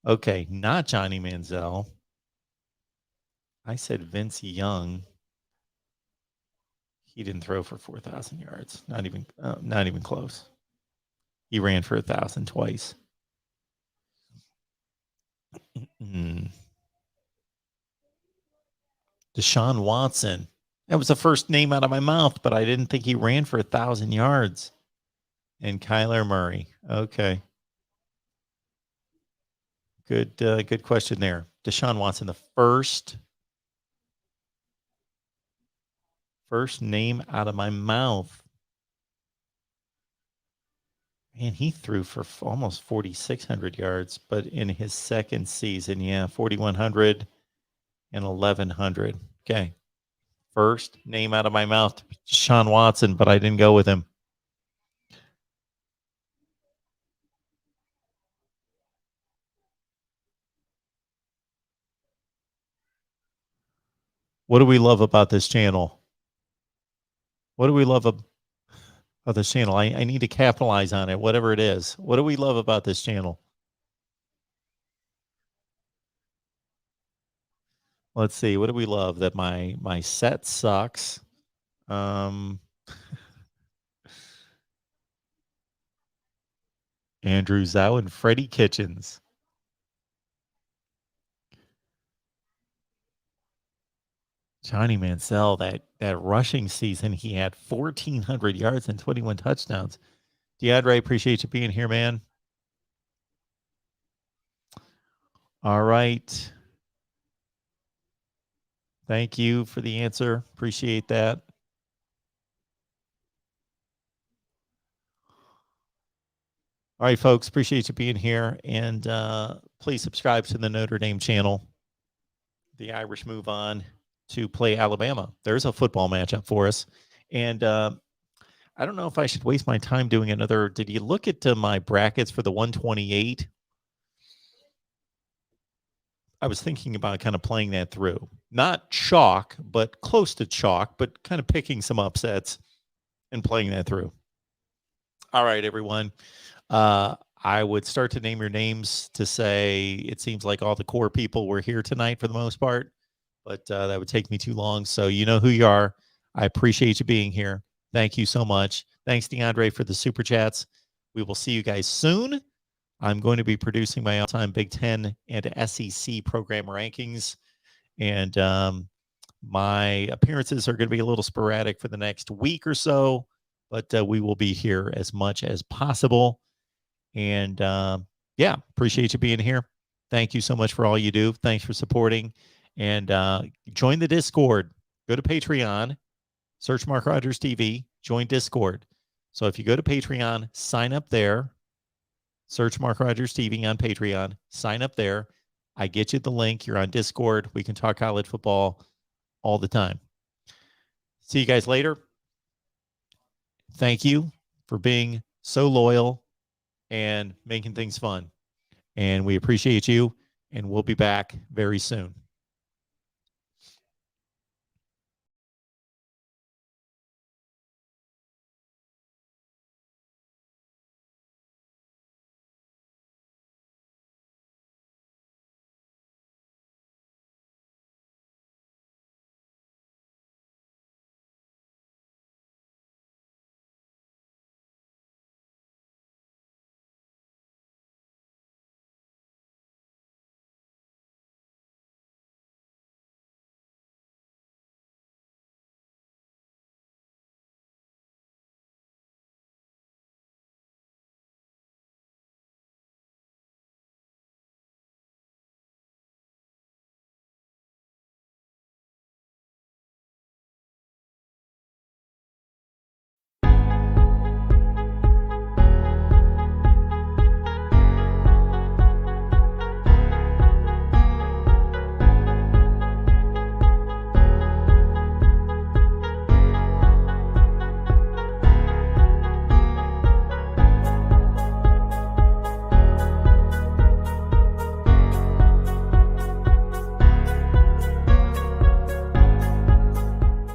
Okay, not Johnny Manziel. I said Vince Young. He didn't throw for 4,000 yards. Not even close. He ran for 1,000 twice. Deshaun Watson. That was the first name out of my mouth, but I didn't think he ran for 1,000 yards. And Kyler Murray. Okay. Good question there. Deshaun Watson, the first name out of my mouth. Man, he threw for almost 4,600 yards, but in his second season, 4,100 and 1,100. Okay. First name out of my mouth, Deshaun Watson, but I didn't go with him. What do we love about this channel? What do we love about this channel? I need to capitalize on it, whatever it is. What do we love about this channel? Let's see. What do we love? That my set sucks. Andrew Zhao and Freddie Kitchens. Johnny Manziel, that rushing season, he had 1,400 yards and 21 touchdowns. DeAndre, appreciate you being here, man. All right. Thank you for the answer. Appreciate that. All right, folks. Appreciate you being here. And please subscribe to the Notre Dame channel. The Irish move on to play Alabama. There's a football matchup for us. And I don't know if I should waste my time doing another. Did you look at my brackets for the 128? I was thinking about kind of playing that through. Not chalk, but close to chalk, but kind of picking some upsets and playing that through. All right, everyone. I would start to name your names to say it seems like all the core people were here tonight for the most part, but that would take me too long. So you know who you are. I appreciate you being here. Thank you so much. Thanks, DeAndre, for the super chats. We will see you guys soon. I'm going to be producing my all-time Big Ten and SEC program rankings, and my appearances are going to be a little sporadic for the next week or so, but we will be here as much as possible. And yeah, appreciate you being here. Thank you so much for all you do. Thanks for supporting. And join the Discord. Go to Patreon, search MarkRogersTV, join Discord. So if you go to Patreon, sign up there. Search MarkRogersTV on Patreon. Sign up there. I get you the link. You're on Discord. We can talk college football all the time. See you guys later. Thank you for being so loyal and making things fun. And we appreciate you. And we'll be back very soon.